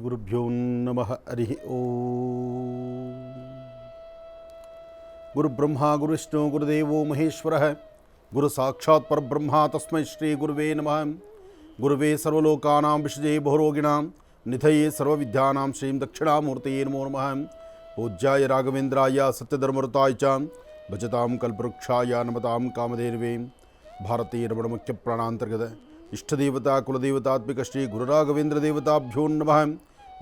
ಗುರುಭ್ಯೋ ನಮಃ. ಹರಿ ಓಂ. ಗುರುಬ್ರಹ್ಮ ಗುರುವಿಷ್ಣು ಗುರುದೇವೋ ಮಹೇಶ್ವರ ಗುರು ಸಾಕ್ಷಾತ್ ಪರಬ್ರಹ್ಮ ತಸ್ಮೈ ಶ್ರೀ ಗುರುವೇ ನಮಃ. ಗುರುವೇ ಸರ್ವಲೋಕಾನಾಂ ವಿಷಜೇ ಬಹುರೋಗಿಣಾಂ ನಿಧಯೇ ಸರ್ವವಿದ್ಯಾನಾಂ ಶ್ರೀಂ ದಕ್ಷಿಣಾಮೂರ್ತಯೇ ನಮೋ ನಮಃ. ಪೂಜ್ಯಾಯ ರಾಘವೇಂದ್ರಾಯ ಸತ್ಯಧರ್ಮರತಾಯ ಚ ಭಜತಾಂ ಕಲ್ಪವೃಕ್ಷಾಯ ನಮತಾಂ ಕಾಮಧೇನವೇ. ಭಾರತೀಯ ರಮಣ ಮುಖ್ಯ ಪ್ರಾಣಾಂತರ್ಗತ ಇಷ್ಟದೇವತಾ ಕುಲದೇವತಾತ್ಮಿಕ ಶ್ರೀ ಗುರುರಾಘವೇಂದ್ರ ದೇವತಾಭ್ಯೋ ನಮಃ.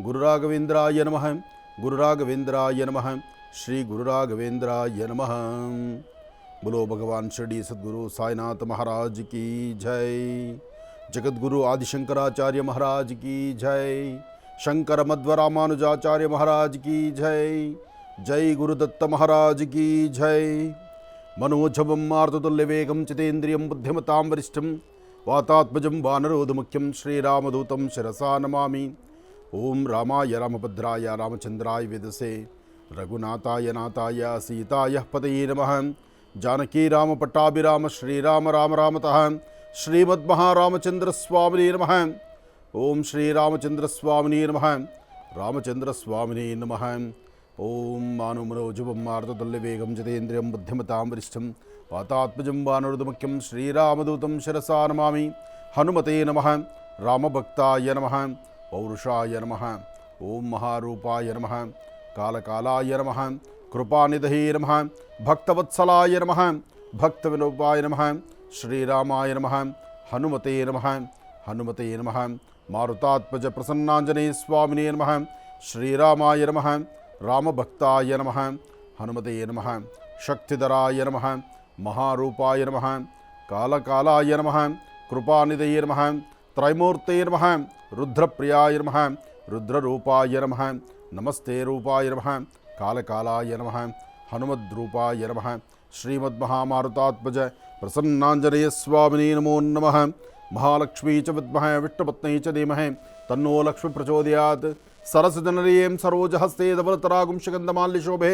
ಗುರುರಾಘವೇಂದ್ರಾಯ ನಮಃ. ಗುರುರಾಘವೇಂದ್ರಾಯ ನಮಃ. ಶ್ರೀ ಗುರುರಾಘವೇಂದ್ರಾಯ ನಮಃ. बोलो भगवान शिरडी सद्गुरु साईनाथ महाराज की जय. जगद्गुरु आदिशंकराचार्य महाराज की जय. शंकर मध्व रामानुजाचार्य महाराज की जय. जय गुरुदत्त महाराज की जय. मनोजवं मारुततुल्यवेगं चितेन्द्रियं बुद्धिमतां वरिष्ठं वातात्मजं वानरोधमुख्यं श्रीरामदूतं शिरसा नमामि. ओं रामाय रामभद्राय रामचंद्राय वेदसे रघुनाथाय नाथाय सीताय पतये नमः. जानकी राम पट्टाभिराम श्रीराम राम रामतः श्रीमद्महारामचंद्र स्वामिने नमः. ओं श्रीरामचंद्र स्वामिने नमः. रामचंद्र स्वामिने नमः. ओं मानुमनोजवं मारुततुल्यवेगं जितेन्द्रियं बुद्धिमतां वरिष्ठं वातात्मजं वानरोधमुख्यं श्रीरामदूतं शिरसा नमामि. हनुमते नमः. रामभक्ताय नमः. पौरुषाय नमः. ओं महारूपाय नमः. कालकालाय नमः. कृपानिधये नमः. भक्तवत्सलाय नमः. भक्तविनोपाय नमः. श्रीरामाय नमः. हनुमते नमः. हनुमते नमः. मारुतात्मज प्रसन्नांजनेय स्वामिने नमः. श्रीरामाय नमः. रामभक्ताय नमः. हनुमते नमः. शक्तिधराय नमः. महारूपाय नमः. कालकालाय नमः. कृपानिधये नमः. त्रैमूर्ते नमः. रुद्रप्रियाय नमः. रुद्ररूपाय नमः. नमस्ते रूपाय नमः. कालकालाय नमः. हनुमद्रूपाय नमः. श्रीमद्महामारुतात्मज प्रसन्नांजनेय स्वामिने नमो नमः. महालक्ष्मी च विद्महे विष्णुपत्नी च धीमहि तन्नो लक्ष्मी प्रचोदयात्. सरसजननीयं सरोजहस्ते धवलतरागुं सुगन्धमाल्यशोभे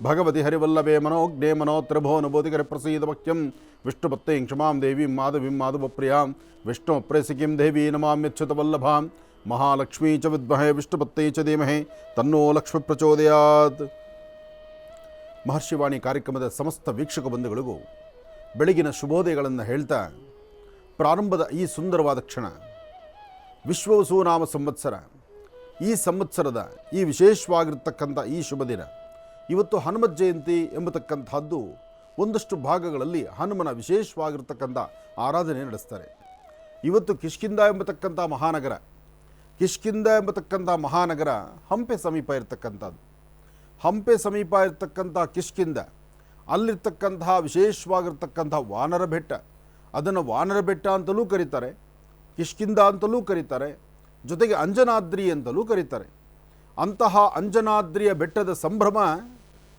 भगवति हरिवल्लभे मनोज्ञे मनोत्रभो नबोधिकर प्रसीद वाक्यं. विष्णुपत्नीं क्षमां देवीं माधवीं माधवप्रियां विष्णुप्रेयसीं देवी नमाम्यच्युतवल्लभां. महालक्ष्मी च विद्महे विष्णुपत्नी च धीमहि तन्नो लक्ष्मी प्रचोदयात्. ಮಹರ್ಷಿವಾಣಿ ಕಾರ್ಯಕ್ರಮದ ಸಮಸ್ತ ವೀಕ್ಷಕ ಬಂಧುಗಳಿಗೂ ಬೆಳಗಿನ ಶುಭೋದಯಗಳನ್ನು ಹೇಳ್ತಾ ಪ್ರಾರಂಭದ ಈ ಸುಂದರವಾದ ಕ್ಷಣ ವಿಶ್ವವಸುನಾಮ ಸಂವತ್ಸರ, ಈ ಸಂವತ್ಸರದ ಈ ವಿಶೇಷವಾಗಿರ್ತಕ್ಕಂಥ ಈ ಶುಭ ದಿನ. ಇವತ್ತು ಹನುಮತ್ ಜಯಂತಿ ಎಂಬತಕ್ಕಂಥದ್ದು ಒಂದಷ್ಟು ಭಾಗಗಳಲ್ಲಿ ಹನುಮನ ವಿಶೇಷವಾಗಿರ್ತಕ್ಕಂಥ ಆರಾಧನೆ ನಡೆಸ್ತಾರೆ. ಇವತ್ತು ಕಿಷ್ಕಿಂಧ ಎಂಬತಕ್ಕಂಥ ಮಹಾನಗರ ಹಂಪೆ ಸಮೀಪ ಇರತಕ್ಕಂಥದ್ದು. ಹಂಪೆ ಸಮೀಪ ಇರತಕ್ಕಂಥ ಕಿಷ್ಕಿಂಧ, ಅಲ್ಲಿರ್ತಕ್ಕಂತಹ ವಿಶೇಷವಾಗಿರ್ತಕ್ಕಂಥ ವಾನರ ಬೆಟ್ಟ, ಅದನ್ನು ವಾನರ ಬೆಟ್ಟ ಅಂತಲೂ ಕರೀತಾರೆ, ಕಿಷ್ಕಿಂಧ ಅಂತಲೂ ಕರೀತಾರೆ, ಜೊತೆಗೆ ಅಂಜನಾದ್ರಿ ಅಂತಲೂ ಕರೀತಾರೆ. ಅಂತಹ ಅಂಜನಾದ್ರಿಯ ಬೆಟ್ಟದ ಸಂಭ್ರಮ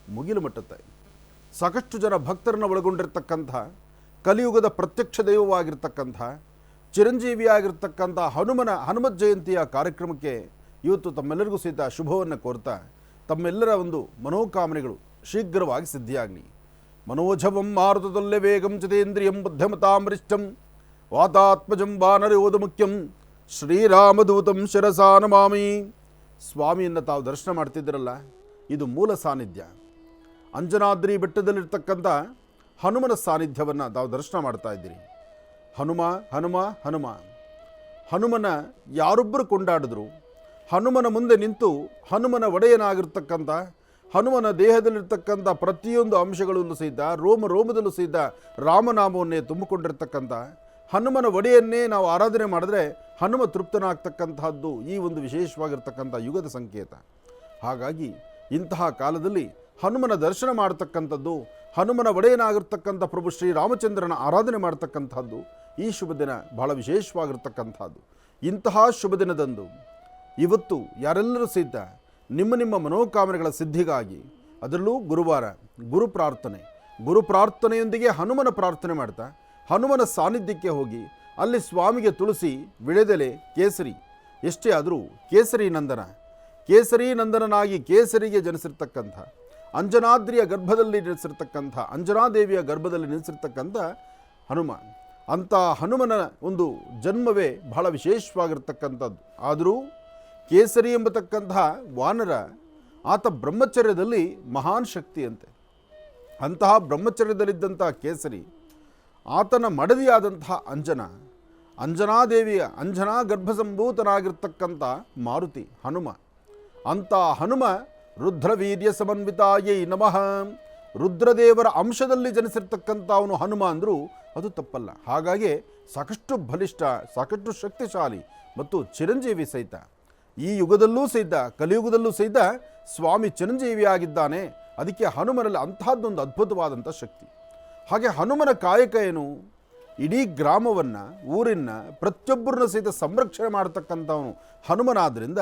ಮುಗಿಲು ಮುಟ್ಟುತ್ತೆ. ಸಾಕಷ್ಟು ಜನ ಭಕ್ತರನ್ನು ಒಳಗೊಂಡಿರ್ತಕ್ಕಂಥ ಕಲಿಯುಗದ ಪ್ರತ್ಯಕ್ಷ ದೈವವಾಗಿರ್ತಕ್ಕಂಥ ಚಿರಂಜೀವಿಯಾಗಿರ್ತಕ್ಕಂಥ ಹನುಮತ್ ಜಯಂತಿಯ ಕಾರ್ಯಕ್ರಮಕ್ಕೆ ಇವತ್ತು ತಮ್ಮೆಲ್ಲರಿಗೂ ಸಹಿತ ಶುಭವನ್ನು ಕೋರ್ತಾ ತಮ್ಮೆಲ್ಲರ ಒಂದು ಮನೋಕಾಮನೆಗಳು ಶೀಘ್ರವಾಗಿ ಸಿದ್ಧಿಯಾಗಲಿ. ಮನೋಜವಂ ಮಾರುತತುಲ್ಯ ವೇಗಂ ಜಿತೇಂದ್ರಿಯಂ ಬುದ್ಧಿಮತಾಂ ವರಿಷ್ಠಂ ವಾತಾತ್ಮಜಂ ವಾನರೋಧಮುಖ್ಯಂ ಶ್ರೀರಾಮದೂತಂ ಶಿರಸಾ ನಮಾಮಿ. ಸ್ವಾಮಿಯನ್ನು ತಾವು ದರ್ಶನ ಮಾಡ್ತಿದ್ದೀರಲ್ಲ, ಇದು ಮೂಲ ಸಾನ್ನಿಧ್ಯ. ಅಂಜನಾದ್ರಿ ಬೆಟ್ಟದಲ್ಲಿರ್ತಕ್ಕಂಥ ಹನುಮನ ಸಾನ್ನಿಧ್ಯವನ್ನು ತಾವು ದರ್ಶನ ಮಾಡ್ತಾ ಇದ್ದೀರಿ. ಹನುಮ ಹನುಮ ಹನುಮ ಹನುಮನ ಯಾರೊಬ್ಬರು ಕೊಂಡಾಡಿದ್ರು, ಹನುಮನ ಮುಂದೆ ನಿಂತು ಹನುಮನ ಒಡೆಯನಾಗಿರ್ತಕ್ಕಂಥ ಹನುಮನ ದೇಹದಲ್ಲಿರ್ತಕ್ಕಂಥ ಪ್ರತಿಯೊಂದು ಅಂಶಗಳಲ್ಲೂ ಸಹಿತ ರೋಮದಲ್ಲೂ ಸಹಿತ ರಾಮನಾಮವನ್ನೇ ತುಂಬಿಕೊಂಡಿರ್ತಕ್ಕಂಥ ಹನುಮನ ಒಡೆಯನ್ನೇ ನಾವು ಆರಾಧನೆ ಮಾಡಿದ್ರೆ ಹನುಮ ತೃಪ್ತನಾಗ್ತಕ್ಕಂಥದ್ದು ಈ ಒಂದು ವಿಶೇಷವಾಗಿರ್ತಕ್ಕಂಥ ಯುಗದ ಸಂಕೇತ. ಹಾಗಾಗಿ ಇಂತಹ ಕಾಲದಲ್ಲಿ ಹನುಮನ ದರ್ಶನ ಮಾಡತಕ್ಕಂಥದ್ದು, ಹನುಮನ ಒಡೆಯನಾಗಿರ್ತಕ್ಕಂಥ ಪ್ರಭು ಶ್ರೀರಾಮಚಂದ್ರನ ಆರಾಧನೆ ಮಾಡ್ತಕ್ಕಂಥದ್ದು ಈ ಶುಭ ದಿನ ಬಹಳ ವಿಶೇಷವಾಗಿರ್ತಕ್ಕಂಥದ್ದು. ಇಂತಹ ಶುಭ ದಿನದಂದು ಇವತ್ತು ಯಾರೆಲ್ಲರೂ ಸಹಿತ ನಿಮ್ಮ ಮನೋಕಾಮನೆಗಳ ಸಿದ್ಧಿಗಾಗಿ, ಅದರಲ್ಲೂ ಗುರುವಾರ ಗುರು ಪ್ರಾರ್ಥನೆಯೊಂದಿಗೆ ಹನುಮನ ಪ್ರಾರ್ಥನೆ ಮಾಡ್ತಾ ಹನುಮನ ಸಾನ್ನಿಧ್ಯಕ್ಕೆ ಹೋಗಿ ಅಲ್ಲಿ ಸ್ವಾಮಿಗೆ ತುಳಸಿ, ವಿಳೆದೆಲೆ, ಕೇಸರಿ, ಎಷ್ಟೇ ಆದರೂ ಕೇಸರಿ ನಂದನನಾಗಿ ಕೇಸರಿಗೆ ಜನಿಸಿರ್ತಕ್ಕಂಥ ಅಂಜನಾದ್ರಿಯ ಗರ್ಭದಲ್ಲಿ ನೆಲೆಸಿರ್ತಕ್ಕಂಥ ಅಂಜನಾದೇವಿಯ ಗರ್ಭದಲ್ಲಿ ನೆಲೆಸಿರ್ತಕ್ಕಂಥ ಹನುಮ, ಅಂಥ ಹನುಮನ ಒಂದು ಜನ್ಮವೇ ಬಹಳ ವಿಶೇಷವಾಗಿರ್ತಕ್ಕಂಥದ್ದು. ಆದರೂ ಕೇಸರಿ ಎಂಬತಕ್ಕಂತಹ ವಾನರ, ಆತ ಬ್ರಹ್ಮಚರ್ಯದಲ್ಲಿ ಮಹಾನ್ ಶಕ್ತಿಯಂತೆ. ಅಂತಹ ಬ್ರಹ್ಮಚರ್ಯದಲ್ಲಿದ್ದಂತಹ ಕೇಸರಿ, ಆತನ ಮಡದಿಯಾದಂತಹ ಅಂಜನಾದೇವಿಯ ಅಂಜನಾ ಗರ್ಭಸಂಭೂತನಾಗಿರ್ತಕ್ಕಂಥ ಮಾರುತಿ ಹನುಮ. ಅಂಥ ಹನುಮ ರುದ್ರವೀರ್ಯ ಸಮನ್ವಿತಾಯೈ ನಮಃ, ರುದ್ರದೇವರ ಅಂಶದಲ್ಲಿ ಜನಿಸಿರ್ತಕ್ಕಂಥ ಅವನು ಹನುಮ ಅಂದರೂ ಅದು ತಪ್ಪಲ್ಲ. ಹಾಗಾಗಿ ಸಾಕಷ್ಟು ಬಲಿಷ್ಠ, ಸಾಕಷ್ಟು ಶಕ್ತಿಶಾಲಿ ಮತ್ತು ಚಿರಂಜೀವಿ ಸಹಿತ. ಈ ಯುಗದಲ್ಲೂ ಸಹಿತ, ಕಲಿಯುಗದಲ್ಲೂ ಸಹಿತ ಸ್ವಾಮಿ ಚಿರಂಜೀವಿಯಾಗಿದ್ದಾನೆ. ಅದಕ್ಕೆ ಹನುಮನಲ್ಲಿ ಅಂತಹದ್ದೊಂದು ಅದ್ಭುತವಾದಂಥ ಶಕ್ತಿ. ಹಾಗೆ ಹನುಮನ ಕಾಯಕ ಏನು? ಇಡೀ ಗ್ರಾಮವನ್ನು, ಊರಿನ ಪ್ರತಿಯೊಬ್ಬರನ್ನ ಸಹಿತ ಸಂರಕ್ಷಣೆ ಮಾಡತಕ್ಕಂಥವನು ಹನುಮನಾದ್ದರಿಂದ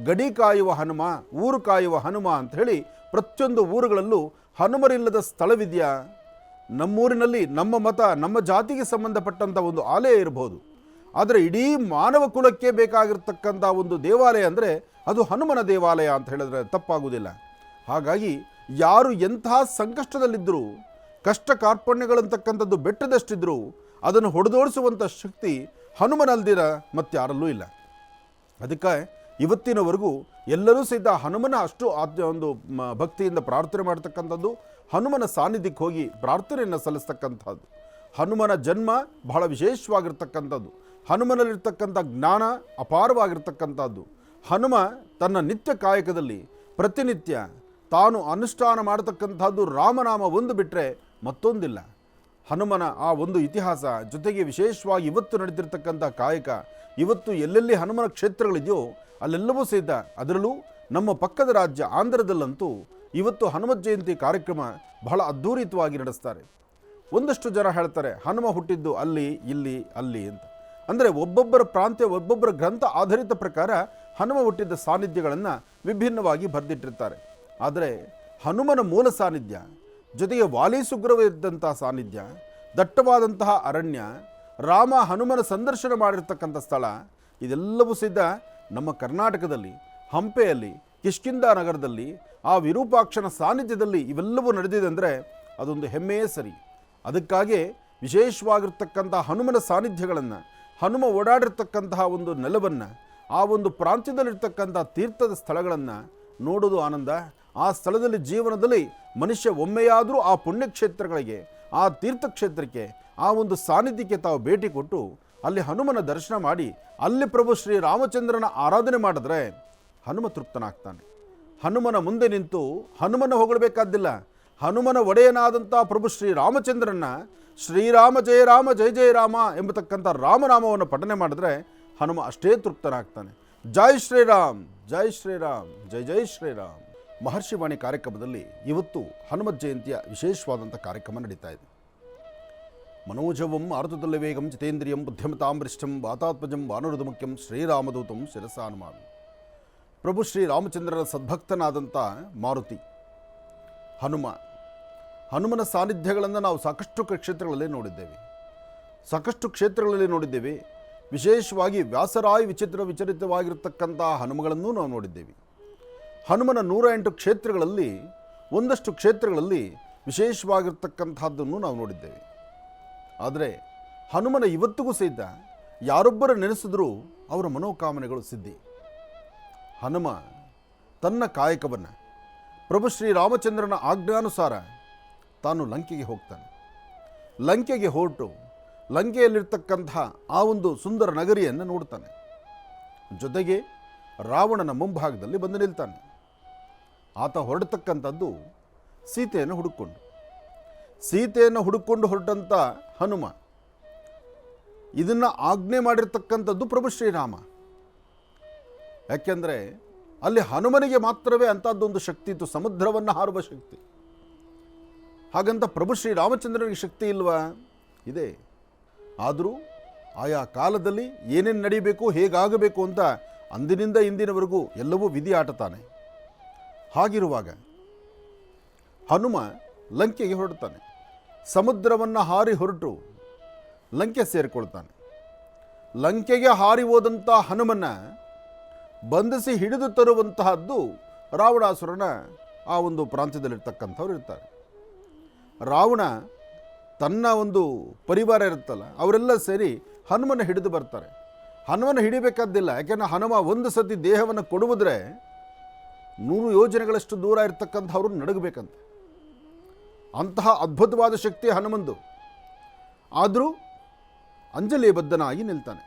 ಗಡಿ ಕಾಯುವ ಹನುಮ, ಊರು ಕಾಯುವ ಹನುಮ ಅಂತ ಹೇಳಿ ಪ್ರತಿಯೊಂದು ಊರುಗಳಲ್ಲೂ ಹನುಮರಿಲ್ಲದ ಸ್ಥಳವಿದೆಯಾ? ನಮ್ಮೂರಿನಲ್ಲಿ ನಮ್ಮ ಮತ, ನಮ್ಮ ಜಾತಿಗೆ ಸಂಬಂಧಪಟ್ಟಂಥ ಒಂದು ಆಲಯ ಇರಬಹುದು, ಆದರೆ ಇಡೀ ಮಾನವ ಕುಲಕ್ಕೆ ಬೇಕಾಗಿರ್ತಕ್ಕಂಥ ಒಂದು ದೇವಾಲಯ ಅಂದರೆ ಅದು ಹನುಮನ ದೇವಾಲಯ ಅಂತ ಹೇಳಿದ್ರೆ ತಪ್ಪಾಗುವುದಿಲ್ಲ. ಹಾಗಾಗಿ ಯಾರು ಎಂತಹ ಸಂಕಷ್ಟದಲ್ಲಿದ್ದರೂ, ಕಷ್ಟ ಕಾರ್ಪಣ್ಯಗಳಂತಕ್ಕಂಥದ್ದು ಬೆಟ್ಟದಷ್ಟಿದ್ದರೂ ಅದನ್ನು ಹೊಡೆದೋಡಿಸುವಂಥ ಶಕ್ತಿ ಹನುಮನಲ್ದಿರ ಮತ್ತಾರಲ್ಲೂ ಇಲ್ಲ. ಅದಕ್ಕೆ ಇವತ್ತಿನವರೆಗೂ ಎಲ್ಲರೂ ಸಹಿತ ಹನುಮನ ಅಷ್ಟು ಒಂದು ಭಕ್ತಿಯಿಂದ ಪ್ರಾರ್ಥನೆ ಮಾಡ್ತಕ್ಕಂಥದ್ದು, ಹನುಮನ ಸಾನ್ನಿಧ್ಯಕ್ಕೆ ಹೋಗಿ ಪ್ರಾರ್ಥನೆಯನ್ನು ಸಲ್ಲಿಸ್ತಕ್ಕಂಥದ್ದು. ಹನುಮನ ಜನ್ಮ ಬಹಳ ವಿಶೇಷವಾಗಿರ್ತಕ್ಕಂಥದ್ದು. ಹನುಮನಲ್ಲಿರ್ತಕ್ಕಂಥ ಜ್ಞಾನ ಅಪಾರವಾಗಿರ್ತಕ್ಕಂಥದ್ದು. ಹನುಮ ತನ್ನ ನಿತ್ಯ ಕಾಯಕದಲ್ಲಿ ಪ್ರತಿನಿತ್ಯ ತಾನು ಅನುಷ್ಠಾನ ಮಾಡತಕ್ಕಂಥದ್ದು ರಾಮನಾಮ ಒಂದು ಬಿಟ್ಟರೆ ಮತ್ತೊಂದಿಲ್ಲ. ಹನುಮನ ಆ ಒಂದು ಇತಿಹಾಸ ಜೊತೆಗೆ ವಿಶೇಷವಾಗಿ ಇವತ್ತು ನಡೆದಿರ್ತಕ್ಕಂಥ ಕಾಯಕ, ಇವತ್ತು ಎಲ್ಲೆಲ್ಲಿ ಹನುಮನ ಕ್ಷೇತ್ರಗಳಿದೆಯೋ ಅಲ್ಲೆಲ್ಲವೂ ಸಹಿತ, ಅದರಲ್ಲೂ ನಮ್ಮ ಪಕ್ಕದ ರಾಜ್ಯ ಆಂಧ್ರದಲ್ಲಂತೂ ಇವತ್ತು ಹನುಮತ್ ಜಯಂತಿ ಕಾರ್ಯಕ್ರಮ ಬಹಳ ಅದ್ಧೂರಿತವಾಗಿ ನಡೆಸ್ತಾರೆ. ಒಂದಷ್ಟು ಜನ ಹೇಳ್ತಾರೆ ಹನುಮ ಹುಟ್ಟಿದ್ದು ಅಲ್ಲಿ, ಇಲ್ಲಿ, ಅಲ್ಲಿ ಅಂತ. ಅಂದರೆ ಒಬ್ಬೊಬ್ಬರ ಪ್ರಾಂತ್ಯ, ಒಬ್ಬೊಬ್ಬರ ಗ್ರಂಥ ಆಧಾರಿತ ಪ್ರಕಾರ ಹನುಮ ಹುಟ್ಟಿದ್ದ ಸಾನ್ನಿಧ್ಯಗಳನ್ನು ವಿಭಿನ್ನವಾಗಿ ಬರೆದಿಟ್ಟಿರ್ತಾರೆ. ಆದರೆ ಹನುಮನ ಮೂಲ ಸಾನ್ನಿಧ್ಯ ಜೊತೆಗೆ ವಾಲಿ ಸುಗ್ರೀವ ಇದ್ದಂಥ ಸಾನ್ನಿಧ್ಯ, ದಟ್ಟವಾದಂತಹ ಅರಣ್ಯ, ರಾಮ ಹನುಮನ ಸಂದರ್ಶನ ಮಾಡಿರ್ತಕ್ಕಂಥ ಸ್ಥಳ, ಇದೆಲ್ಲವೂ ಸಿದ್ಧ ನಮ್ಮ ಕರ್ನಾಟಕದಲ್ಲಿ ಹಂಪೆಯಲ್ಲಿ, ಕಿಷ್ಕಿಂಧ ನಗರದಲ್ಲಿ, ಆ ವಿರೂಪಾಕ್ಷನ ಸಾನ್ನಿಧ್ಯದಲ್ಲಿ ಇವೆಲ್ಲವೂ ನಡೆದಿದೆ ಅಂದರೆ ಅದೊಂದು ಹೆಮ್ಮೆಯೇ ಸರಿ. ಅದಕ್ಕಾಗಿ ವಿಶೇಷವಾಗಿರ್ತಕ್ಕಂಥ ಹನುಮನ ಸಾನ್ನಿಧ್ಯಗಳನ್ನು, ಹನುಮ ಓಡಾಡಿರ್ತಕ್ಕಂತಹ ಒಂದು ನೆಲವನ್ನು, ಆ ಒಂದು ಪ್ರಾಂತ್ಯದಲ್ಲಿರ್ತಕ್ಕಂಥ ತೀರ್ಥದ ಸ್ಥಳಗಳನ್ನು ನೋಡೋದು ಆನಂದ. ಆ ಸ್ಥಳದಲ್ಲಿ ಜೀವನದಲ್ಲಿ ಮನುಷ್ಯ ಒಮ್ಮೆಯಾದರೂ ಆ ಪುಣ್ಯಕ್ಷೇತ್ರಗಳಿಗೆ, ಆ ತೀರ್ಥಕ್ಷೇತ್ರಕ್ಕೆ, ಆ ಒಂದು ಸಾನ್ನಿಧ್ಯಕ್ಕೆ ತಾವು ಭೇಟಿ ಕೊಟ್ಟು ಅಲ್ಲಿ ಹನುಮನ ದರ್ಶನ ಮಾಡಿ ಅಲ್ಲಿ ಪ್ರಭು ಶ್ರೀರಾಮಚಂದ್ರನ ಆರಾಧನೆ ಮಾಡಿದ್ರೆ ಹನುಮ ತೃಪ್ತನಾಗ್ತಾನೆ. ಹನುಮನ ಮುಂದೆ ನಿಂತು ಹನುಮನ ಹೊಗಳಬೇಕಾದ್ದಿಲ್ಲ, ಹನುಮನ ಒಡೆಯನಾದಂಥ ಪ್ರಭು ಶ್ರೀರಾಮಚಂದ್ರನ ಶ್ರೀರಾಮ ಜಯ ರಾಮ ಜಯ ಜಯ ರಾಮ ಎಂಬತಕ್ಕಂಥ ರಾಮನಾಮವನ್ನು ಪಠನೆ ಮಾಡಿದ್ರೆ ಹನುಮ ಅಷ್ಟೇ ತೃಪ್ತನಾಗ್ತಾನೆ. ಜೈ ಶ್ರೀರಾಮ್, ಜೈ ಶ್ರೀರಾಮ್, ಜೈ ಜೈ ಶ್ರೀರಾಮ್. ಮಹರ್ಷಿವಾಣಿ ಕಾರ್ಯಕ್ರಮದಲ್ಲಿ ಇವತ್ತು ಹನುಮತ್ ಜಯಂತಿಯ ವಿಶೇಷವಾದಂಥ ಕಾರ್ಯಕ್ರಮ ನಡೀತಾ ಇದೆ. ಮನೋಜವಂ ಆರ್ತುತಲ್ಯ ವೇಗಂ ಜಿತೇಂದ್ರಿಯಂ ಬುದ್ಧಿಮತಾಂ ವರಿಷ್ಠಂ ವಾತಾತ್ಮಜಂ ವಾನರುದ ಮುಖ್ಯಂ ಶ್ರೀರಾಮದೂತಂ ಶಿರಸಾನುಮಾನ್. ಪ್ರಭು ಶ್ರೀರಾಮಚಂದ್ರನ ಸದ್ಭಕ್ತನಾದಂಥ ಮಾರುತಿ ಹನುಮನ ಸಾನ್ನಿಧ್ಯಗಳನ್ನು ನಾವು ಸಾಕಷ್ಟು ಕ್ಷೇತ್ರಗಳಲ್ಲಿ ನೋಡಿದ್ದೇವೆ. ವಿಶೇಷವಾಗಿ ವ್ಯಾಸರಾಯ ವಿಚಿತ್ರವಾಗಿರ್ತಕ್ಕಂಥ ಹನುಮಗಳನ್ನು ನಾವು ನೋಡಿದ್ದೇವೆ. ಹನುಮನ 108 ಕ್ಷೇತ್ರಗಳಲ್ಲಿ ಒಂದಷ್ಟು ಕ್ಷೇತ್ರಗಳಲ್ಲಿ ವಿಶೇಷವಾಗಿರ್ತಕ್ಕಂಥದ್ದನ್ನು ನಾವು ನೋಡಿದ್ದೇವೆ. ಆದರೆ ಹನುಮನ ಇವತ್ತಿಗೂ ಸಹಿತ ಯಾರೊಬ್ಬರ ನೆನೆಸಿದ್ರೂ ಅವರ ಮನೋಕಾಮನೆಗಳು ಸಿದ್ಧಿ. ಹನುಮ ತನ್ನ ಕಾಯಕವನ್ನು ಪ್ರಭು ಶ್ರೀರಾಮಚಂದ್ರನ ಆಜ್ಞಾನುಸಾರ ತಾನು ಲಂಕೆಗೆ ಹೋಗ್ತಾನೆ. ಲಂಕೆಗೆ ಹೊರಟು ಲಂಕೆಯಲ್ಲಿರ್ತಕ್ಕಂಥ ಆ ಒಂದು ಸುಂದರ ನಗರಿಯನ್ನು ನೋಡ್ತಾನೆ. ಜೊತೆಗೆ ರಾವಣನ ಮುಂಭಾಗದಲ್ಲಿ ಬಂದು ನಿಲ್ತಾನೆ. ಆತ ಹೊರಡತಕ್ಕಂಥದ್ದು ಸೀತೆಯನ್ನು ಹುಡುಕೊಂಡು ಹೊರಟಂಥ ಹನುಮ ಇದನ್ನು ಆಜ್ಞೆ ಮಾಡಿರ್ತಕ್ಕಂಥದ್ದು ಪ್ರಭು ಶ್ರೀರಾಮ. ಯಾಕೆಂದರೆ ಅಲ್ಲಿ ಹನುಮನಿಗೆ ಮಾತ್ರವೇ ಅಂಥದ್ದೊಂದು ಶಕ್ತಿ ಇತ್ತು, ಸಮುದ್ರವನ್ನು ಹಾರುವ ಶಕ್ತಿ. ಹಾಗಂತ ಪ್ರಭು ಶ್ರೀರಾಮಚಂದ್ರನಿಗೆ ಶಕ್ತಿ ಇಲ್ವಾ? ಇದೆ. ಆದರೂ ಆಯಾ ಕಾಲದಲ್ಲಿ ಏನೇನು ನಡೀಬೇಕು, ಹೇಗಾಗಬೇಕು ಅಂತ ಅಂದಿನಿಂದ ಇಂದಿನವರೆಗೂ ಎಲ್ಲವೂ ವಿಧಿ ಆಟತಾನೆ. ಹಾಗಿರುವಾಗ ಹನುಮ ಲಂಕೆಗೆ ಹೊರಡ್ತಾನೆ. ಸಮುದ್ರವನ್ನು ಹಾರಿ ಹೊರಟು ಲಂಕೆ ಸೇರಿಕೊಳ್ತಾನೆ. ಲಂಕೆಗೆ ಹಾರಿ ಹೋದಂಥ ಹನುಮನ ಬಂಧಿಸಿ ಹಿಡಿದು ತರುವಂತಹದ್ದು ರಾವಣಾಸುರನ ಆ ಒಂದು ಪ್ರಾಂತ್ಯದಲ್ಲಿರ್ತಕ್ಕಂಥವ್ರು ಇರ್ತಾರೆ. ರಾವಣ ತನ್ನ ಒಂದು ಪರಿವಾರ ಇರುತ್ತಲ್ಲ, ಅವರೆಲ್ಲ ಸೇರಿ ಹನುಮನ ಹಿಡಿದು ಬರ್ತಾರೆ. ಹನುಮನ ಹಿಡಿಬೇಕಾದ್ದಿಲ್ಲ. ಯಾಕೆಂದರೆ ಹನುಮ ಒಂದು ಸತಿ ದೇಹವನ್ನು ಕೊಡುವುದ್ರೆ 100 ಯೋಜನೆಗಳಷ್ಟು ದೂರ ಇರ್ತಕ್ಕಂಥವ್ರು ನಡಗಬೇಕಂತೆ. ಅಂತಹ ಅದ್ಭುತವಾದ ಶಕ್ತಿ ಹನುಮಂದು. ಆದರೂ ಅಂಜಲಿಬದ್ಧನಾಗಿ ನಿಲ್ತಾನೆ.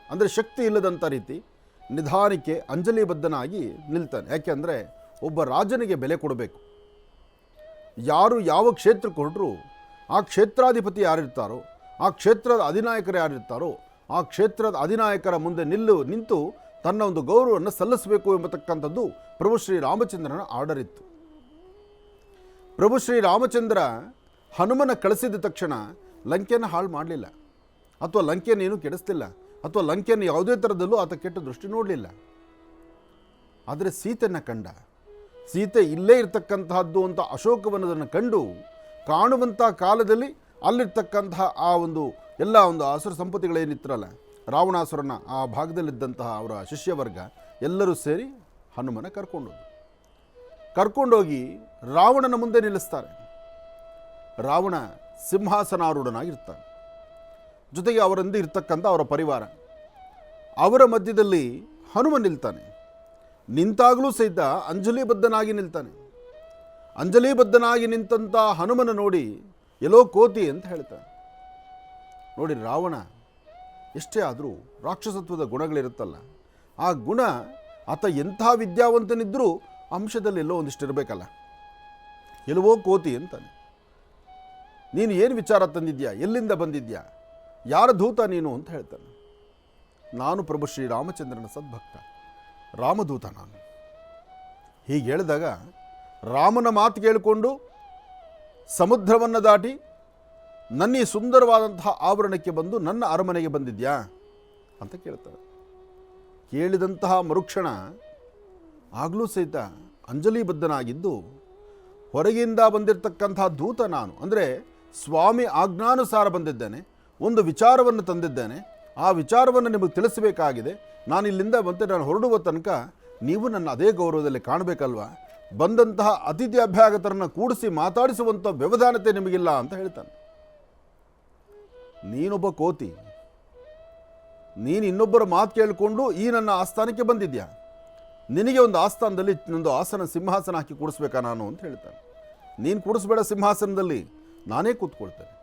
ಅಂದರೆ ಶಕ್ತಿ ಇಲ್ಲದಂಥ ರೀತಿ ನಿಧಾನಕ್ಕೆ ಅಂಜಲಿಬದ್ಧನಾಗಿ ನಿಲ್ತಾನೆ. ಯಾಕೆಂದರೆ ಒಬ್ಬ ರಾಜನಿಗೆ ಬೆಲೆ ಕೊಡಬೇಕು. ಯಾರು ಯಾವ ಕ್ಷೇತ್ರಕ್ಕೆ ಹೊರಟರು ಆ ಕ್ಷೇತ್ರಾಧಿಪತಿ ಯಾರಿರ್ತಾರೋ, ಆ ಕ್ಷೇತ್ರದ ಅಧಿನಾಯಕರು ಯಾರಿರ್ತಾರೋ, ಆ ಕ್ಷೇತ್ರದ ಅಧಿನಾಯಕರ ಮುಂದೆ ನಿಂತು ತನ್ನ ಒಂದು ಗೌರವವನ್ನು ಸಲ್ಲಿಸಬೇಕು ಎಂಬತಕ್ಕಂಥದ್ದು ಪ್ರಭು ಶ್ರೀರಾಮಚಂದ್ರನ ಆರ್ಡರ್ ಇತ್ತು. ಪ್ರಭು ಶ್ರೀರಾಮಚಂದ್ರ ಹನುಮನ ಕಳಿಸಿದ ತಕ್ಷಣ ಲಂಕೆಯನ್ನು ಹಾಳು ಮಾಡಲಿಲ್ಲ, ಅಥವಾ ಲಂಕೆಯನ್ನು ಏನೂ ಕೆಡಿಸ್ತಿಲ್ಲ, ಅಥವಾ ಲಂಕೆಯನ್ನು ಯಾವುದೇ ಥರದಲ್ಲೂ ಆತ ಕೆಟ್ಟ ದೃಷ್ಟಿ ನೋಡಲಿಲ್ಲ. ಆದರೆ ಸೀತೆಯನ್ನು ಕಂಡ. ಸೀತೆ ಇಲ್ಲೇ ಇರ್ತಕ್ಕಂತಹದ್ದು ಅಂತ ಅಶೋಕವನದನ್ನು ಕಂಡು ಕಾಣುವಂಥ ಕಾಲದಲ್ಲಿ ಅಲ್ಲಿರ್ತಕ್ಕಂತಹ ಆ ಒಂದು ಎಲ್ಲ ಒಂದು ಅಸುರ ಸಂಪತ್ತಿಗಳೇನಿತ್ತರಲ್ಲ, ರಾವಣಾಸುರನ ಆ ಭಾಗದಲ್ಲಿದ್ದಂತಹ ಅವರ ಶಿಷ್ಯವರ್ಗ ಎಲ್ಲರೂ ಸೇರಿ ಹನುಮನ ಕರ್ಕೊಂಡೋಗಿ ರಾವಣನ ಮುಂದೆ ನಿಲ್ಲಿಸ್ತಾರೆ. ರಾವಣ ಸಿಂಹಾಸನಾರೂಢನಾಗಿರ್ತಾನೆ. ಜೊತೆಗೆ ಅವರಿಂದ ಇರ್ತಕ್ಕಂಥ ಅವರ ಪರಿವಾರ, ಅವರ ಮಧ್ಯದಲ್ಲಿ ಹನುಮ ನಿಲ್ತಾನೆ. ನಿಂತಾಗಲೂ ಸಹಿತ ಅಂಜಲಿಬದ್ಧನಾಗಿ ನಿಲ್ತಾನೆ. ಅಂಜಲಿಬದ್ಧನಾಗಿ ನಿಂತಂಥ ಹನುಮನ ನೋಡಿ ಎಲ್ಲೋ ಕೋತಿ ಅಂತ ಹೇಳ್ತಾನೆ. ನೋಡಿ, ರಾವಣ ಎಷ್ಟೇ ಆದರೂ ರಾಕ್ಷಸತ್ವದ ಗುಣಗಳಿರುತ್ತಲ್ಲ, ಆ ಗುಣ ಆತ ಎಂಥ ವಿದ್ಯಾವಂತನಿದ್ದರೂ ಅಂಶದಲ್ಲಿ ಎಲ್ಲೋ ಒಂದಿಷ್ಟು ಇರಬೇಕಲ್ಲ. ಎಲ್ಲವೋ ಕೋತಿ ಅಂತಾನೆ. ನೀನು ಏನು ವಿಚಾರ ತಂದಿದ್ಯಾ, ಎಲ್ಲಿಂದ ಬಂದಿದ್ಯಾ, ಯಾರ ದೂತ ನೀನು ಅಂತ ಹೇಳ್ತಾನೆ. ನಾನು ಪ್ರಭು ಶ್ರೀರಾಮಚಂದ್ರನ ಸದ್ಭಕ್ತ, ರಾಮದೂತ ನಾನು. ಹೀಗೆ ಹೇಳಿದಾಗ ರಾಮನ ಮಾತು ಕೇಳಿಕೊಂಡು ಸಮುದ್ರವನ್ನು ದಾಟಿ ನನ್ನ ಈ ಸುಂದರವಾದಂತಹ ಆವರಣಕ್ಕೆ ಬಂದು ನನ್ನ ಅರಮನೆಗೆ ಬಂದಿದ್ಯಾ ಅಂತ ಕೇಳ್ತಾರೆ. ಕೇಳಿದಂತಹ ಮರುಕ್ಷಣ ಆಗಲೂ ಸಹಿತ ಅಂಜಲಿಬದ್ಧನಾಗಿದ್ದು, ಹೊರಗಿಂದ ಬಂದಿರತಕ್ಕಂತಹ ದೂತ ನಾನು, ಅಂದರೆ ಸ್ವಾಮಿ ಆಜ್ಞಾನುಸಾರ ಬಂದಿದ್ದೇನೆ, ಒಂದು ವಿಚಾರವನ್ನು ತಂದಿದ್ದೇನೆ, ಆ ವಿಚಾರವನ್ನು ನಿಮಗೆ ತಿಳಿಸಬೇಕಾಗಿದೆ. ನಾನು ಇಲ್ಲಿಂದ ಮತ್ತೆ ನಾನು ಹೊರಡುವ ತನಕ ನೀವು ನನ್ನ ಅದೇ ಗೌರವದಲ್ಲಿ ಕಾಣಬೇಕಲ್ವ. ಬಂದಂತಹ ಅತಿಥಿ ಅಭ್ಯಾಗತರನ್ನು ಕೂಡಿಸಿ ಮಾತಾಡಿಸುವಂಥ ವ್ಯವಧಾನತೆ ನಿಮಗಿಲ್ಲ ಅಂತ ಹೇಳ್ತಾನೆ. ನೀನೊಬ್ಬ ಕೋತಿ, ನೀನು ಇನ್ನೊಬ್ಬರ ಮಾತು ಕೇಳಿಕೊಂಡು ಈ ನನ್ನ ಆಸ್ಥಾನಕ್ಕೆ ಬಂದಿದ್ಯಾ, ನಿನಗೆ ಒಂದು ಆಸ್ಥಾನದಲ್ಲಿ ಒಂದು ಆಸನ ಸಿಂಹಾಸನ ಹಾಕಿ ಕೂಡಿಸ್ಬೇಕಾ ನಾನು ಅಂತ ಹೇಳ್ತಾನೆ. ನೀನು ಕೂಡಿಸ್ಬೇಡ ಸಿಂಹಾಸನದಲ್ಲಿ, ನಾನೇ ಕೂತ್ಕೊಳ್ತೇನೆ.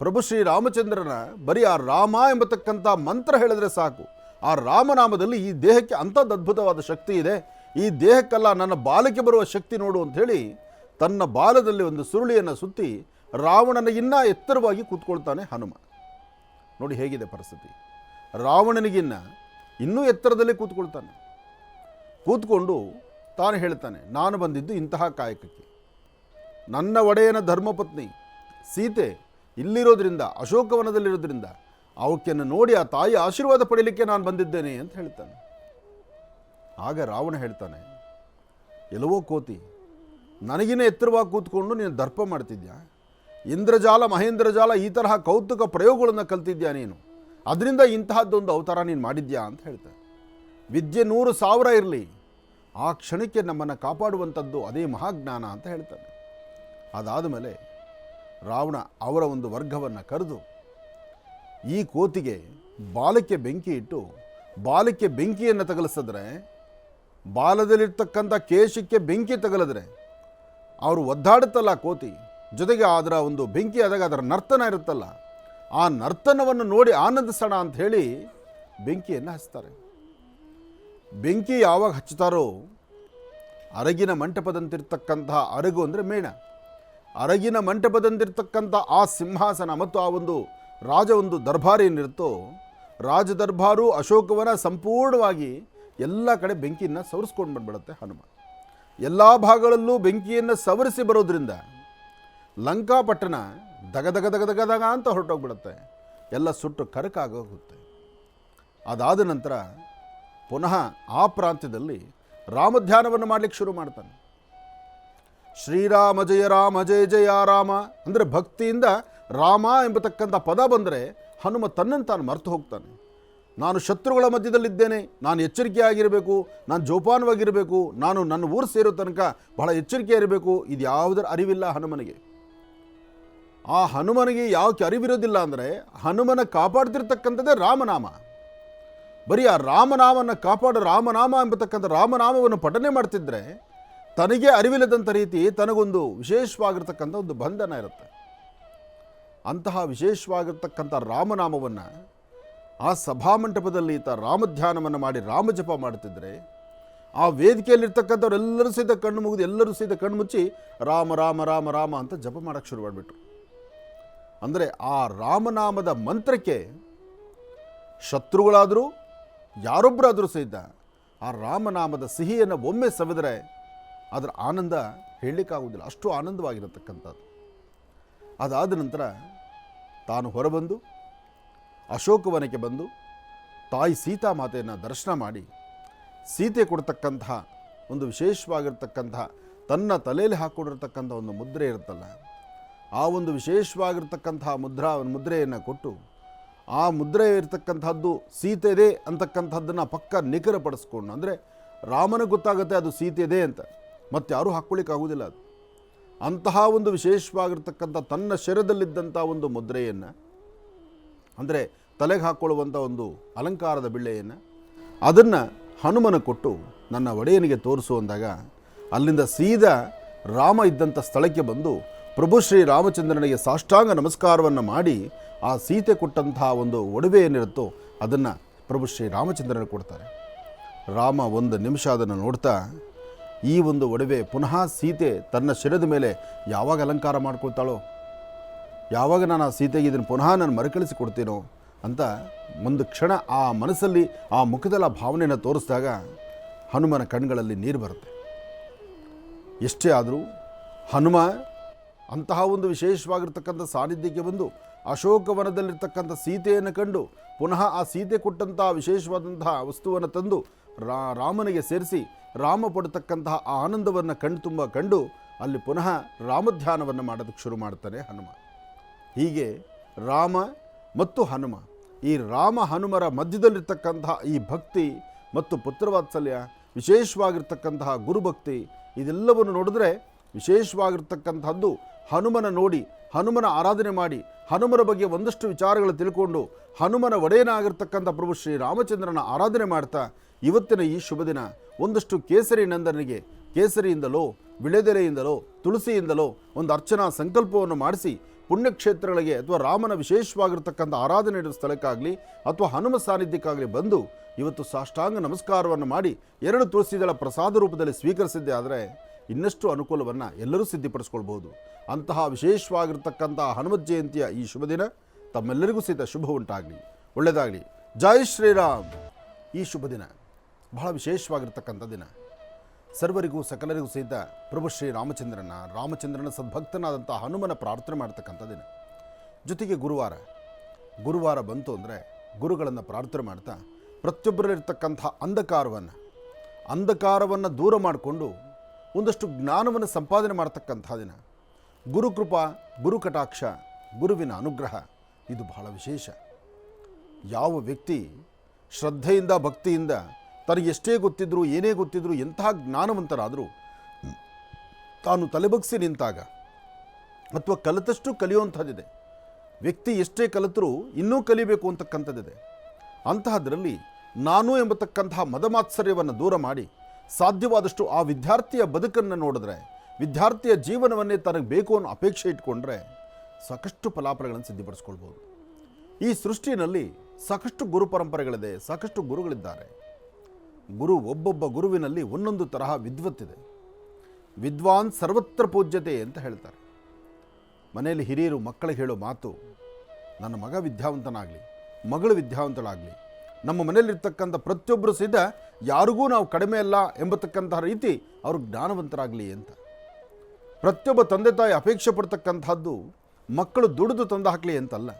ಪ್ರಭು ಶ್ರೀರಾಮಚಂದ್ರನ ಬರೀ ಆ ರಾಮ ಎಂಬತಕ್ಕಂಥ ಮಂತ್ರ ಹೇಳಿದ್ರೆ ಸಾಕು, ಆ ರಾಮನಾಮದಲ್ಲಿ ಈ ದೇಹಕ್ಕೆ ಅಂಥದ್ದು ಅದ್ಭುತವಾದ ಶಕ್ತಿ ಇದೆ, ಈ ದೇಹಕ್ಕೆಲ್ಲ ನನ್ನ ಬಾಲಕ್ಕೆ ಬರುವ ಶಕ್ತಿ ನೋಡು ಅಂಥೇಳಿ ತನ್ನ ಬಾಲದಲ್ಲಿ ಒಂದು ಸುರುಳಿಯನ್ನು ಸುತ್ತಿ ರಾವಣನಿಗಿನ್ನ ಎತ್ತರವಾಗಿ ಕೂತ್ಕೊಳ್ತಾನೆ ಹನುಮ. ನೋಡಿ ಹೇಗಿದೆ ಪರಿಸ್ಥಿತಿ. ರಾವಣನಿಗಿನ್ನ ಇನ್ನೂ ಎತ್ತರದಲ್ಲಿ ಕೂತ್ಕೊಂಡು ತಾನು ಹೇಳ್ತಾನೆ, ನಾನು ಬಂದಿದ್ದು ಇಂತಹ ಕಾಯಕಕ್ಕೆ. ನನ್ನ ಒಡೆಯನ ಧರ್ಮಪತ್ನಿ ಸೀತೆ ಇಲ್ಲಿರೋದ್ರಿಂದ, ಅಶೋಕವನದಲ್ಲಿರೋದ್ರಿಂದ ಅವಕ್ಕೆನ್ನು ನೋಡಿ ಆ ತಾಯಿ ಆಶೀರ್ವಾದ ಪಡೀಲಿಕ್ಕೆ ನಾನು ಬಂದಿದ್ದೇನೆ ಅಂತ ಹೇಳ್ತಾನೆ. ಆಗ ರಾವಣ ಹೇಳ್ತಾನೆ, ಎಲ್ಲವೋ ಕೋತಿ, ನನಗಿನ್ನ ಎತ್ತರವಾಗಿ ಕೂತ್ಕೊಂಡು ನೀನು ದರ್ಪ ಮಾಡ್ತಿದ್ಯಾ, ಇಂದ್ರಜಾಲ ಮಹೇಂದ್ರಜಾಲ ಈ ತರಹ ಕೌತುಕ ಪ್ರಯೋಗಗಳನ್ನು ಕಲ್ತಿದ್ಯಾ ನೀನು, ಅದರಿಂದ ಇಂತಹದ್ದೊಂದು ಅವತಾರ ನೀನು ಮಾಡಿದ್ಯಾ ಅಂತ ಹೇಳ್ತಾನೆ. ವಿದ್ಯೆ 100,000 ಇರಲಿ, ಆ ಕ್ಷಣಕ್ಕೆ ನಮ್ಮನ್ನು ಕಾಪಾಡುವಂಥದ್ದು ಅದೇ ಮಹಾಜ್ಞಾನ ಅಂತ ಹೇಳ್ತಾನೆ. ಅದಾದ ಮೇಲೆ ರಾವಣ ಅವರ ಒಂದು ವರ್ಗವನ್ನು ಕರೆದು ಈ ಕೋತಿಗೆ ಬಾಲಕ್ಕೆ ಬೆಂಕಿ ಇಟ್ಟು, ಬಾಲಕ್ಕೆ ಬೆಂಕಿಯನ್ನು ತಗಲಿಸಿದ್ರೆ, ಬಾಲದಲ್ಲಿರ್ತಕ್ಕಂಥ ಕೇಶಕ್ಕೆ ಬೆಂಕಿ ತಗಲಿದ್ರೆ ಅವರು ಒದ್ದಾಡುತ್ತಲ್ಲ ಕೋತಿ, ಜೊತೆಗೆ ಅದರ ಒಂದು ಬೆಂಕಿ ಆದಾಗ ಅದರ ನರ್ತನ ಇರುತ್ತಲ್ಲ, ಆ ನರ್ತನವನ್ನು ನೋಡಿ ಆನಂದಿಸೋಣ ಅಂತ ಹೇಳಿ ಬೆಂಕಿಯನ್ನು ಹಚ್ತಾರೆ. ಬೆಂಕಿ ಯಾವಾಗ ಹಚ್ಚುತ್ತಾರೋ, ಅರಗಿನ ಮಂಟಪದಂತಿರ್ತಕ್ಕಂತಹ ಅರಗು ಅಂದರೆ ಮೇಣ, ಅರಗಿನ ಮಂಟಪದಂತಿರ್ತಕ್ಕಂಥ ಆ ಸಿಂಹಾಸನ ಮತ್ತು ಆ ಒಂದು ರಾಜ ಒಂದು ದರ್ಬಾರ್ ಏನಿರುತ್ತೋ, ರಾಜ ದರ್ಬಾರು ಅಶೋಕವನ ಸಂಪೂರ್ಣವಾಗಿ ಎಲ್ಲ ಕಡೆ ಬೆಂಕಿಯನ್ನು ಸವರಿಸ್ಕೊಂಡು ಬಂದ್ಬಿಡುತ್ತೆ ಹನುಮ. ಎಲ್ಲ ಭಾಗಗಳಲ್ಲೂ ಬೆಂಕಿಯನ್ನು ಸವರಿಸಿ ಬರೋದ್ರಿಂದ ಲಂಕಾಪಟ್ಟಣ ದಗದಗ ಅಂತ ಹೊರಟೋಗ್ಬಿಡುತ್ತೆ, ಎಲ್ಲ ಸುಟ್ಟು ಕರಕಾಗೋಗುತ್ತೆ. ಅದಾದ ನಂತರ ಪುನಃ ಆ ಪ್ರಾಂತ್ಯದಲ್ಲಿ ರಾಮಧ್ಯಾನವನ್ನು ಮಾಡಲಿಕ್ಕೆ ಶುರು ಮಾಡ್ತಾನೆ. ಶ್ರೀರಾಮ ಜಯ ರಾಮ ಜಯ ಜಯ ರಾಮ ಅಂದರೆ ಭಕ್ತಿಯಿಂದ ರಾಮ ಎಂಬತಕ್ಕಂಥ ಪದ ಬಂದರೆ ಹನುಮ ತನ್ನನ್ನು ತಾನು ಮರೆತು ಹೋಗ್ತಾನೆ. ನಾನು ಶತ್ರುಗಳ ಮಧ್ಯದಲ್ಲಿದ್ದೇನೆ, ನಾನು ಎಚ್ಚರಿಕೆಯಾಗಿರಬೇಕು, ನಾನು ಜೋಪಾನವಾಗಿರಬೇಕು, ನಾನು ನನ್ನ ಊರು ಸೇರೋ ತನಕ ಬಹಳ ಎಚ್ಚರಿಕೆ ಇರಬೇಕು, ಇದು ಯಾವುದರ ಅರಿವಿಲ್ಲ ಹನುಮನಿಗೆ. ಆ ಹನುಮನಿಗೆ ಯಾಕೆ ಅರಿವಿರೋದಿಲ್ಲ ಅಂದರೆ, ಹನುಮನ ಕಾಪಾಡ್ತಿರ್ತಕ್ಕಂಥದ್ದೇ ರಾಮನಾಮ. ಬರೀ ಆ ರಾಮನಾಮವನ್ನು ಕಾಪಾಡು, ರಾಮನಾಮ ಎಂಬತಕ್ಕಂಥ ರಾಮನಾಮವನ್ನು ಪಠನೆ ಮಾಡ್ತಿದ್ರೆ ತನಗೆ ಅರಿವಿಲ್ಲದಂಥ ರೀತಿ ತನಗೊಂದು ವಿಶೇಷವಾಗಿರ್ತಕ್ಕಂಥ ಒಂದು ಬಂಧನ ಇರುತ್ತೆ. ಅಂತಹ ವಿಶೇಷವಾಗಿರ್ತಕ್ಕಂಥ ರಾಮನಾಮವನ್ನು ಆ ಸಭಾಮಂಟಪದಲ್ಲಿ ರಾಮಧ್ಯಾನವನ್ನು ಮಾಡಿ ರಾಮಜಪ ಮಾಡುತ್ತಿದ್ದರೆ ಆ ವೇದಿಕೆಯಲ್ಲಿರ್ತಕ್ಕಂಥವ್ರೆಲ್ಲರೂ ಸಹಿತ ಕಣ್ಣು ಮುಗಿದು ಎಲ್ಲರೂ ಸಹಿತ ಕಣ್ಣು ಮುಚ್ಚಿ ರಾಮ ರಾಮ ರಾಮ ರಾಮ ಅಂತ ಜಪ ಮಾಡೋಕ್ಕೆ ಶುರು ಮಾಡಿಬಿಟ್ರು. ಅಂದರೆ ಆ ರಾಮನಾಮದ ಮಂತ್ರಕ್ಕೆ ಶತ್ರುಗಳಾದರೂ ಯಾರೊಬ್ಬರಾದರೂ ಸಹಿತ ಆ ರಾಮನಾಮದ ಸಿಹಿಯನ್ನು ಒಮ್ಮೆ ಸವಿದರೆ ಅದರ ಆನಂದ ಹೇಳಲಿಕ್ಕಾಗುವುದಿಲ್ಲ, ಅಷ್ಟು ಆನಂದವಾಗಿರತಕ್ಕಂಥದ್ದು. ಅದಾದ ನಂತರ ತಾನು ಹೊರಬಂದು ಅಶೋಕವನಕ್ಕೆ ಬಂದು ತಾಯಿ ಸೀತಾಮಾತೆಯನ್ನು ದರ್ಶನ ಮಾಡಿ ಸೀತೆ ಕೊಡ್ತಕ್ಕಂತಹ ಒಂದು ವಿಶೇಷವಾಗಿರ್ತಕ್ಕಂತಹ ತನ್ನ ತಲೆಯಲ್ಲಿ ಹಾಕ್ಕೊಂಡಿರ್ತಕ್ಕಂಥ ಒಂದು ಮುದ್ರೆ ಇರುತ್ತಲ್ಲ, ಆ ಒಂದು ವಿಶೇಷವಾಗಿರ್ತಕ್ಕಂತಹ ಮುದ್ರೆಯನ್ನು ಕೊಟ್ಟು ಆ ಮುದ್ರೆ ಇರತಕ್ಕಂಥದ್ದು ಸೀತೆದೆ ಅಂತಕ್ಕಂಥದ್ದನ್ನು ಪಕ್ಕ ನಿಖರಪಡಿಸ್ಕೊಂಡು, ಅಂದರೆ ರಾಮನಿಗೆ ಗೊತ್ತಾಗುತ್ತೆ ಅದು ಸೀತೆದೆ ಅಂತ, ಮತ್ತು ಯಾರೂ ಹಾಕ್ಕೊಳ್ಳಿಕ್ಕಾಗೋದಿಲ್ಲ ಅದು. ಅಂತಹ ಒಂದು ವಿಶೇಷವಾಗಿರ್ತಕ್ಕಂಥ ತನ್ನ ಶಿರದಲ್ಲಿದ್ದಂಥ ಒಂದು ಮುದ್ರೆಯನ್ನು, ಅಂದರೆ ತಲೆಗೆ ಹಾಕ್ಕೊಳ್ಳುವಂಥ ಒಂದು ಅಲಂಕಾರದ ಬಿಳ್ಳೆಯನ್ನು, ಅದನ್ನು ಹನುಮನ ಕೊಟ್ಟು ನನ್ನ ಒಡೆಯನಿಗೆ ತೋರಿಸು ಅಂದಾಗ ಅಲ್ಲಿಂದ ಸೀದಾ ರಾಮ ಇದ್ದಂಥ ಸ್ಥಳಕ್ಕೆ ಬಂದು ಪ್ರಭು ಶ್ರೀ ರಾಮಚಂದ್ರನಿಗೆ ಸಾಷ್ಟಾಂಗ ನಮಸ್ಕಾರವನ್ನು ಮಾಡಿ ಆ ಸೀತೆ ಕೊಟ್ಟಂತಹ ಒಂದು ಒಡವೆ ಏನಿರುತ್ತೋ ಅದನ್ನು ಪ್ರಭು ಶ್ರೀ ರಾಮಚಂದ್ರನಿಗೆ ಕೊಡ್ತಾರೆ. ರಾಮ ಒಂದು ನಿಮಿಷ ಅದನ್ನು ನೋಡ್ತಾ, ಈ ಒಂದು ಒಡವೆ ಪುನಃ ಸೀತೆ ತನ್ನ ಶಿರದ ಮೇಲೆ ಯಾವಾಗ ಅಲಂಕಾರ ಮಾಡ್ಕೊಳ್ತಾಳೋ, ಯಾವಾಗ ನಾನು ಆ ಸೀತೆಗೆ ಇದನ್ನು ಪುನಃ ನಾನು ಮರುಕಳಿಸಿ ಕೊಡ್ತೀನೋ ಅಂತ ಒಂದು ಕ್ಷಣ ಆ ಮನಸ್ಸಲ್ಲಿ ಆ ಮುಖದಲ್ಲಿ ಆ ಭಾವನೆಯನ್ನು ತೋರಿಸಿದಾಗ ಹನುಮನ ಕಣ್ಗಳಲ್ಲಿ ನೀರು ಬರುತ್ತೆ. ಎಷ್ಟೇ ಆದರೂ ಹನುಮ ಅಂತಹ ಒಂದು ವಿಶೇಷವಾಗಿರ್ತಕ್ಕಂಥ ಸಾನ್ನಿಧ್ಯಕ್ಕೆ ಬಂದು ಅಶೋಕವನದಲ್ಲಿರ್ತಕ್ಕಂಥ ಸೀತೆಯನ್ನು ಕಂಡು ಪುನಃ ಆ ಸೀತೆ ಕೊಟ್ಟಂಥ ವಿಶೇಷವಾದಂತಹ ವಸ್ತುವನ್ನು ತಂದು ರಾಮನಿಗೆ ಸೇರಿಸಿ ರಾಮ ಪಡ್ತಕ್ಕಂತಹ ಆ ಆನಂದವನ್ನು ಕಂಡು ಅಲ್ಲಿ ಪುನಃ ರಾಮಧ್ಯಾನವನ್ನು ಮಾಡೋದಕ್ಕೆ ಶುರು ಮಾಡ್ತಾನೆ ಹನುಮ. ಹೀಗೆ ರಾಮ ಮತ್ತು ಹನುಮ, ಈ ರಾಮ ಹನುಮರ ಮಧ್ಯದಲ್ಲಿರ್ತಕ್ಕಂತಹ ಈ ಭಕ್ತಿ ಮತ್ತು ಪುತ್ರವಾತ್ಸಲ್ಯ, ವಿಶೇಷವಾಗಿರ್ತಕ್ಕಂತಹ ಗುರುಭಕ್ತಿ, ಇದೆಲ್ಲವನ್ನು ನೋಡಿದ್ರೆ ವಿಶೇಷವಾಗಿರ್ತಕ್ಕಂಥದ್ದು ಹನುಮನ ನೋಡಿ ಹನುಮನ ಆರಾಧನೆ ಮಾಡಿ ಹನುಮನ ಬಗ್ಗೆ ಒಂದಷ್ಟು ವಿಚಾರಗಳು ತಿಳ್ಕೊಂಡು ಹನುಮನ ಒಡೆಯನಾಗಿರ್ತಕ್ಕಂಥ ಪ್ರಭು ಶ್ರೀ ರಾಮಚಂದ್ರನ ಆರಾಧನೆ ಮಾಡ್ತಾ ಇವತ್ತಿನ ಈ ಶುಭ ದಿನ ಒಂದಷ್ಟು ಕೇಸರಿ ನಂದನಿಗೆ ಕೇಸರಿಯಿಂದಲೋ ವಿಳೆದೆಲೆಯಿಂದಲೋ ತುಳಸಿಯಿಂದಲೋ ಒಂದು ಅರ್ಚನಾ ಸಂಕಲ್ಪವನ್ನು ಮಾಡಿಸಿ ಪುಣ್ಯಕ್ಷೇತ್ರಗಳಿಗೆ ಅಥವಾ ರಾಮನ ವಿಶೇಷವಾಗಿರ್ತಕ್ಕಂಥ ಆರಾಧನೆ ಇರುವ ಸ್ಥಳಕ್ಕಾಗಲಿ ಅಥವಾ ಹನುಮ ಸಾನ್ನಿಧ್ಯಕ್ಕಾಗಲಿ ಬಂದು ಇವತ್ತು ಸಾಷ್ಟಾಂಗ ನಮಸ್ಕಾರವನ್ನು ಮಾಡಿ 2 ತುಳಸಿದಳ ಪ್ರಸಾದ ರೂಪದಲ್ಲಿ ಸ್ವೀಕರಿಸಿದ್ದೆ ಆದರೆ ಇನ್ನಷ್ಟು ಅನುಕೂಲವನ್ನು ಎಲ್ಲರೂ ಸಿದ್ಧಿಪಡಿಸ್ಕೊಳ್ಬೋದು. ಅಂತಹ ವಿಶೇಷವಾಗಿರ್ತಕ್ಕಂಥ ಹನುಮತ್ ಜಯಂತಿಯ ಈ ಶುಭ ದಿನ ತಮ್ಮೆಲ್ಲರಿಗೂ ಸಹಿತ ಶುಭ ಉಂಟಾಗಲಿ, ಒಳ್ಳೆಯದಾಗಲಿ. ಜೈ ಶ್ರೀರಾಮ್. ಈ ಶುಭ ದಿನ ಬಹಳ ವಿಶೇಷವಾಗಿರ್ತಕ್ಕಂಥ ದಿನ. ಸರ್ವರಿಗೂ ಸಕಲರಿಗೂ ಸಹಿತ ಪ್ರಭು ಶ್ರೀ ರಾಮಚಂದ್ರನ ಸದ್ಭಕ್ತನಾದಂಥ ಹನುಮನ ಪ್ರಾರ್ಥನೆ ಮಾಡ್ತಕ್ಕಂಥ ದಿನ. ಜೊತೆಗೆ ಗುರುವಾರ ಬಂತು ಅಂದರೆ ಗುರುಗಳನ್ನು ಪ್ರಾರ್ಥನೆ ಮಾಡ್ತಾ ಪ್ರತಿಯೊಬ್ಬರಲ್ಲಿರ್ತಕ್ಕಂಥ ಅಂಧಕಾರವನ್ನು ದೂರ ಮಾಡಿಕೊಂಡು ಒಂದಷ್ಟು ಜ್ಞಾನವನ್ನು ಸಂಪಾದನೆ ಮಾಡ್ತಕ್ಕಂಥ ದಿನ. ಗುರುಕೃಪಾ, ಗುರು ಕಟಾಕ್ಷ, ಗುರುವಿನ ಅನುಗ್ರಹ ಇದು ಬಹಳ ವಿಶೇಷ. ಯಾವ ವ್ಯಕ್ತಿ ಶ್ರದ್ಧೆಯಿಂದ ಭಕ್ತಿಯಿಂದ ತನಗೆ ಎಷ್ಟೇ ಗೊತ್ತಿದ್ದರೂ ಏನೇ ಗೊತ್ತಿದ್ದರೂ ಎಂತಹ ಜ್ಞಾನವಂತರಾದರೂ ತಾನು ತಲೆಬಗ್ಸಿ ನಿಂತಾಗ ಅಥವಾ ಕಲಿತಷ್ಟು ಕಲಿಯುವಂಥದ್ದಿದೆ. ವ್ಯಕ್ತಿ ಎಷ್ಟೇ ಕಲಿತರೂ ಇನ್ನೂ ಕಲಿಬೇಕು ಅಂತಕ್ಕಂಥದ್ದಿದೆ. ಅಂತಹದ್ರಲ್ಲಿ ನಾನು ಎಂಬತಕ್ಕಂತಹ ಮದಮಾತ್ಸರ್ಯವನ್ನು ದೂರ ಮಾಡಿ ಸಾಧ್ಯವಾದಷ್ಟು ಆ ವಿದ್ಯಾರ್ಥಿಯ ಬದುಕನ್ನು ನೋಡಿದ್ರೆ, ವಿದ್ಯಾರ್ಥಿಯ ಜೀವನವನ್ನೇ ತನಗೆ ಬೇಕು ಅನ್ನೋ ಅಪೇಕ್ಷೆ ಇಟ್ಕೊಂಡ್ರೆ ಸಾಕಷ್ಟು ಫಲಾಫಲಗಳನ್ನು ಸಿದ್ಧಪಡಿಸ್ಕೊಳ್ಬೋದು. ಈ ಸೃಷ್ಟಿಯಲ್ಲಿ ಸಾಕಷ್ಟು ಗುರು ಪರಂಪರೆಗಳಿದೆ, ಸಾಕಷ್ಟು ಗುರುಗಳಿದ್ದಾರೆ. ಒಬ್ಬೊಬ್ಬ ಗುರುವಿನಲ್ಲಿ ಒಂದೊಂದು ತರಹ ವಿದ್ವತ್ತಿದೆ. ವಿದ್ವಾನ್ ಸರ್ವತ್ರ ಪೂಜ್ಯತೆ ಅಂತ ಹೇಳ್ತಾರೆ. ಮನೆಯಲ್ಲಿ ಹಿರಿಯರು ಮಕ್ಕಳಿಗೆ ಹೇಳೋ ಮಾತು, ನನ್ನ ಮಗ ವಿದ್ಯಾವಂತನಾಗಲಿ, ಮಗಳು ವಿದ್ಯಾವಂತಳಾಗಲಿ, ನಮ್ಮ ಮನೆಯಲ್ಲಿರ್ತಕ್ಕಂಥ ಪ್ರತಿಯೊಬ್ಬರು ಸಹಿತ ಯಾರಿಗೂ ನಾವು ಕಡಿಮೆ ಅಲ್ಲ ಎಂಬತಕ್ಕಂತಹ ರೀತಿ ಅವರು ಜ್ಞಾನವಂತರಾಗಲಿ ಅಂತ. ಪ್ರತಿಯೊಬ್ಬ ತಂದೆ ತಾಯಿ ಅಪೇಕ್ಷೆ ಪಡ್ತಕ್ಕಂಥದ್ದು ಮಕ್ಕಳು ದುಡಿದು ತಂದು ಹಾಕಲಿ ಅಂತಲ್ಲ,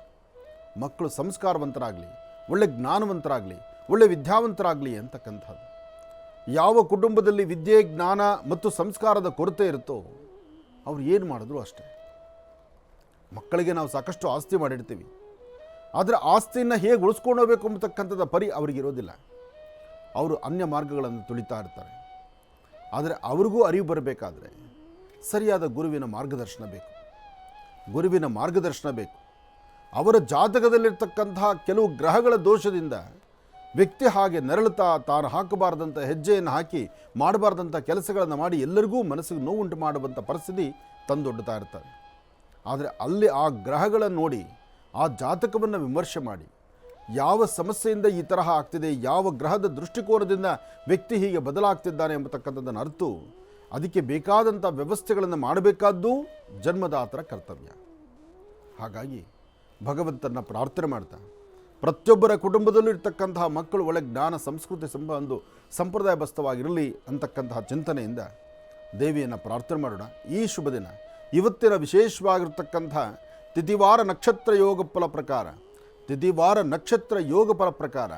ಮಕ್ಕಳು ಸಂಸ್ಕಾರವಂತರಾಗಲಿ, ಒಳ್ಳೆ ಜ್ಞಾನವಂತರಾಗಲಿ, ಒಳ್ಳೆ ವಿದ್ಯಾವಂತರಾಗಲಿ ಅಂತಕ್ಕಂಥದ್ದು. ಯಾವ ಕುಟುಂಬದಲ್ಲಿ ವಿದ್ಯೆ, ಜ್ಞಾನ ಮತ್ತು ಸಂಸ್ಕಾರದ ಕೊರತೆ ಇರುತ್ತೋ ಅವ್ರು ಏನು ಮಾಡಿದ್ರು ಅಷ್ಟೇ. ಮಕ್ಕಳಿಗೆ ನಾವು ಸಾಕಷ್ಟು ಆಸ್ತಿ ಮಾಡಿರ್ತೀವಿ, ಆದರೆ ಆಸ್ತಿಯನ್ನು ಹೇಗೆ ಉಳಿಸ್ಕೊಂಡು ಹೋಗಬೇಕು ಅಂತಕ್ಕಂಥದ್ದು ಪರಿ ಅವರಿಗಿರೋದಿಲ್ಲ. ಅವರು ಅನ್ಯ ಮಾರ್ಗಗಳನ್ನು ತುಳಿತಾ ಇರ್ತಾರೆ. ಆದರೆ ಅವ್ರಿಗೂ ಅರಿವು ಬರಬೇಕಾದ್ರೆ ಸರಿಯಾದ ಗುರುವಿನ ಮಾರ್ಗದರ್ಶನ ಬೇಕು. ಅವರ ಜಾತಕದಲ್ಲಿರ್ತಕ್ಕಂತಹ ಕೆಲವು ಗ್ರಹಗಳ ದೋಷದಿಂದ ವ್ಯಕ್ತಿ ಹಾಗೆ ನರಳುತ್ತಾ ತಾನು ಹಾಕಬಾರ್ದಂಥ ಹೆಜ್ಜೆಯನ್ನು ಹಾಕಿ ಮಾಡಬಾರ್ದಂಥ ಕೆಲಸಗಳನ್ನು ಮಾಡಿ ಎಲ್ಲರಿಗೂ ಮನಸ್ಸಿಗೆ ನೋವುಂಟು ಮಾಡುವಂಥ ಪರಿಸ್ಥಿತಿ ತಂದೊಡ್ಡುತ್ತಾ ಇರ್ತಾರೆ. ಆದರೆ ಅಲ್ಲಿ ಆ ಗ್ರಹಗಳನ್ನು ನೋಡಿ ಆ ಜಾತಕವನ್ನು ವಿಮರ್ಶೆ ಮಾಡಿ ಯಾವ ಸಮಸ್ಯೆಯಿಂದ ಈ ತರಹ ಆಗ್ತಿದೆ, ಯಾವ ಗ್ರಹದ ದೃಷ್ಟಿಕೋನದಿಂದ ವ್ಯಕ್ತಿ ಹೀಗೆ ಬದಲಾಗ್ತಿದ್ದಾನೆ ಎಂಬತಕ್ಕಂಥದ್ದನ್ನು ಅರಿತು ಅದಕ್ಕೆ ಬೇಕಾದಂಥ ವ್ಯವಸ್ಥೆಗಳನ್ನು ಮಾಡಬೇಕಾದ್ದು ಜನ್ಮದಾತರ ಕರ್ತವ್ಯ. ಹಾಗಾಗಿ ಭಗವಂತನ ಪ್ರಾರ್ಥನೆ ಮಾಡ್ತಾ ಪ್ರತಿಯೊಬ್ಬರ ಕುಟುಂಬದಲ್ಲೂ ಇರ್ತಕ್ಕಂತಹ ಮಕ್ಕಳು ಒಳ್ಳೆ ಜ್ಞಾನ ಸಂಸ್ಕೃತಿ ಒಂದು ಸಂಪ್ರದಾಯ ಬಸ್ತವಾಗಿರಲಿ ಅಂತಕ್ಕಂತಹ ಚಿಂತನೆಯಿಂದ ದೇವಿಯನ್ನು ಪ್ರಾರ್ಥನೆ ಮಾಡೋಣ. ಈ ಶುಭ ದಿನ ಇವತ್ತಿನ ವಿಶೇಷವಾಗಿರ್ತಕ್ಕಂಥ ತಿಥಿವಾರ ನಕ್ಷತ್ರ ಯೋಗ ಫಲ ಪ್ರಕಾರ, ತಿಥಿವಾರ ನಕ್ಷತ್ರ ಯೋಗ ಫಲ ಪ್ರಕಾರ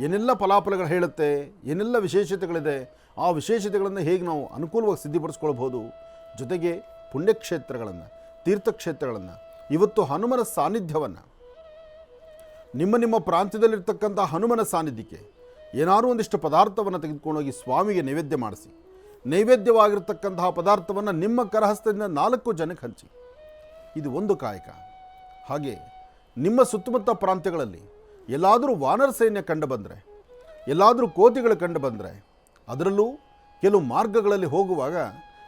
ಏನೆಲ್ಲ ಫಲಾಫಲಗಳು ಹೇಳುತ್ತೆ, ಏನೆಲ್ಲ ವಿಶೇಷತೆಗಳಿದೆ, ಆ ವಿಶೇಷತೆಗಳನ್ನು ಹೇಗೆ ನಾವು ಅನುಕೂಲವಾಗಿ ಸಿದ್ಧಿಪಡಿಸ್ಕೊಳ್ಬೋದು, ಜೊತೆಗೆ ಪುಣ್ಯಕ್ಷೇತ್ರಗಳನ್ನು, ತೀರ್ಥಕ್ಷೇತ್ರಗಳನ್ನು, ಇವತ್ತು ಹನುಮನ ಸಾನ್ನಿಧ್ಯವನ್ನು, ನಿಮ್ಮ ಪ್ರಾಂತ್ಯದಲ್ಲಿರ್ತಕ್ಕಂಥ ಹನುಮನ ಸಾನ್ನಿಧ್ಯಕ್ಕೆ ಏನಾದರೂ ಒಂದಿಷ್ಟು ಪದಾರ್ಥವನ್ನು ತೆಗೆದುಕೊಂಡೋಗಿ ಸ್ವಾಮಿಗೆ ನೈವೇದ್ಯ ಮಾಡಿಸಿ, ನೈವೇದ್ಯವಾಗಿರ್ತಕ್ಕಂತಹ ಪದಾರ್ಥವನ್ನು ನಿಮ್ಮ ಕರಹಸ್ತದಿಂದ 4 ಜನಕ್ಕೆ ಹಂಚಿ. ಇದು ಒಂದು ಕಾಯಕ. ಹಾಗೆ ನಿಮ್ಮ ಸುತ್ತಮುತ್ತ ಪ್ರಾಂತ್ಯಗಳಲ್ಲಿ ಎಲ್ಲಾದರೂ ವಾನರ ಸೈನ್ಯ ಕಂಡು ಬಂದರೆ, ಎಲ್ಲಾದರೂ ಕೋತಿಗಳು ಕಂಡು ಬಂದರೆ, ಅದರಲ್ಲೂ ಕೆಲವು ಮಾರ್ಗಗಳಲ್ಲಿ ಹೋಗುವಾಗ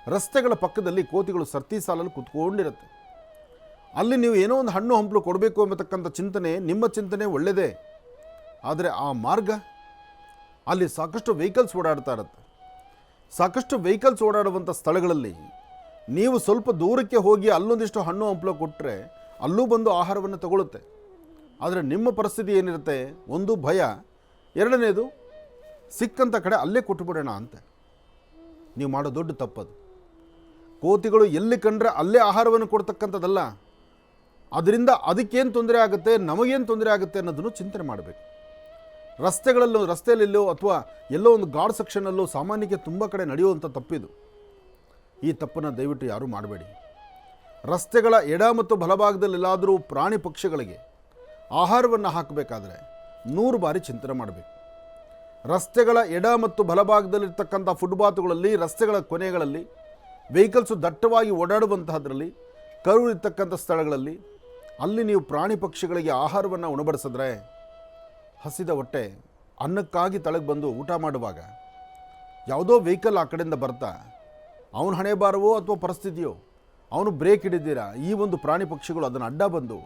ರಸ್ತೆಗಳ ಪಕ್ಕದಲ್ಲಿ ಕೋತಿಗಳು ಸರ್ತಿ ಸಾಲಲ್ಲಿ ಕೂತ್ಕೊಂಡಿರುತ್ತೆ. ಅಲ್ಲಿ ನೀವು ಏನೋ ಒಂದು ಹಣ್ಣು ಹಂಪಲು ಕೊಡಬೇಕು ಎಂಬತಕ್ಕಂಥ ಚಿಂತನೆ, ನಿಮ್ಮ ಚಿಂತನೆ ಒಳ್ಳೆಯದೇ. ಆದರೆ ಆ ಮಾರ್ಗ ಅಲ್ಲಿ ಸಾಕಷ್ಟು ವೆಹಿಕಲ್ಸ್ ಓಡಾಡ್ತಾ ಇರುತ್ತೆ. ಸಾಕಷ್ಟು ವೆಹಿಕಲ್ಸ್ ಓಡಾಡುವಂಥ ಸ್ಥಳಗಳಲ್ಲಿ ನೀವು ಸ್ವಲ್ಪ ದೂರಕ್ಕೆ ಹೋಗಿ ಅಲ್ಲೊಂದಿಷ್ಟು ಹಣ್ಣು ಹಂಪಲು ಕೊಟ್ಟರೆ ಅಲ್ಲೂ ಬಂದು ಆಹಾರವನ್ನು ತಗೊಳ್ಳುತ್ತೆ. ಆದರೆ ನಿಮ್ಮ ಪರಿಸ್ಥಿತಿ ಏನಿರುತ್ತೆ, ಒಂದು ಭಯ, ಎರಡನೇದು ಸಿಕ್ಕಂಥ ಕಡೆ ಅಲ್ಲೇ ಕೊಟ್ಟುಬಿಡೋಣ ಅಂತ. ನೀವು ಮಾಡೋ ದೊಡ್ಡ ತಪ್ಪದು. ಕೋತಿಗಳು ಎಲ್ಲಿ ಕಂಡ್ರೆ ಅಲ್ಲೇ ಆಹಾರವನ್ನು ಕೊಡ್ತಕ್ಕಂಥದ್ದಲ್ಲ. ಅದರಿಂದ ಅದಕ್ಕೇನು ತೊಂದರೆ ಆಗುತ್ತೆ, ನಮಗೇನು ತೊಂದರೆ ಆಗುತ್ತೆ ಅನ್ನೋದನ್ನು ಚಿಂತನೆ ಮಾಡಬೇಕು. ರಸ್ತೆಯಲ್ಲೆಲ್ಲೋ ಅಥವಾ ಎಲ್ಲೋ ಒಂದು ಗಾರ್ಡ್ ಸೆಕ್ಷನಲ್ಲೂ ಸಾಮಾನ್ಯಕ್ಕೆ ತುಂಬ ಕಡೆ ನಡೆಯುವಂಥ ತಪ್ಪಿದು. ಈ ತಪ್ಪನ್ನು ದಯವಿಟ್ಟು ಯಾರೂ ಮಾಡಬೇಡಿ. ರಸ್ತೆಗಳ ಎಡ ಮತ್ತು ಬಲಭಾಗದಲ್ಲಿ ಎಲ್ಲಾದರೂ ಪ್ರಾಣಿ ಪಕ್ಷಿಗಳಿಗೆ ಆಹಾರವನ್ನು ಹಾಕಬೇಕಾದ್ರೆ 100 ಬಾರಿ ಚಿಂತನೆ ಮಾಡಬೇಕು. ರಸ್ತೆಗಳ ಎಡ ಮತ್ತು ಬಲಭಾಗದಲ್ಲಿರ್ತಕ್ಕಂಥ ಫುಟ್ಪಾತ್ಗಳಲ್ಲಿ, ರಸ್ತೆಗಳ ಕೊನೆಗಳಲ್ಲಿ, ವೆಹಿಕಲ್ಸು ದಟ್ಟವಾಗಿ ಓಡಾಡುವಂತಹದ್ರಲ್ಲಿ, ಕರು ಇರ್ತಕ್ಕಂಥ ಸ್ಥಳಗಳಲ್ಲಿ ಅಲ್ಲಿ ನೀವು ಪ್ರಾಣಿ ಪಕ್ಷಿಗಳಿಗೆ ಆಹಾರವನ್ನು ಉಣಬಡಿಸಿದ್ರೆ ಹಸಿದ ಹೊಟ್ಟೆ ಅನ್ನಕ್ಕಾಗಿ ತಳಗೆ ಬಂದು ಊಟ ಮಾಡುವಾಗ ಯಾವುದೋ ವೆಹಿಕಲ್ ಆ ಕಡೆಯಿಂದ ಬರ್ತಾ ಅವನು ಹಣೆ ಬಾರವೋ ಅಥವಾ ಪರಿಸ್ಥಿತಿಯೋ ಅವನು ಬ್ರೇಕ್ ಹಿಡಿದಿರಾ, ಈ ಒಂದು ಪ್ರಾಣಿ ಪಕ್ಷಿಗಳು ಅದನ್ನು ಅಡ್ಡ ಬಂದು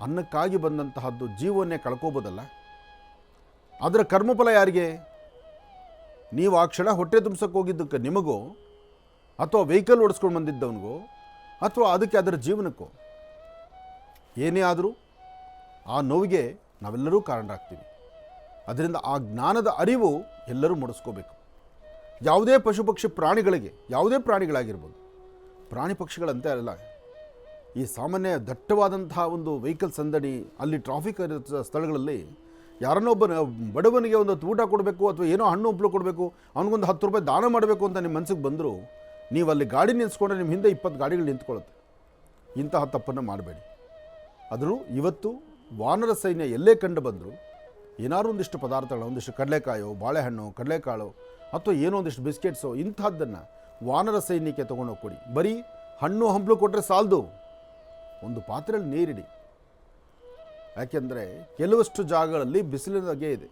ಅನ್ನಕ್ಕಾಗಿ ಬಂದಂತಹದ್ದು ಜೀವವನ್ನೇ ಕಳ್ಕೋಬೋದಲ್ಲ. ಅದರ ಕರ್ಮಫಲ ಯಾರಿಗೆ? ನೀವು ಆ ಕ್ಷಣ ಹೊಟ್ಟೆ ತುಂಬಿಸೋಕೆ ಹೋಗಿದ್ದಕ್ಕೆ ನಿಮಗೋ, ಅಥವಾ ವೆಹಿಕಲ್ ಓಡಿಸ್ಕೊಂಡು ಬಂದಿದ್ದವನಿಗೋ, ಅಥವಾ ಅದಕ್ಕೆ ಅದರ ಜೀವನಕ್ಕೋ, ಏನೇ ಆದರೂ ಆ ನೋವಿಗೆ ನಾವೆಲ್ಲರೂ ಕಾರಣರಾಗ್ತೀವಿ. ಅದರಿಂದ ಆ ಜ್ಞಾನದ ಅರಿವು ಎಲ್ಲರೂ ಮೂಡಿಸ್ಕೋಬೇಕು. ಯಾವುದೇ ಪಶು ಪಕ್ಷಿ ಪ್ರಾಣಿಗಳಿಗೆ, ಯಾವುದೇ ಪ್ರಾಣಿಗಳಾಗಿರ್ಬೋದು, ಪ್ರಾಣಿ ಪಕ್ಷಿಗಳಂತೆ ಅಲ್ಲ, ಈ ಸಾಮಾನ್ಯ ದಟ್ಟವಾದಂತಹ ಒಂದು ವೆಹಿಕಲ್ ಸಂದಣಿ, ಅಲ್ಲಿ ಟ್ರಾಫಿಕ್ ಇರೋ ಸ್ಥಳಗಳಲ್ಲಿ ಯಾರನ್ನೊಬ್ಬ ಬಡವನಿಗೆ ಒಂದು ಊಟ ಕೊಡಬೇಕು ಅಥವಾ ಏನೋ ಹಣ್ಣು ಹಂಪಲು ಕೊಡಬೇಕು, ಅವನಿಗೊಂದು 10 ರೂಪಾಯಿ ದಾನ ಮಾಡಬೇಕು ಅಂತ ನಿಮ್ಮ ಮನಸ್ಸಿಗೆ ಬಂದರೂ ನೀವು ಅಲ್ಲಿ ಗಾಡಿ ನಿಲ್ಲಿಸ್ಕೊಂಡ್ರೆ ನಿಮ್ಮ ಹಿಂದೆ 20 ಗಾಡಿಗಳು ನಿಂತ್ಕೊಳ್ಳುತ್ತೆ. ಇಂತಹ ತಪ್ಪನ್ನು ಮಾಡಬೇಡಿ. ಆದರೂ ಇವತ್ತು ವಾನರ ಸೈನ್ಯ ಎಲ್ಲೇ ಕಂಡು ಬಂದರೂ ಏನಾದ್ರು ಒಂದಿಷ್ಟು ಪದಾರ್ಥಗಳು, ಒಂದಿಷ್ಟು ಕಡಲೆಕಾಯೋ, ಬಾಳೆಹಣ್ಣು, ಕಡಲೆಕಾಳು ಅಥವಾ ಏನೋ ಒಂದಿಷ್ಟು ಬಿಸ್ಕೆಟ್ಸೋ ಇಂತಹದ್ದನ್ನು ವಾನರ ಸೈನ್ಯಕ್ಕೆ ತೊಗೊಂಡೋಗಿ ಕೊಡಿ. ಬರೀ ಹಣ್ಣು ಹಂಪಲು ಕೊಟ್ಟರೆ ಸಾಲದು, ಒಂದು ಪಾತ್ರೆಯಲ್ಲಿ ನೀರಿಡಿ. ಯಾಕೆಂದರೆ ಕೆಲವಷ್ಟು ಜಾಗಗಳಲ್ಲಿ ಬಿಸಿಲಿನ ಧಗೆ ಇದೆ,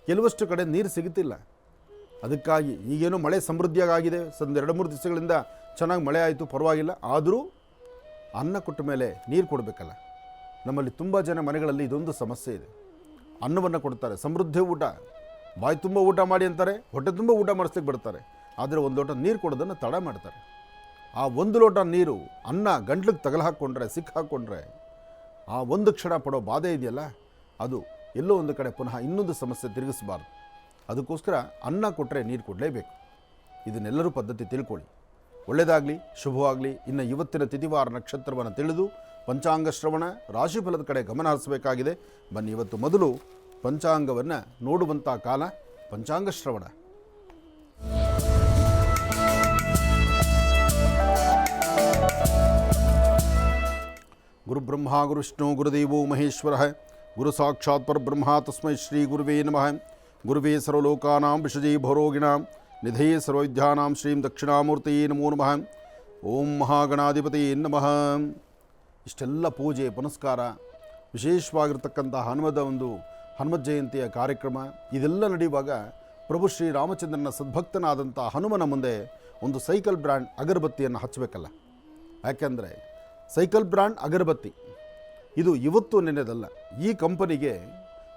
ಕೆಲವಷ್ಟು ಕಡೆ ನೀರು ಸಿಗುತ್ತಿಲ್ಲ. ಅದಕ್ಕಾಗಿ ಈಗೇನೋ ಮಳೆ ಸಮೃದ್ಧಿಯಾಗಿದೆ, 2-3 ದಿವಸಗಳಿಂದ ಚೆನ್ನಾಗಿ ಮಳೆ ಆಯಿತು, ಪರವಾಗಿಲ್ಲ. ಆದರೂ ಅನ್ನ ಕೊಟ್ಟ ಮೇಲೆ ನೀರು ಕೊಡಬೇಕಲ್ಲ. ನಮ್ಮಲ್ಲಿ ತುಂಬ ಜನ ಮನೆಗಳಲ್ಲಿ ಇದೊಂದು ಸಮಸ್ಯೆ ಇದೆ. ಅನ್ನವನ್ನು ಕೊಡ್ತಾರೆ, ಸಮೃದ್ಧಿ ಊಟ, ಬಾಯಿ ತುಂಬ ಊಟ ಮಾಡಿ ಅಂತಾರೆ, ಹೊಟ್ಟೆ ತುಂಬ ಊಟ ಮಾಡಿಸ್ಲಿಕ್ಕೆ ಬಿಡ್ತಾರೆ. ಆದರೆ ಒಂದು ಲೋಟ ನೀರು ಕೊಡೋದನ್ನು ತಡ ಮಾಡ್ತಾರೆ. ಆ ಒಂದು ಲೋಟ ನೀರು ಅನ್ನ ಗಂಟ್ಲಿಗೆ ತಗಲು ಹಾಕ್ಕೊಂಡ್ರೆ, ಸಿಕ್ಕ ಹಾಕ್ಕೊಂಡ್ರೆ ಆ ಒಂದು ಕ್ಷಣ ಪಡೋ ಬಾಧೆ ಇದೆಯಲ್ಲ, ಅದು ಎಲ್ಲೋ ಒಂದು ಕಡೆ ಪುನಃ ಇನ್ನೊಂದು ಸಮಸ್ಯೆ ತಿರುಗಿಸಬಾರ್ದು. ಅದಕ್ಕೋಸ್ಕರ ಅನ್ನ ಕೊಟ್ಟರೆ ನೀರು ಕೊಡಲೇಬೇಕು. ಇದನ್ನೆಲ್ಲರೂ ಪದ್ಧತಿ ತಿಳ್ಕೊಳ್ಳಿ. ಒಳ್ಳೆಯದಾಗಲಿ, ಶುಭವಾಗಲಿ. ಇನ್ನು ಇವತ್ತಿನ ತಿಥಿವಾರ ನಕ್ಷತ್ರವನ್ನು ತಿಳಿದು ಪಂಚಾಂಗ ಶ್ರವಣ, ರಾಶಿಫಲದ ಕಡೆ ಗಮನ ಹರಿಸಬೇಕಾಗಿದೆ. ಬನ್ನಿ, ಇವತ್ತು ಮೊದಲು ಪಂಚಾಂಗವನ್ನು ನೋಡುವಂಥ ಕಾಲ ಪಂಚಾಂಗ ಶ್ರವಣ. ಗುರುಬ್ರಹ್ಮ ಗುರುವಿಷ್ಣು ಗುರುದೇವೋ ಮಹೇಶ್ವರ, ಗುರು ಸಾಕ್ಷಾತ್ ಪರಬ್ರಹ್ಮ ತಸ್ಮೈ ಶ್ರೀ ಗುರುವೇ ನಮಃ. ಗುರುವೇ ಸರ್ವಲೋಕಾನಾಂ ವಿಷಜೇ ಭವರೋಗಿಣಾಂ ನಿಧೇ ಸರ್ವವಿದ್ಯಾನಾಂ ಶ್ರೀಂ ದಕ್ಷಿಣಾಮೂರ್ತಿಯೇ ನಮೋ ನಮಃ. ಓಂ ಮಹಾಗಣಾಧಿಪತಿಯೇ ನಮಃ. ಇಷ್ಟೆಲ್ಲ ಪೂಜೆ ಪುನಸ್ಕಾರ, ವಿಶೇಷವಾಗಿರ್ತಕ್ಕಂಥ ಹನುಮದ ಒಂದು ಹನುಮತ್ ಜಯಂತಿಯ ಕಾರ್ಯಕ್ರಮ ಇದೆಲ್ಲ ನಡೆಯುವಾಗ ಪ್ರಭು ಶ್ರೀರಾಮಚಂದ್ರನ ಸದ್ಭಕ್ತನಾದಂಥ ಹನುಮನ ಮುಂದೆ ಒಂದು ಸೈಕಲ್ ಬ್ರ್ಯಾಂಡ್ ಅಗರಬತ್ತಿಯನ್ನು ಹಚ್ಚಬೇಕಲ್ಲ. ಯಾಕೆಂದರೆ ಸೈಕಲ್ ಬ್ರ್ಯಾಂಡ್ ಅಗರಬತ್ತಿ ಇದು ಇವತ್ತು ನೆನೆದಲ್ಲ. ಈ ಕಂಪನಿಗೆ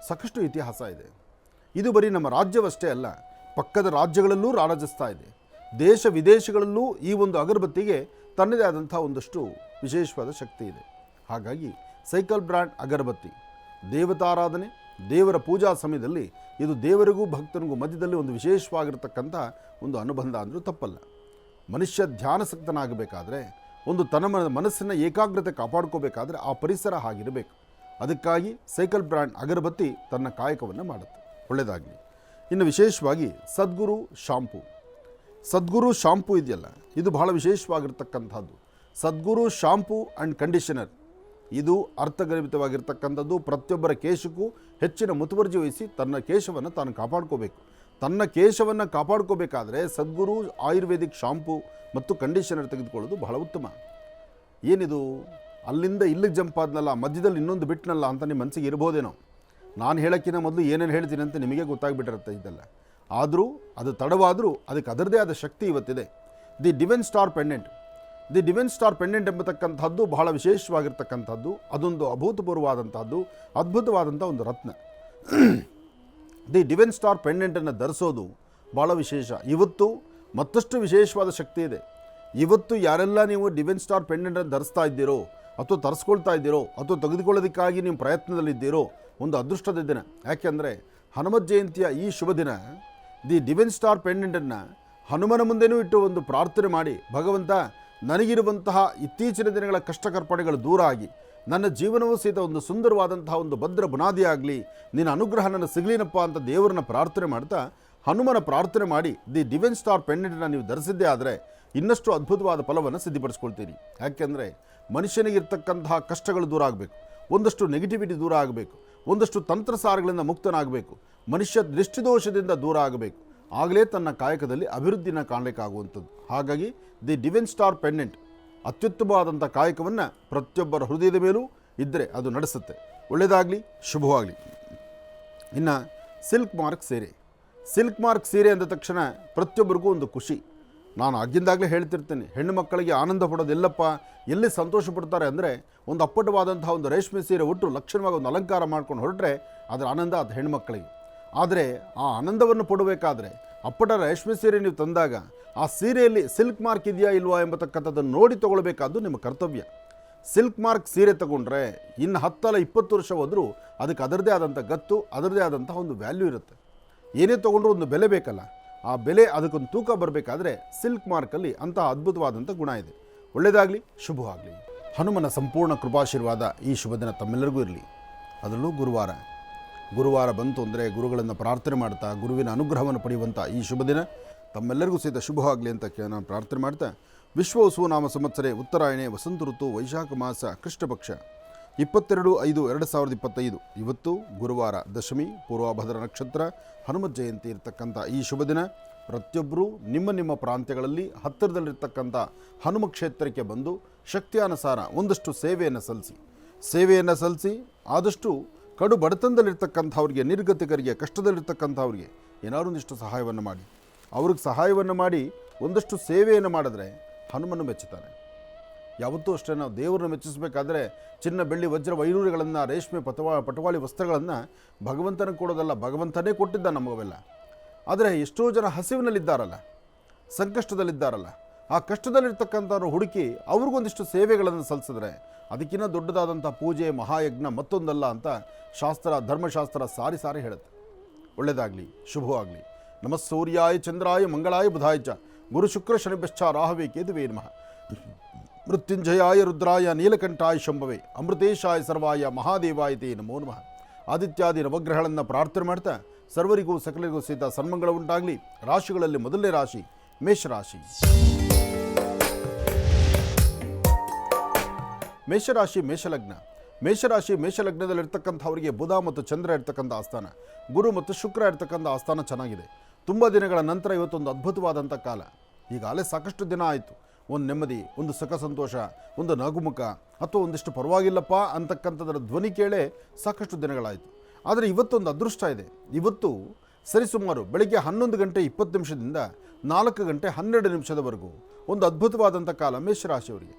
ಸಾಕಷ್ಟು ಇತಿಹಾಸ ಇದೆ. ಇದು ಬರೀ ನಮ್ಮ ರಾಜ್ಯವಷ್ಟೇ ಅಲ್ಲ, ಪಕ್ಕದ ರಾಜ್ಯಗಳಲ್ಲೂ ರಾರಾಜಿಸ್ತಾ ಇದೆ. ದೇಶ ವಿದೇಶಗಳಲ್ಲೂ ಈ ಒಂದು ಅಗರಬತ್ತಿಗೆ ತನ್ನದೇ ಆದಂಥ ಒಂದಷ್ಟು ವಿಶೇಷವಾದ ಶಕ್ತಿ ಇದೆ. ಹಾಗಾಗಿ ಸೈಕಲ್ ಬ್ರ್ಯಾಂಡ್ ಅಗರಬತ್ತಿ ದೇವತಾರಾಧನೆ, ದೇವರ ಪೂಜಾ ಸಮಯದಲ್ಲಿ ಇದು ದೇವರಿಗೂ ಭಕ್ತನಿಗೂ ಮಧ್ಯದಲ್ಲಿ ಒಂದು ವಿಶೇಷವಾಗಿರ್ತಕ್ಕಂಥ ಒಂದು ಅನುಬಂಧ ಅಂದರೂ ತಪ್ಪಲ್ಲ. ಮನುಷ್ಯ ಧ್ಯಾನಸಕ್ತನಾಗಬೇಕಾದ್ರೆ, ಒಂದು ತನ್ನ ಮನಸ್ಸಿನ ಏಕಾಗ್ರತೆ ಕಾಪಾಡ್ಕೋಬೇಕಾದ್ರೆ ಆ ಪರಿಸರ ಹಾಗಿರಬೇಕು. ಅದಕ್ಕಾಗಿ ಸೈಕಲ್ ಬ್ರ್ಯಾಂಡ್ ಅಗರಬತ್ತಿ ತನ್ನ ಕಾಯಕವನ್ನು ಮಾಡುತ್ತೆ. ಒಳ್ಳೆಯದಾಗಲಿ. ಇನ್ನು ವಿಶೇಷವಾಗಿ ಸದ್ಗುರು ಶಾಂಪೂ ಇದೆಯಲ್ಲ, ಇದು ಬಹಳ ವಿಶೇಷವಾಗಿರ್ತಕ್ಕಂಥದ್ದು. ಸದ್ಗುರು ಶಾಂಪೂ ಆ್ಯಂಡ್ ಕಂಡೀಷನರ್ ಇದು ಅರ್ಥಗರ್ಭಿತವಾಗಿರ್ತಕ್ಕಂಥದ್ದು. ಪ್ರತಿಯೊಬ್ಬರ ಕೇಶಕ್ಕೂ ಹೆಚ್ಚಿನ ಮುತುವರ್ಜಿ ವಹಿಸಿ ತನ್ನ ಕೇಶವನ್ನು ತಾನು ಕಾಪಾಡ್ಕೋಬೇಕು. ತನ್ನ ಕೇಶವನ್ನು ಕಾಪಾಡ್ಕೋಬೇಕಾದ್ರೆ ಸದ್ಗುರು ಆಯುರ್ವೇದಿಕ್ ಶಾಂಪೂ ಮತ್ತು ಕಂಡೀಷನರ್ ತೆಗೆದುಕೊಳ್ಳೋದು ಬಹಳ ಉತ್ತಮ. ಏನಿದು ಅಲ್ಲಿಂದ ಇಲ್ಲಿಗೆ ಜಂಪ್ ಆದ್ನಲ್ಲ, ಮಧ್ಯದಲ್ಲಿ ಇನ್ನೊಂದು ಬಿಟ್ಟನಲ್ಲ ಅಂತ ನಿಮ್ಮ ಮನಸ್ಸಿಗೆ ಇರ್ಬೋದೇನೋ. ನಾನು ಹೇಳೋಕ್ಕಿಂತ ಮೊದಲು ಏನೇನು ಹೇಳ್ತೀನಿ ಅಂತ ನಿಮಗೆ ಗೊತ್ತಾಗ್ಬಿಟ್ಟಿರುತ್ತೆ ಇದೆಲ್ಲ. ಆದರೂ ಅದು ತಡವಾದರೂ ಅದಕ್ಕೆ ಅದರದೇ ಆದ ಶಕ್ತಿ ಇವತ್ತಿದೆ. ದಿ ಡಿವೈನ್ ಸ್ಟಾರ್ ಪೆಂಡೆಂಟ್ ಎಂಬತಕ್ಕಂಥದ್ದು ಬಹಳ ವಿಶೇಷವಾಗಿರ್ತಕ್ಕಂಥದ್ದು. ಅದೊಂದು ಅಭೂತಪೂರ್ವವಾದಂಥದ್ದು, ಅದ್ಭುತವಾದಂಥ ಒಂದು ರತ್ನ. ದಿ ಡಿವೈನ್ ಸ್ಟಾರ್ ಪೆಂಡೆಂಟನ್ನು ಧರಿಸೋದು ಭಾಳ ವಿಶೇಷ. ಇವತ್ತು ಮತ್ತಷ್ಟು ವಿಶೇಷವಾದ ಶಕ್ತಿ ಇದೆ. ಇವತ್ತು ಯಾರೆಲ್ಲ ನೀವು ಡಿವೈನ್ ಸ್ಟಾರ್ ಪೆಂಡೆಂಟನ್ನು ಧರಿಸ್ತಾ ಇದ್ದೀರೋ ಅಥವಾ ತರಿಸ್ಕೊಳ್ತಾ ಇದ್ದೀರೋ ಅಥವಾ ತೆಗೆದುಕೊಳ್ಳೋದಕ್ಕಾಗಿ ನೀವು ಪ್ರಯತ್ನದಲ್ಲಿದ್ದೀರೋ, ಒಂದು ಅದೃಷ್ಟದ ದಿನ. ಯಾಕೆಂದರೆ ಹನುಮತ್ ಜಯಂತಿಯ ಈ ಶುಭ ದಿನ ದಿ ಡಿವೈನ್ ಸ್ಟಾರ್ ಪೆಂಡೆಂಟನ್ನು ಹನುಮನ ಮುಂದೆನೂ ಇಟ್ಟು ಒಂದು ಪ್ರಾರ್ಥನೆ ಮಾಡಿ, ಭಗವಂತ ನನಗಿರುವಂತಹ ಇತ್ತೀಚಿನ ದಿನಗಳ ಕಷ್ಟಕರ್ಪಣೆಗಳು ದೂರ ಆಗಿ ನನ್ನ ಜೀವನವೂ ಸಹಿತ ಒಂದು ಸುಂದರವಾದಂತಹ ಒಂದು ಭದ್ರ ಬುನಾದಿಯಾಗಲಿ, ನಿನ್ನ ಅನುಗ್ರಹ ನನ್ನ ಸಿಗಲಿನಪ್ಪ ಅಂತ ದೇವರನ್ನ ಪ್ರಾರ್ಥನೆ ಮಾಡ್ತಾ ಹನುಮನ ಪ್ರಾರ್ಥನೆ ಮಾಡಿ ದಿ ಡಿವೈನ್ ಸ್ಟಾರ್ ಪೆಂಡೆಂಟನ್ನು ನೀವು ಧರಿಸಿದ್ದೇ ಆದರೆ ಇನ್ನಷ್ಟು ಅದ್ಭುತವಾದ ಫಲವನ್ನು ಸಿದ್ಧಪಡಿಸ್ಕೊಳ್ತೀರಿ. ಯಾಕೆಂದರೆ ಮನುಷ್ಯನಿಗಿರ್ತಕ್ಕಂತಹ ಕಷ್ಟಗಳು ದೂರ ಆಗಬೇಕು, ಒಂದಷ್ಟು ನೆಗೆಟಿವಿಟಿ ದೂರ ಆಗಬೇಕು, ಒಂದಷ್ಟು ತಂತ್ರಸಾರಗಳಿಂದ ಮುಕ್ತನಾಗಬೇಕು, ಮನುಷ್ಯ ದೃಷ್ಟಿದೋಷದಿಂದ ದೂರ ಆಗಬೇಕು. ಆಗಲೇ ತನ್ನ ಕಾಯಕದಲ್ಲಿ ಅಭಿವೃದ್ಧಿನ ಕಾಣಲಿಕ್ಕಾಗುವಂಥದ್ದು. ಹಾಗಾಗಿ ದಿ ಡಿವೈನ್ ಸ್ಟಾರ್ ಪೆಂಡೆಂಟ್ ಅತ್ಯುತ್ತಮವಾದಂಥ ಕಾಯಕವನ್ನು ಪ್ರತಿಯೊಬ್ಬರ ಹೃದಯದ ಮೇಲೂ ಇದ್ದರೆ ಅದು ನಡೆಸುತ್ತೆ. ಒಳ್ಳೆಯದಾಗಲಿ, ಶುಭವಾಗಲಿ. ಇನ್ನು ಸಿಲ್ಕ್ ಮಾರ್ಕ್ ಸೀರೆ ಅಂದ ತಕ್ಷಣ ಪ್ರತಿಯೊಬ್ಬರಿಗೂ ಒಂದು ಖುಷಿ. ನಾನು ಆಗಿಂದಾಗಲೇ ಹೇಳ್ತಿರ್ತೇನೆ, ಹೆಣ್ಣು ಮಕ್ಕಳಿಗೆ ಆನಂದ ಪಡೋದು ಎಲ್ಲಪ್ಪ, ಎಲ್ಲಿ ಸಂತೋಷ ಪಡ್ತಾರೆ ಅಂದರೆ ಒಂದು ಅಪ್ಪಟವಾದಂತಹ ಒಂದು ರೇಷ್ಮೆ ಸೀರೆ ಉಟ್ಟು ಲಕ್ಷಣವಾಗಿ ಒಂದು ಅಲಂಕಾರ ಮಾಡ್ಕೊಂಡು ಹೊರಟ್ರೆ ಅದರ ಆನಂದ ಅದು ಹೆಣ್ಣುಮಕ್ಕಳಿಗೆ. ಆದರೆ ಆ ಆನಂದವನ್ನು ಪಡಬೇಕಾದ್ರೆ ಅಪ್ಪಟ ರೇಷ್ಮೆ ಸೀರೆ ನೀವು ತಂದಾಗ ಆ ಸೀರೆಯಲ್ಲಿ ಸಿಲ್ಕ್ ಮಾರ್ಕ್ ಇದೆಯಾ ಇಲ್ವಾ ಎಂಬತಕ್ಕಂಥದ್ದನ್ನು ನೋಡಿ ತೊಗೊಳ್ಬೇಕಾದ್ದು ನಿಮ್ಮ ಕರ್ತವ್ಯ. ಸಿಲ್ಕ್ ಮಾರ್ಕ್ ಸೀರೆ ತಗೊಂಡ್ರೆ ಇನ್ನು 10 ಅಲ್ಲ 20 ವರ್ಷ ಹೋದರೂ ಅದಕ್ಕೆ ಅದರದೇ ಆದಂಥ ಗತ್ತು, ಅದರದೇ ಆದಂಥ ಒಂದು ವ್ಯಾಲ್ಯೂ ಇರುತ್ತೆ. ಏನೇ ತೊಗೊಂಡ್ರೂ ಒಂದು ಬೆಲೆ ಬೇಕಲ್ಲ, ಆ ಬೆಲೆ ಅದಕ್ಕೊಂದು ತೂಕ ಬರಬೇಕಾದ್ರೆ ಸಿಲ್ಕ್ ಮಾರ್ಕಲ್ಲಿ ಅಂತಹ ಅದ್ಭುತವಾದಂಥ ಗುಣ ಇದೆ. ಒಳ್ಳೆಯದಾಗಲಿ, ಶುಭವಾಗಲಿ. ಹನುಮನ ಸಂಪೂರ್ಣ ಕೃಪಾಶೀರ್ವಾದ ಈ ಶುಭ ದಿನ ತಮ್ಮೆಲ್ಲರಿಗೂ ಇರಲಿ. ಅದರಲ್ಲೂ ಗುರುವಾರ ಬಂತು ಅಂದರೆ ಗುರುಗಳನ್ನು ಪ್ರಾರ್ಥನೆ ಮಾಡ್ತಾ ಗುರುವಿನ ಅನುಗ್ರಹವನ್ನು ಪಡೆಯುವಂಥ ಈ ಶುಭ ದಿನ ತಮ್ಮೆಲ್ಲರಿಗೂ ಸಹಿತ ಶುಭವಾಗಲಿ ಅಂತ ನಾನು ಪ್ರಾರ್ಥನೆ ಮಾಡ್ತಾ, ವಿಶ್ವವಸು ನಾಮ ಸಂವತ್ಸರೆ ಉತ್ತರಾಯಣೆ ವಸಂತ ಋತು ವೈಶಾಖ ಮಾಸ ಕೃಷ್ಣಪಕ್ಷ 22/5/2025 ಇವತ್ತು ಗುರುವಾರ ದಶಮಿ, ಪೂರ್ವಭದ್ರ ನಕ್ಷತ್ರ, ಹನುಮತ್ ಜಯಂತಿ ಇರತಕ್ಕಂಥ ಈ ಶುಭ ದಿನ ಪ್ರತಿಯೊಬ್ಬರೂ ನಿಮ್ಮ ಪ್ರಾಂತ್ಯಗಳಲ್ಲಿ ಹತ್ತಿರದಲ್ಲಿರ್ತಕ್ಕಂಥ ಹನುಮ ಕ್ಷೇತ್ರಕ್ಕೆ ಬಂದು ಶಕ್ತಿಯಾನುಸಾರ ಒಂದಷ್ಟು ಸೇವೆಯನ್ನು ಸಲ್ಲಿಸಿ ಆದಷ್ಟು ಕಡು ಬಡತನದಲ್ಲಿರ್ತಕ್ಕಂಥವ್ರಿಗೆ, ನಿರ್ಗತಿಕರಿಗೆ, ಕಷ್ಟದಲ್ಲಿರ್ತಕ್ಕಂಥವ್ರಿಗೆ ಏನಾದ್ರು ಒಂದಿಷ್ಟು ಸಹಾಯವನ್ನು ಮಾಡಿ. ಅವ್ರಿಗೆ ಸಹಾಯವನ್ನು ಮಾಡಿ ಒಂದಷ್ಟು ಸೇವೆಯನ್ನು ಮಾಡಿದ್ರೆ ಹನುಮನ್ನು ಮೆಚ್ಚುತ್ತಾನೆ. ಯಾವತ್ತೂ ಅಷ್ಟೇ ನಾವು ದೇವರನ್ನು ಮೆಚ್ಚಿಸಬೇಕಾದ್ರೆ ಚಿನ್ನ, ಬೆಳ್ಳಿ, ವಜ್ರ, ವೈಡೂರ್ಯಗಳನ್ನು, ರೇಷ್ಮೆ, ಪಟವಾಳಿ ವಸ್ತ್ರಗಳನ್ನು ಭಗವಂತನಿಗೆ ಕೊಡೋದಲ್ಲ, ಭಗವಂತನೇ ಕೊಟ್ಟಿದ್ದ ನಮಗೆಲ್ಲ. ಆದರೆ ಎಷ್ಟೋ ಜನ ಹಸಿವಿನಲ್ಲಿದ್ದಾರಲ್ಲ, ಸಂಕಷ್ಟದಲ್ಲಿದ್ದಾರಲ್ಲ, ಆ ಕಷ್ಟದಲ್ಲಿರ್ತಕ್ಕಂಥವ್ರು ಹುಡುಕಿ ಅವ್ರಿಗೊಂದಿಷ್ಟು ಸೇವೆಗಳನ್ನು ಸಲ್ಲಿಸಿದ್ರೆ ಅದಕ್ಕಿಂತ ದೊಡ್ಡದಾದಂಥ ಪೂಜೆ, ಮಹಾಯಜ್ಞ ಮತ್ತೊಂದಲ್ಲ ಅಂತ ಧರ್ಮಶಾಸ್ತ್ರ ಸಾರಿ ಹೇಳುತ್ತೆ. ಒಳ್ಳೆಯದಾಗಲಿ, ಶುಭವಾಗಲಿ. ನಮಃ ಸೂರ್ಯಾಯ ಚಂದ್ರಾಯ ಮಂಗಳಾಯ ಬುಧಾಯ ಚ ಗುರು ಶುಕ್ರ ಶನಿಭ್ಯಶ್ಚ ರಾಹವೇ ಕೇತುವೇ ನಮಃ. ಮೃತ್ಯುಂಜಯಾಯ ರುದ್ರಾಯ ನೀಲಕಂಠಾಯ ಶಂಭವೇ ಅಮೃತೇಶಾಯ ಸರ್ವಾಯ ಮಹಾದೇವಾಯ ತೇ ನಮೋ ನಮಃ. ಆದಿತ್ಯಾದಿ ನವಗ್ರಹಗಳನ್ನು ಪ್ರಾರ್ಥನೆ ಮಾಡ್ತಾ ಸರ್ವರಿಗೂ ಸಕಲರಿಗೂ ಸಹಿತ ಸನ್ಮಂಗಳ ಉಂಟಾಗಲಿ. ರಾಶಿಗಳಲ್ಲಿ ಮೊದಲನೇ ರಾಶಿ ಮೇಷರಾಶಿ. ಮೇಷಲಗ್ನದಲ್ಲಿರ್ತಕ್ಕಂಥವರಿಗೆ ಬುಧ ಮತ್ತು ಚಂದ್ರ ಇರ್ತಕ್ಕಂಥ ಆಸ್ಥಾನ, ಗುರು ಮತ್ತು ಶುಕ್ರ ಇರ್ತಕ್ಕಂಥ ಆಸ್ಥಾನ ಚೆನ್ನಾಗಿದೆ. ತುಂಬ ದಿನಗಳ ನಂತರ ಇವತ್ತೊಂದು ಅದ್ಭುತವಾದಂಥ ಕಾಲ. ಈಗಾಗಲೇ ಸಾಕಷ್ಟು ದಿನ ಆಯಿತು. ಒಂದು ನೆಮ್ಮದಿ, ಒಂದು ಸುಖ ಸಂತೋಷ, ಒಂದು ನಗುಮುಖ ಅಥವಾ ಒಂದಿಷ್ಟು ಪರವಾಗಿಲ್ಲಪ್ಪ ಅಂತಕ್ಕಂಥದ್ರ ಧ್ವನಿ ಕೇಳೇ ಸಾಕಷ್ಟು ದಿನಗಳಾಯಿತು. ಆದರೆ ಇವತ್ತೊಂದು ಅದೃಷ್ಟ ಇದೆ. ಇವತ್ತು ಸರಿಸುಮಾರು ಬೆಳಗ್ಗೆ 11 ಗಂಟೆ 20 ನಿಮಿಷದಿಂದ 4 ಗಂಟೆ 12 ನಿಮಿಷದವರೆಗೂ ಒಂದು ಅದ್ಭುತವಾದಂಥ ಕಾಲ ಮೇಷರಾಶಿಯವರಿಗೆ.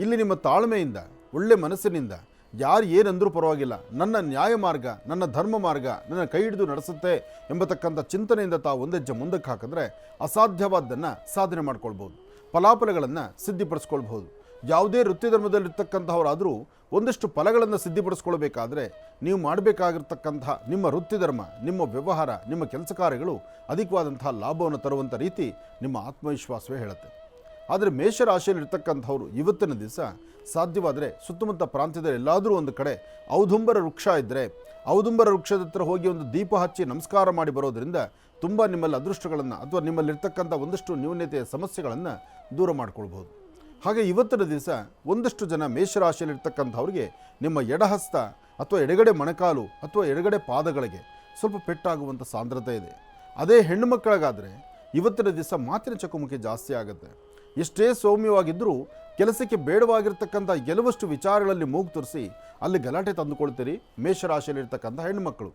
ಇಲ್ಲಿ ನಿಮ್ಮ ತಾಳ್ಮೆಯಿಂದ, ಒಳ್ಳೆ ಮನಸ್ಸಿನಿಂದ ಯಾರು ಏನಂದರೂ ಪರವಾಗಿಲ್ಲ, ನನ್ನ ನ್ಯಾಯ ಮಾರ್ಗ, ನನ್ನ ಧರ್ಮ ಮಾರ್ಗ ನನ್ನ ಕೈ ಹಿಡಿದು ನಡೆಸುತ್ತೆ ಎಂಬತಕ್ಕಂಥ ಚಿಂತನೆಯಿಂದ ತಾವು ಒಂದೆಜ್ಜೆ ಮುಂದಕ್ಕೆ ಹಾಕಿದ್ರೆ ಅಸಾಧ್ಯವಾದ್ದನ್ನು ಸಾಧನೆ ಮಾಡ್ಕೊಳ್ಬೋದು, ಫಲಾಫಲಗಳನ್ನು ಸಿದ್ಧಿಪಡಿಸ್ಕೊಳ್ಬೋದು. ಯಾವುದೇ ವೃತ್ತಿ ಧರ್ಮದಲ್ಲಿರ್ತಕ್ಕಂಥವರಾದರೂ ಒಂದಷ್ಟು ಫಲಗಳನ್ನು ಸಿದ್ಧಿಪಡಿಸ್ಕೊಳ್ಬೇಕಾದ್ರೆ ನೀವು ಮಾಡಬೇಕಾಗಿರ್ತಕ್ಕಂಥ ನಿಮ್ಮ ವೃತ್ತಿ ಧರ್ಮ, ನಿಮ್ಮ ವ್ಯವಹಾರ, ನಿಮ್ಮ ಕೆಲಸ ಕಾರ್ಯಗಳು ಅಧಿಕವಾದಂತಹ ಲಾಭವನ್ನು ತರುವಂಥ ರೀತಿ ನಿಮ್ಮ ಆತ್ಮವಿಶ್ವಾಸವೇ ಹೇಳುತ್ತೆ. ಆದರೆ ಮೇಷರಾಶಿಯಲ್ಲಿರ್ತಕ್ಕಂಥವ್ರು ಇವತ್ತಿನ ದಿವಸ ಸಾಧ್ಯವಾದರೆ ಸುತ್ತಮುತ್ತ ಪ್ರಾಂತ್ಯದಲ್ಲಿ ಎಲ್ಲಾದರೂ ಒಂದು ಕಡೆ ಔದುಂಬರ ವೃಕ್ಷ ಇದ್ದರೆ ಔದುಂಬರ ವೃಕ್ಷದ ಹತ್ರ ಹೋಗಿ ಒಂದು ದೀಪ ಹಚ್ಚಿ ನಮಸ್ಕಾರ ಮಾಡಿ ಬರೋದರಿಂದ ತುಂಬ ನಿಮ್ಮಲ್ಲಿ ಅದೃಷ್ಟಗಳನ್ನು ಅಥವಾ ನಿಮ್ಮಲ್ಲಿರ್ತಕ್ಕಂಥ ಒಂದಷ್ಟು ನ್ಯೂನತೆಯ ಸಮಸ್ಯೆಗಳನ್ನು ದೂರ ಮಾಡ್ಕೊಳ್ಬೋದು. ಹಾಗೆ ಇವತ್ತಿನ ದಿವಸ ಒಂದಷ್ಟು ಜನ ಮೇಷರಾಶಿಯಲ್ಲಿರ್ತಕ್ಕಂಥವ್ರಿಗೆ ನಿಮ್ಮ ಎಡಹಸ್ತ ಅಥವಾ ಎಡಗಡೆ ಮೊಣಕಾಲು ಅಥವಾ ಎಡಗಡೆ ಪಾದಗಳಿಗೆ ಸ್ವಲ್ಪ ಪೆಟ್ಟಾಗುವಂಥ ಸಾಂದ್ರತೆ ಇದೆ. ಅದೇ ಹೆಣ್ಣು ಮಕ್ಕಳಿಗಾದರೆ ಇವತ್ತಿನ ದಿವಸ ಮಾತಿನ ಚಕಮಕಿ ಜಾಸ್ತಿ ಆಗುತ್ತೆ. ಎಷ್ಟೇ ಸೌಮ್ಯವಾಗಿದ್ದರೂ ಕೆಲಸಕ್ಕೆ ಬೇಡವಾಗಿರ್ತಕ್ಕಂಥ ಕೆಲವಷ್ಟು ವಿಚಾರಗಳಲ್ಲಿ ಮೂಗು ತುರಿಸಿ ಅಲ್ಲಿ ಗಲಾಟೆ ತಂದುಕೊಳ್ತೀರಿ ಮೇಷರಾಶಿಯಲ್ಲಿರ್ತಕ್ಕಂಥ ಹೆಣ್ಣುಮಕ್ಕಳು.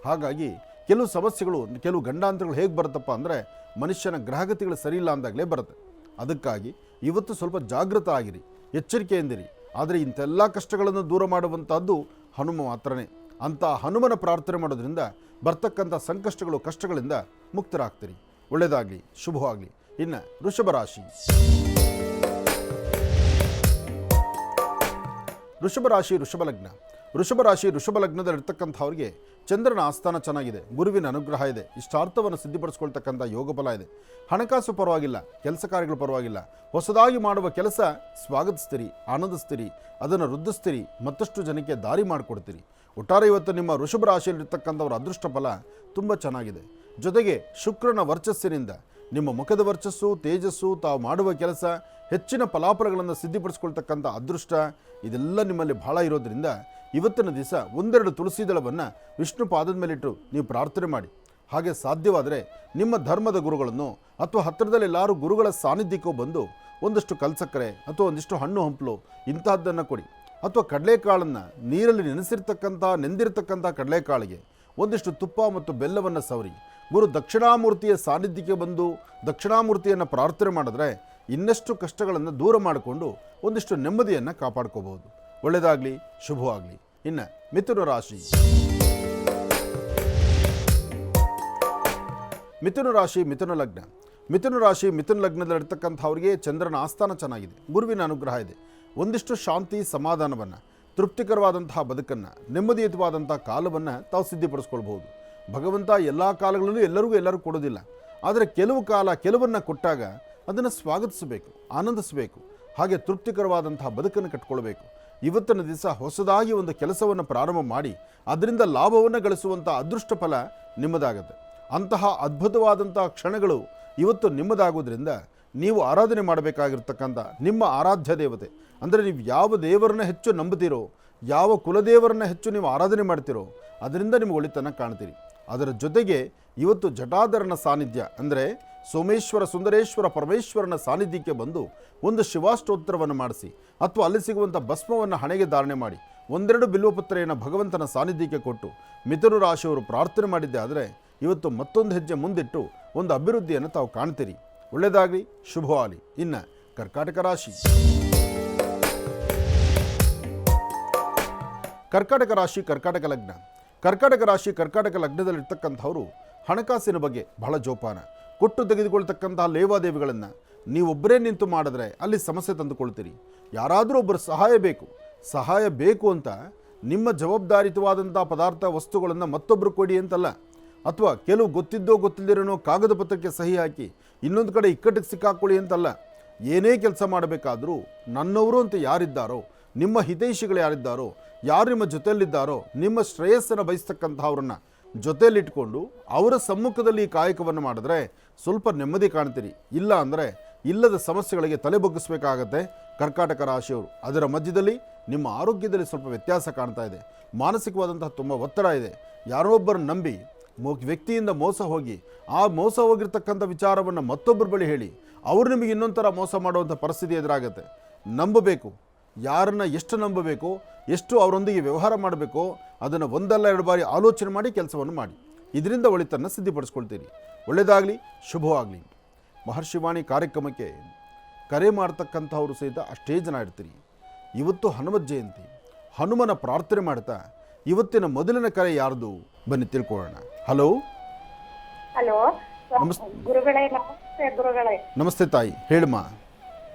ಹಾಗಾಗಿ ಕೆಲವು ಸಮಸ್ಯೆಗಳು, ಕೆಲವು ಗಂಡಾಂತರಗಳು ಹೇಗೆ ಬರುತ್ತಪ್ಪ ಅಂದರೆ ಮನುಷ್ಯನ ಗ್ರಹಗತಿಗಳು ಸರಿಯಿಲ್ಲ ಅಂದಾಗಲೇ ಬರುತ್ತೆ. ಅದಕ್ಕಾಗಿ ಇವತ್ತು ಸ್ವಲ್ಪ ಜಾಗೃತ ಆಗಿರಿ, ಎಚ್ಚರಿಕೆಯಿಂದಿರಿ. ಆದರೆ ಇಂಥೆಲ್ಲ ಕಷ್ಟಗಳನ್ನು ದೂರ ಮಾಡುವಂಥದ್ದು ಹನುಮ ಮಾತ್ರನೇ. ಅಂಥ ಹನುಮನ ಪ್ರಾರ್ಥನೆ ಮಾಡೋದ್ರಿಂದ ಬರ್ತಕ್ಕಂಥ ಸಂಕಷ್ಟಗಳು, ಕಷ್ಟಗಳಿಂದ ಮುಕ್ತರಾಗ್ತೀರಿ. ಒಳ್ಳೆಯದಾಗಲಿ, ಶುಭವಾಗಲಿ. ಇನ್ನು ವೃಷಭ ರಾಶಿ. ವೃಷಭ ರಾಶಿ ವೃಷಭ ಲಗ್ನದಲ್ಲಿರ್ತಕ್ಕಂಥವ್ರಿಗೆ ಚಂದ್ರನ ಆಸ್ಥಾನ ಚೆನ್ನಾಗಿದೆ, ಗುರುವಿನ ಅನುಗ್ರಹ ಇದೆ, ಇಷ್ಟಾರ್ಥವನ್ನು ಸಿದ್ಧಿಪಡಿಸ್ಕೊಳ್ತಕ್ಕಂಥ ಯೋಗ ಫಲ ಇದೆ. ಹಣಕಾಸು ಪರವಾಗಿಲ್ಲ, ಕೆಲಸ ಕಾರ್ಯಗಳು ಪರವಾಗಿಲ್ಲ. ಹೊಸದಾಗಿ ಮಾಡುವ ಕೆಲಸ ಸ್ವಾಗತಿಸ್ತೀರಿ, ಆನಂದಿಸ್ತೀರಿ, ಅದನ್ನು ವೃದ್ಧಿಸ್ತೀರಿ, ಮತ್ತಷ್ಟು ಜನಕ್ಕೆ ದಾರಿ ಮಾಡಿಕೊಡ್ತೀರಿ. ಒಟ್ಟಾರೆ ಇವತ್ತು ನಿಮ್ಮ ವೃಷಭ ರಾಶಿಯಲ್ಲಿರ್ತಕ್ಕಂಥವ್ರ ಅದೃಷ್ಟ ಫಲ ತುಂಬ ಚೆನ್ನಾಗಿದೆ. ಜೊತೆಗೆ ಶುಕ್ರನ ವರ್ಚಸ್ಸಿನಿಂದ ನಿಮ್ಮ ಮುಖದ ವರ್ಚಸ್ಸು, ತೇಜಸ್ಸು, ತಾವು ಮಾಡುವ ಕೆಲಸ, ಹೆಚ್ಚಿನ ಫಲಾಫಲಗಳನ್ನು ಸಿದ್ಧಿಪಡಿಸ್ಕೊಳ್ತಕ್ಕಂಥ ಅದೃಷ್ಟ ಇದೆಲ್ಲ ನಿಮ್ಮಲ್ಲಿ ಬಹಳ ಇರೋದ್ರಿಂದ ಇವತ್ತಿನ ದಿವಸ ಒಂದೆರಡು ತುಳಸಿ ದಳವನ್ನು ವಿಷ್ಣು ಪಾದದ ಮೇಲಿಟ್ಟು ನೀವು ಪ್ರಾರ್ಥನೆ ಮಾಡಿ. ಹಾಗೆ ಸಾಧ್ಯವಾದರೆ ನಿಮ್ಮ ಧರ್ಮದ ಗುರುಗಳನ್ನು ಅಥವಾ ಹತ್ತಿರದಲ್ಲಿ ಎಲ್ಲರೂ ಗುರುಗಳ ಸಾನ್ನಿಧ್ಯಕ್ಕೂ ಬಂದು ಒಂದಷ್ಟು ಕಲ್ಸಕ್ಕರೆ ಅಥವಾ ಒಂದಿಷ್ಟು ಹಣ್ಣು ಹಂಪಲು ಇಂತಹದ್ದನ್ನು ಕೊಡಿ. ಅಥವಾ ಕಡಲೆಕಾಳನ್ನು ನೀರಲ್ಲಿ ನೆಂದಿರ್ತಕ್ಕಂಥ ಕಡಲೆಕಾಳಿಗೆ ಒಂದಿಷ್ಟು ತುಪ್ಪ ಮತ್ತು ಬೆಲ್ಲವನ್ನು ಸವರಿ ಗುರು ದಕ್ಷಿಣಾಮೂರ್ತಿಯ ಸಾನ್ನಿಧ್ಯಕ್ಕೆ ಬಂದು ದಕ್ಷಿಣಾಮೂರ್ತಿಯನ್ನು ಪ್ರಾರ್ಥನೆ ಮಾಡಿದ್ರೆ ಇನ್ನಷ್ಟು ಕಷ್ಟಗಳನ್ನು ದೂರ ಮಾಡಿಕೊಂಡು ಒಂದಿಷ್ಟು ನೆಮ್ಮದಿಯನ್ನು ಕಾಪಾಡ್ಕೋಬಹುದು. ಒಳ್ಳೆಯದಾಗಲಿ, ಶುಭವಾಗಲಿ. ಇನ್ನು ಮಿಥುನ ರಾಶಿ. ಮಿಥುನ ಲಗ್ನದಲ್ಲಿರ್ತಕ್ಕಂಥವ್ರಿಗೆ ಚಂದ್ರನ ಆಸ್ಥಾನ ಚೆನ್ನಾಗಿದೆ, ಗುರುವಿನ ಅನುಗ್ರಹ ಇದೆ. ಒಂದಿಷ್ಟು ಶಾಂತಿ, ಸಮಾಧಾನವನ್ನು, ತೃಪ್ತಿಕರವಾದಂತಹ ಬದುಕನ್ನು, ನೆಮ್ಮದಿಯುತವಾದಂಥ ಕಾಲವನ್ನು ತಾವು ಸಿದ್ಧಿಪಡಿಸ್ಕೊಳ್ಬಹುದು. ಭಗವಂತ ಎಲ್ಲ ಕಾಲಗಳಲ್ಲೂ ಎಲ್ಲರೂ ಕೊಡೋದಿಲ್ಲ. ಆದರೆ ಕೆಲವು ಕಾಲ ಕೆಲವನ್ನು ಕೊಟ್ಟಾಗ ಅದನ್ನು ಸ್ವಾಗತಿಸಬೇಕು, ಆನಂದಿಸಬೇಕು. ಹಾಗೆ ತೃಪ್ತಿಕರವಾದಂತಹ ಬದುಕನ್ನು ಕಟ್ಕೊಳ್ಬೇಕು. ಇವತ್ತಿನ ದಿವಸ ಹೊಸದಾಗಿ ಒಂದು ಕೆಲಸವನ್ನು ಪ್ರಾರಂಭ ಮಾಡಿ ಅದರಿಂದ ಲಾಭವನ್ನು ಗಳಿಸುವಂಥ ಅದೃಷ್ಟ ಫಲ ನಿಮ್ಮದಾಗುತ್ತೆ. ಅಂತಹ ಅದ್ಭುತವಾದಂಥ ಕ್ಷಣಗಳು ಇವತ್ತು ನಿಮ್ಮದಾಗೋದ್ರಿಂದ ನೀವು ಆರಾಧನೆ ಮಾಡಬೇಕಾಗಿರ್ತಕ್ಕಂಥ ನಿಮ್ಮ ಆರಾಧ್ಯ ದೇವತೆ, ಅಂದರೆ ನೀವು ಯಾವ ದೇವರನ್ನ ಹೆಚ್ಚು ನಂಬುತ್ತೀರೋ, ಯಾವ ಕುಲದೇವರನ್ನ ಹೆಚ್ಚು ನೀವು ಆರಾಧನೆ ಮಾಡ್ತೀರೋ ಅದರಿಂದ ನಿಮಗೆ ಒಳಿತನ್ನು ಕಾಣ್ತೀರಿ. ಅದರ ಜೊತೆಗೆ ಇವತ್ತು ಜಟಾಧರನ ಸಾನ್ನಿಧ್ಯ ಅಂದರೆ ಸೋಮೇಶ್ವರ, ಸುಂದರೇಶ್ವರ, ಪರಮೇಶ್ವರನ ಸಾನ್ನಿಧ್ಯಕ್ಕೆ ಬಂದು ಒಂದು ಶಿವಾಷ್ಟೋತ್ತರವನ್ನು ಮಾಡಿಸಿ ಅಥವಾ ಅಲ್ಲಿ ಸಿಗುವಂಥ ಭಸ್ಮವನ್ನು ಹಣೆಗೆ ಧಾರಣೆ ಮಾಡಿ ಒಂದೆರಡು ಬಿಲ್ವಪತ್ರೆಯನ್ನು ಭಗವಂತನ ಸಾನ್ನಿಧ್ಯಕ್ಕೆ ಕೊಟ್ಟು ಮಿಥುನ ರಾಶಿಯವರು ಪ್ರಾರ್ಥನೆ ಮಾಡಿದ್ದೆ ಆದರೆ ಇವತ್ತು ಮತ್ತೊಂದು ಹೆಜ್ಜೆ ಮುಂದಿಟ್ಟು ಒಂದು ಅಭಿವೃದ್ಧಿಯನ್ನು ತಾವು ಕಾಣ್ತೀರಿ. ಒಳ್ಳೆಯದಾಗಲಿ, ಶುಭವಾಗಲಿ. ಇನ್ನು ಕರ್ಕಾಟಕ ರಾಶಿ. ಕರ್ಕಾಟಕ ಲಗ್ನದಲ್ಲಿರ್ತಕ್ಕಂಥವರು ಹಣಕಾಸಿನ ಬಗ್ಗೆ ಬಹಳ ಜೋಪಾನ. ಕೊಟ್ಟು ತೆಗೆದುಕೊಳ್ತಕ್ಕಂತಹ ಲೇವಾದೇವಿಗಳನ್ನು ನೀವೊಬ್ಬರೇ ನಿಂತು ಮಾಡಿದ್ರೆ ಅಲ್ಲಿ ಸಮಸ್ಯೆ ತಂದುಕೊಳ್ತೀರಿ. ಯಾರಾದರೂ ಒಬ್ಬರು ಸಹಾಯ ಬೇಕು ಅಂತ ನಿಮ್ಮ ಜವಾಬ್ದಾರಿತವಾದಂಥ ಪದಾರ್ಥ ವಸ್ತುಗಳನ್ನು ಮತ್ತೊಬ್ಬರು ಕೊಡಿ ಅಂತಲ್ಲ, ಅಥವಾ ಕೆಲವು ಗೊತ್ತಿದ್ದೋ ಗೊತ್ತಿಲ್ಲದಿರೋನೋ ಕಾಗದ ಪತ್ರಕ್ಕೆ ಸಹಿ ಹಾಕಿ ಇನ್ನೊಂದು ಕಡೆ ಇಕ್ಕಟ್ಟಿಗೆ ಸಿಕ್ಕಾಕೊಳ್ಳಿ ಅಂತಲ್ಲ. ಏನೇ ಕೆಲಸ ಮಾಡಬೇಕಾದರೂ ನನ್ನವರು ಅಂತ ಯಾರಿದ್ದಾರೋ, ನಿಮ್ಮ ಹಿತೈಷಿಗಳು ಯಾರಿದ್ದಾರೋ, ಯಾರು ನಿಮ್ಮ ಜೊತೆಯಲ್ಲಿದ್ದಾರೋ, ನಿಮ್ಮ ಶ್ರೇಯಸ್ಸನ್ನು ಬಯಸ್ತಕ್ಕಂಥವ್ರನ್ನ ಜೊತೆಯಲ್ಲಿಟ್ಕೊಂಡು ಅವರ ಸಮ್ಮುಖದಲ್ಲಿ ಈ ಕಾಯಕವನ್ನು ಮಾಡಿದ್ರೆ ಸ್ವಲ್ಪ ನೆಮ್ಮದಿ ಕಾಣ್ತೀರಿ. ಇಲ್ಲ ಅಂದರೆ ಇಲ್ಲದ ಸಮಸ್ಯೆಗಳಿಗೆ ತಲೆ ಬಗ್ಗಿಸಬೇಕಾಗತ್ತೆ ಕರ್ಕಾಟಕ ರಾಶಿಯವರು. ಅದರ ಮಧ್ಯದಲ್ಲಿ ನಿಮ್ಮ ಆರೋಗ್ಯದಲ್ಲಿ ಸ್ವಲ್ಪ ವ್ಯತ್ಯಾಸ ಕಾಣ್ತಾ ಇದೆ. ಮಾನಸಿಕವಾದಂತಹ ತುಂಬ ಒತ್ತಡ ಇದೆ. ಯಾರೊಬ್ಬರನ್ನು ನಂಬಿ ವ್ಯಕ್ತಿಯಿಂದ ಮೋಸ ಹೋಗಿ ಆ ಮೋಸ ಹೋಗಿರ್ತಕ್ಕಂಥ ವಿಚಾರವನ್ನು ಮತ್ತೊಬ್ಬರ ಬಳಿ ಹೇಳಿ ಅವರು ನಿಮಗೆ ಇನ್ನೊಂದು ಥರ ಮೋಸ ಮಾಡುವಂಥ ಪರಿಸ್ಥಿತಿ ಎದುರಾಗುತ್ತೆ. ನಂಬಬೇಕು, ಯಾರನ್ನು ಎಷ್ಟು ನಂಬಬೇಕು, ಎಷ್ಟು ಅವರೊಂದಿಗೆ ವ್ಯವಹಾರ ಮಾಡಬೇಕು, ಅದನ್ನು ಒಂದಲ್ಲ ಎರಡು ಬಾರಿ ಆಲೋಚನೆ ಮಾಡಿ ಕೆಲಸವನ್ನು ಮಾಡಿ. ಇದರಿಂದ ಒಳಿತನ್ನು ಸಿದ್ಧಿಪಡಿಸ್ಕೊಳ್ತೀರಿ. ಒಳ್ಳೆಯದಾಗಲಿ, ಶುಭವಾಗಲಿ. ಮಹರ್ಷಿವಾಣಿ ಕಾರ್ಯಕ್ರಮಕ್ಕೆ ಕರೆ ಮಾಡ್ತಕ್ಕಂಥವರು ಸಹಿತ ಅಷ್ಟೇ ಜನ ಇರ್ತೀರಿ. ಇವತ್ತು ಹನುಮತ್ ಜಯಂತಿ. ಹನುಮನ ಪ್ರಾರ್ಥನೆ ಮಾಡ್ತಾ ಇವತ್ತಿನ ಮೊದಲಿನ ಕರೆ ಯಾರ್ದು ಬನ್ನಿ ತಿಳ್ಕೊಳ್ಳೋಣ. ಹಲೋ. ಹಲೋ ಗುರುಗಳೇ, ನಮಸ್ತೆ ಗುರುಗಳೇ. ನಮಸ್ತೆ ತಾಯಿ, ಹೇಳಮ್ಮ.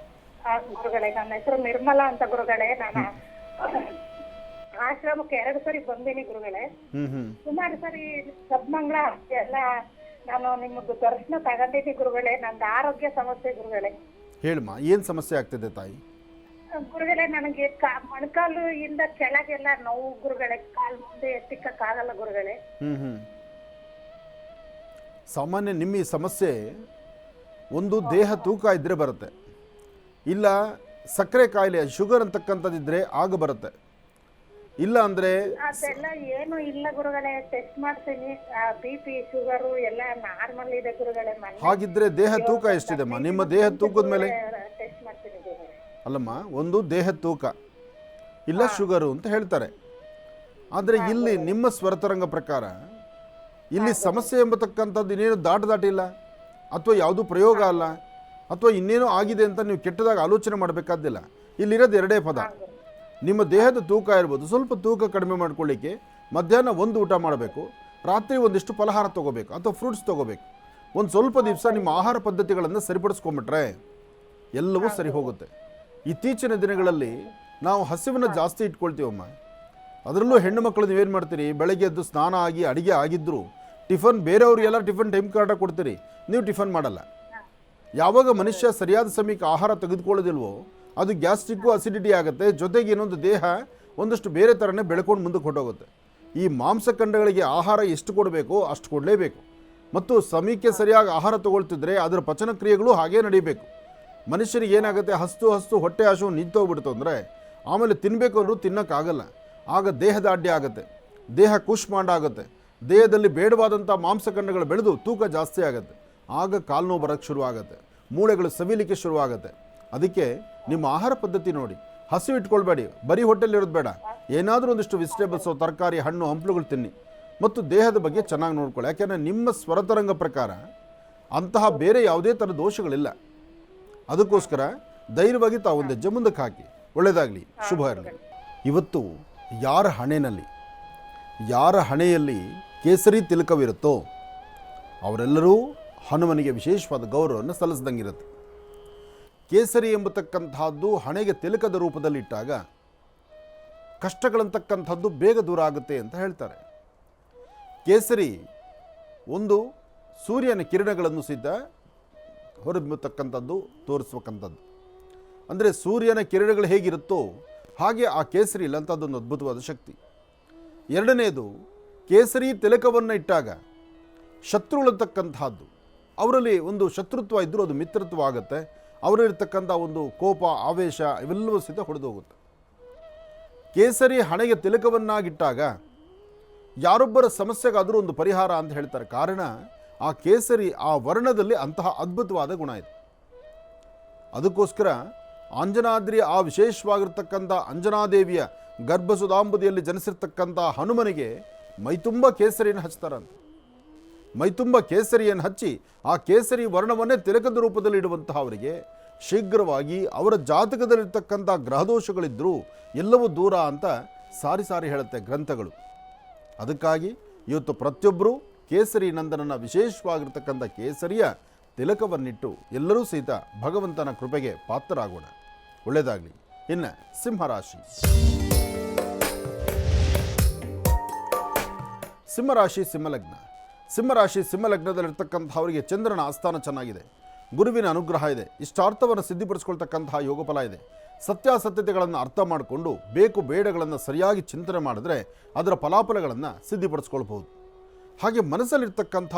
ಗುರುಗಳೇ, ನನ್ನ ಹೆಸರು ನಿರ್ಮಲಾ ಅಂತ ಗುರುಗಳೇ. ನಾನು ಆಶ್ರಮಕ್ಕೆ 2 ಸರಿ ಬಂದೀನಿ ಗುರುಗಳೇ. ಸುಮಾರು ಸರಿ ಸದ್ಮಂಗಳ ಎಲ್ಲ ನಾನು ನಿಮ್ಮದು ದರ್ಶನ ತಗೊಂಡಿದ್ದೀನಿ ಗುರುಗಳೇ. ನಂದು ಆರೋಗ್ಯ ಸಮಸ್ಯೆ ಗುರುಗಳೇ. ಹೇಳಮ್ಮ, ಏನು ಸಮಸ್ಯೆ ಆಗ್ತಿದೆ ತಾಯಿ? ಗುರುಗಳೇ, ನನಗೆ ಮೊಣಕಾಲು ಇಂದ ಕೆಳಗೆಲ್ಲ ನೋವು ಗುರುಗಳೇ. ಕಾಲು ಮುಂದೆ ಎತ್ತಿಕ್ಕಾಗಲ್ಲ ಗುರುಗಳೇ. ಸಾಮಾನ್ಯ ನಿಮ್ಮ ಈ ಸಮಸ್ಯೆ ಒಂದು ದೇಹ ತೂಕ ಇದ್ದರೆ ಬರುತ್ತೆ, ಇಲ್ಲ ಸಕ್ಕರೆ ಕಾಯಿಲೆ ಶುಗರ್ ಅಂತಕ್ಕಂಥದ್ದಿದ್ರೆ ಆಗ ಬರುತ್ತೆ, ಇಲ್ಲ ಅಂದರೆ ಅದೆಲ್ಲ ಏನು ಇಲ್ಲ ಗುರುಗಳೇ. ಟೆಸ್ಟ್ ಮಾಡ್ತೀನಿ, BP ಶುಗರು ಎಲ್ಲ ನಾರ್ಮಲ್ ಇದೆ ಗುರುಗಳೇ. ಹಾಗಿದ್ರೆ ದೇಹ ತೂಕ ಎಷ್ಟಿದೆಮ್ಮ? ನಿಮ್ಮ ದೇಹ ತೂಕದ ಮೇಲೆ ಟೆಸ್ಟ್ ಮಾಡ್ತೀನಿ ಗುರುಗಳೇ. ಅಲ್ಲಮ್ಮ, ಒಂದು ದೇಹ ತೂಕ ಇಲ್ಲ ಶುಗರು ಅಂತ ಹೇಳ್ತಾರೆ. ಆದರೆ ಇಲ್ಲಿ ನಿಮ್ಮ ಸ್ವರತರಂಗ ಪ್ರಕಾರ ಇಲ್ಲಿ ಸಮಸ್ಯೆ ಎಂಬತಕ್ಕಂಥದ್ದು ಇನ್ನೇನು ದಾಟಿಲ್ಲ, ಅಥವಾ ಯಾವುದೂ ಪ್ರಯೋಗ ಅಲ್ಲ, ಅಥವಾ ಇನ್ನೇನೋ ಆಗಿದೆ ಅಂತ ನೀವು ಕೆಟ್ಟದಾಗ ಆಲೋಚನೆ ಮಾಡಬೇಕಾದ್ದಿಲ್ಲ. ಇಲ್ಲಿರೋದು 2 ಪದ. ನಿಮ್ಮ ದೇಹದ ತೂಕ ಇರ್ಬೋದು, ಸ್ವಲ್ಪ ತೂಕ ಕಡಿಮೆ ಮಾಡ್ಕೊಳ್ಳಿಕ್ಕೆ ಮಧ್ಯಾಹ್ನ ಒಂದು ಊಟ ಮಾಡಬೇಕು, ರಾತ್ರಿ ಒಂದಿಷ್ಟು ಫಲಹಾರ ತೊಗೋಬೇಕು ಅಥವಾ ಫ್ರೂಟ್ಸ್ ತೊಗೋಬೇಕು. ಒಂದು ಸ್ವಲ್ಪ ದಿವಸ ನಿಮ್ಮ ಆಹಾರ ಪದ್ಧತಿಗಳನ್ನು ಸರಿಪಡಿಸ್ಕೊಂಬಿಟ್ರೆ ಎಲ್ಲವೂ ಸರಿ ಹೋಗುತ್ತೆ. ಇತ್ತೀಚಿನ ದಿನಗಳಲ್ಲಿ ನಾವು ಹಸಿವನ್ನು ಜಾಸ್ತಿ ಇಟ್ಕೊಳ್ತೀವಮ್ಮ. ಅದರಲ್ಲೂ ಹೆಣ್ಣು ಮಕ್ಕಳು ನೀವೇನು ಮಾಡ್ತೀರಿ, ಬೆಳಗ್ಗೆ ಎದ್ದು ಸ್ನಾನ ಆಗಿ ಅಡುಗೆ ಆಗಿದ್ದರೂ ಟಿಫನ್ ಬೇರೆಯವ್ರಿಗೆಲ್ಲ ಟಿಫನ್ ಟೈಮ್ ಕಾರ್ಡ ಕೊಡ್ತೀರಿ, ನೀವು ಟಿಫನ್ ಮಾಡಲ್ಲ. ಯಾವಾಗ ಮನುಷ್ಯ ಸರಿಯಾದ ಸಮಯಕ್ಕೆ ಆಹಾರ ತೆಗೆದುಕೊಳ್ಳೋದಿಲ್ವೋ ಅದು ಗ್ಯಾಸ್ಟ್ರಿಕ್ಕು ಅಸಿಡಿಟಿ ಆಗುತ್ತೆ, ಜೊತೆಗೆ ಇನ್ನೊಂದು ದೇಹ ಒಂದಷ್ಟು ಬೇರೆ ಥರನೇ ಬೆಳ್ಕೊಂಡು ಮುಂದಕ್ಕೆ ಹೊಟ್ಟೋಗುತ್ತೆ. ಈ ಮಾಂಸಖಂಡಗಳಿಗೆ ಆಹಾರ ಎಷ್ಟು ಕೊಡಬೇಕೋ ಅಷ್ಟು ಕೊಡಲೇಬೇಕು, ಮತ್ತು ಸಮಯಕ್ಕೆ ಸರಿಯಾಗಿ ಆಹಾರ ತಗೊಳ್ತಿದ್ರೆ ಅದರ ಪಚನ ಕ್ರಿಯೆಗಳು ಹಾಗೇ ನಡೀಬೇಕು. ಮನುಷ್ಯರಿಗೆ ಏನಾಗುತ್ತೆ, ಹಸ್ತು ಹೊಟ್ಟೆ ಹಸು ನಿಂತೋಗ್ಬಿಡ್ತು ಅಂದರೆ ಆಮೇಲೆ ತಿನ್ನಬೇಕು ಅಂದರೂ ತಿನ್ನೋಕ್ಕಾಗಲ್ಲ. ಆಗ ದೇಹದ ಅಡ್ಡಿ ಆಗುತ್ತೆ, ದೇಹ ಕೂಷ್ಮಾಂಡ ಆಗುತ್ತೆ, ದೇಹದಲ್ಲಿ ಬೇಡವಾದಂಥ ಮಾಂಸಖಂಡಗಳು ಬೆಳೆದು ತೂಕ ಜಾಸ್ತಿ ಆಗುತ್ತೆ. ಆಗ ಕಾಲು ನೋವು ಬರೋಕ್ಕೆ ಶುರುವಾಗುತ್ತೆ, ಮೂಳೆಗಳು ಸವಿಲಿಕ್ಕೆ ಶುರುವಾಗುತ್ತೆ. ಅದಕ್ಕೆ ನಿಮ್ಮ ಆಹಾರ ಪದ್ಧತಿ ನೋಡಿ, ಹಸಿವು ಇಟ್ಕೊಳ್ಬೇಡಿ, ಬರೀ ಹೊಟ್ಟೆಲಿರೋದು ಬೇಡ. ಏನಾದರೂ ಒಂದಿಷ್ಟು ವೆಜಿಟೇಬಲ್ಸು, ತರಕಾರಿ, ಹಣ್ಣು ಹಂಪಲುಗಳು ತಿನ್ನಿ, ಮತ್ತು ದೇಹದ ಬಗ್ಗೆ ಚೆನ್ನಾಗಿ ನೋಡ್ಕೊಳ್ಳಿ. ಯಾಕೆಂದರೆ ನಿಮ್ಮ ಸ್ವರತರಂಗ ಪ್ರಕಾರ ಅಂತಹ ಬೇರೆ ಯಾವುದೇ ಥರ ದೋಷಗಳಿಲ್ಲ. ಅದಕ್ಕೋಸ್ಕರ ಧೈರ್ಯವಾಗಿ ತಾವು ಒಂದು ಹೆಜ್ಜೆ ಮುಂದಕ್ಕೆ ಹಾಕಿ. ಒಳ್ಳೆಯದಾಗಲಿ, ಶುಭ ಇರಲಿ. ಇವತ್ತು ಯಾರ ಹಣೆಯಲ್ಲಿ ಕೇಸರಿ ತಿಲಕವಿರುತ್ತೋ ಅವರೆಲ್ಲರೂ ಹನುಮನಿಗೆ ವಿಶೇಷವಾದ ಗೌರವವನ್ನು ಸಲ್ಲಿಸ್ದಂಗಿರುತ್ತೆ. ಕೇಸರಿ ಎಂಬತಕ್ಕಂಥದ್ದು ಹಣೆಗೆ ತಿಲಕದ ರೂಪದಲ್ಲಿಟ್ಟಾಗ ಕಷ್ಟಗಳಂತಕ್ಕಂಥದ್ದು ಬೇಗ ದೂರ ಆಗುತ್ತೆ ಅಂತ ಹೇಳ್ತಾರೆ. ಕೇಸರಿ ಒಂದು ಸೂರ್ಯನ ಕಿರಣಗಳನ್ನು ಸಿದ್ಧ ಹೊರಬರ್ತಕ್ಕಂಥದ್ದು ತೋರಿಸ್ಬೇಕಂಥದ್ದು. ಅಂದರೆ ಸೂರ್ಯನ ಕಿರಣಗಳು ಹೇಗಿರುತ್ತೋ ಹಾಗೆ ಆ ಕೇಸರಿ ಇಲ್ಲಂಥದ್ದೊಂದು ಅದ್ಭುತವಾದ ಶಕ್ತಿ. ಎರಡನೇದು, ಕೇಸರಿ ತಿಲಕವನ್ನು ಇಟ್ಟಾಗ ಶತ್ರುಗಳಂತಕ್ಕಂಥದ್ದು ಅವರಲ್ಲಿ ಒಂದು ಶತ್ರುತ್ವ ಇದ್ದರೂ ಅದು ಮಿತ್ರತ್ವ ಆಗುತ್ತೆ. ಅವರಲ್ಲಿರ್ತಕ್ಕಂಥ ಒಂದು ಕೋಪ, ಆವೇಶ ಇವೆಲ್ಲವೂ ಸಹಿತ ಹೊಡೆದು ಹೋಗುತ್ತೆ. ಕೇಸರಿ ಹಣೆಗೆ ತಿಲಕವನ್ನಾಗಿಟ್ಟಾಗ ಯಾರೊಬ್ಬರ ಸಮಸ್ಯೆಗಾದರೂ ಒಂದು ಪರಿಹಾರ ಅಂತ ಹೇಳ್ತಾರೆ. ಕಾರಣ ಆ ಕೇಸರಿ ಆ ವರ್ಣದಲ್ಲಿ ಅಂತಹ ಅದ್ಭುತವಾದ ಗುಣ ಇದೆ. ಅದಕ್ಕೋಸ್ಕರ ಅಂಜನಾದ್ರಿ ಆ ವಿಶೇಷವಾಗಿರ್ತಕ್ಕಂಥ ಅಂಜನಾದೇವಿಯ ಗರ್ಭಸುಧಾಂಬುದಿಯಲ್ಲಿ ಜನಿಸಿರ್ತಕ್ಕಂಥ ಹನುಮನಿಗೆ ಮೈತುಂಬ ಕೇಸರಿಯನ್ನು ಹಚ್ತಾರಂತ. ಮೈತುಂಬ ಕೇಸರಿಯನ್ನು ಹಚ್ಚಿ ಆ ಕೇಸರಿ ವರ್ಣವನ್ನೇ ತಿಲಕದ ರೂಪದಲ್ಲಿ ಇಡುವಂತಹ ಅವರಿಗೆ ಶೀಘ್ರವಾಗಿ ಅವರ ಜಾತಕದಲ್ಲಿರ್ತಕ್ಕಂಥ ಗ್ರಹದೋಷಗಳಿದ್ದರೂ ಎಲ್ಲವೂ ದೂರ ಅಂತ ಸಾರಿ ಹೇಳುತ್ತೆ ಗ್ರಂಥಗಳು. ಅದಕ್ಕಾಗಿ ಇವತ್ತು ಪ್ರತಿಯೊಬ್ಬರೂ ಕೇಸರಿ ನಂದನನ ವಿಶೇಷವಾಗಿರ್ತಕ್ಕಂಥ ಕೇಸರಿಯ ತಿಲಕವನ್ನಿಟ್ಟು ಎಲ್ಲರೂ ಸಹಿತ ಭಗವಂತನ ಕೃಪೆಗೆ ಪಾತ್ರರಾಗೋಣ. ಒಳ್ಳೆಯದಾಗಲಿ. ಇನ್ನು ಸಿಂಹರಾಶಿ. ಸಿಂಹಲಗ್ನದಲ್ಲಿರ್ತಕ್ಕಂಥವರಿಗೆ ಚಂದ್ರನ ಆಸ್ಥಾನ ಚೆನ್ನಾಗಿದೆ, ಗುರುವಿನ ಅನುಗ್ರಹ ಇದೆ, ಇಷ್ಟಾರ್ಥವನ್ನು ಸಿದ್ಧಿಪಡಿಸ್ಕೊಳ್ತಕ್ಕಂತಹ ಯೋಗಫಲ ಇದೆ. ಸತ್ಯಾಸತ್ಯತೆಗಳನ್ನು ಅರ್ಥ ಮಾಡಿಕೊಂಡು ಬೇಕು ಬೇಡಗಳನ್ನು ಸರಿಯಾಗಿ ಚಿಂತನೆ ಮಾಡಿದ್ರೆ ಅದರ ಫಲಾಫಲಗಳನ್ನು ಸಿದ್ಧಿಪಡಿಸ್ಕೊಳ್ಬಹುದು. ಹಾಗೆ ಮನಸ್ಸಲ್ಲಿರ್ತಕ್ಕಂಥ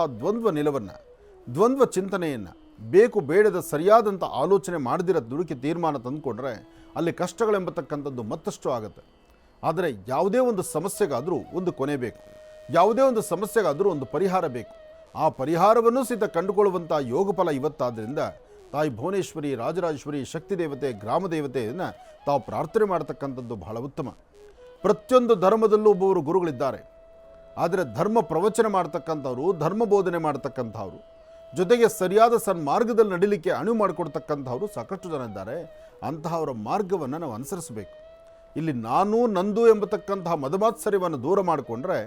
ದ್ವಂದ್ವ ಚಿಂತನೆಯನ್ನು ಬೇಕು ಬೇಡದ ಸರಿಯಾದಂಥ ಆಲೋಚನೆ ಮಾಡದಿರೋ ದುಡುಕಿ ತೀರ್ಮಾನ ತಂದುಕೊಂಡ್ರೆ ಅಲ್ಲಿ ಕಷ್ಟಗಳೆಂಬತಕ್ಕಂಥದ್ದು ಮತ್ತಷ್ಟು ಆಗುತ್ತೆ. ಆದರೆ ಯಾವುದೇ ಒಂದು ಸಮಸ್ಯೆಗಾದರೂ ಒಂದು ಕೊನೆ ಬೇಕು, ಯಾವುದೇ ಒಂದು ಸಮಸ್ಯೆಗಾದರೂ ಒಂದು ಪರಿಹಾರ ಬೇಕು. ಆ ಪರಿಹಾರವನ್ನು ಸಹಿತ ಕಂಡುಕೊಳ್ಳುವಂಥ ಯೋಗಫಲ ಇವತ್ತಾದ್ದರಿಂದ ತಾಯಿ ಭುವನೇಶ್ವರಿ, ರಾಜರಾಜೇಶ್ವರಿ, ಶಕ್ತಿ ದೇವತೆ, ಗ್ರಾಮ ದೇವತೆಯನ್ನು ತಾವು ಪ್ರಾರ್ಥನೆ ಮಾಡತಕ್ಕಂಥದ್ದು ಬಹಳ ಉತ್ತಮ. ಪ್ರತಿಯೊಂದು ಧರ್ಮದಲ್ಲೂ ಒಬ್ಬರು ಗುರುಗಳಿದ್ದಾರೆ. ಆದರೆ ಧರ್ಮ ಪ್ರವಚನ ಮಾಡ್ತಕ್ಕಂಥವ್ರು, ಧರ್ಮ ಬೋಧನೆ ಮಾಡ್ತಕ್ಕಂಥವ್ರು, ಜೊತೆಗೆ ಸರಿಯಾದ ಸನ್ಮಾರ್ಗದಲ್ಲಿ ನಡಿಲಿಕ್ಕೆ ಅನುವು ಮಾಡಿಕೊಡ್ತಕ್ಕಂಥವ್ರು ಸಾಕಷ್ಟು ಜನ ಇದ್ದಾರೆ. ಅಂತಹವರ ಮಾರ್ಗವನ್ನು ನಾವು ಅನುಸರಿಸಬೇಕು. ಇಲ್ಲಿ ನಾನು ನಂದು ಎಂಬತಕ್ಕಂತಹ ಮದಮಾತ್ಸರ್ಯವನ್ನು ದೂರ ಮಾಡಿಕೊಂಡ್ರೆ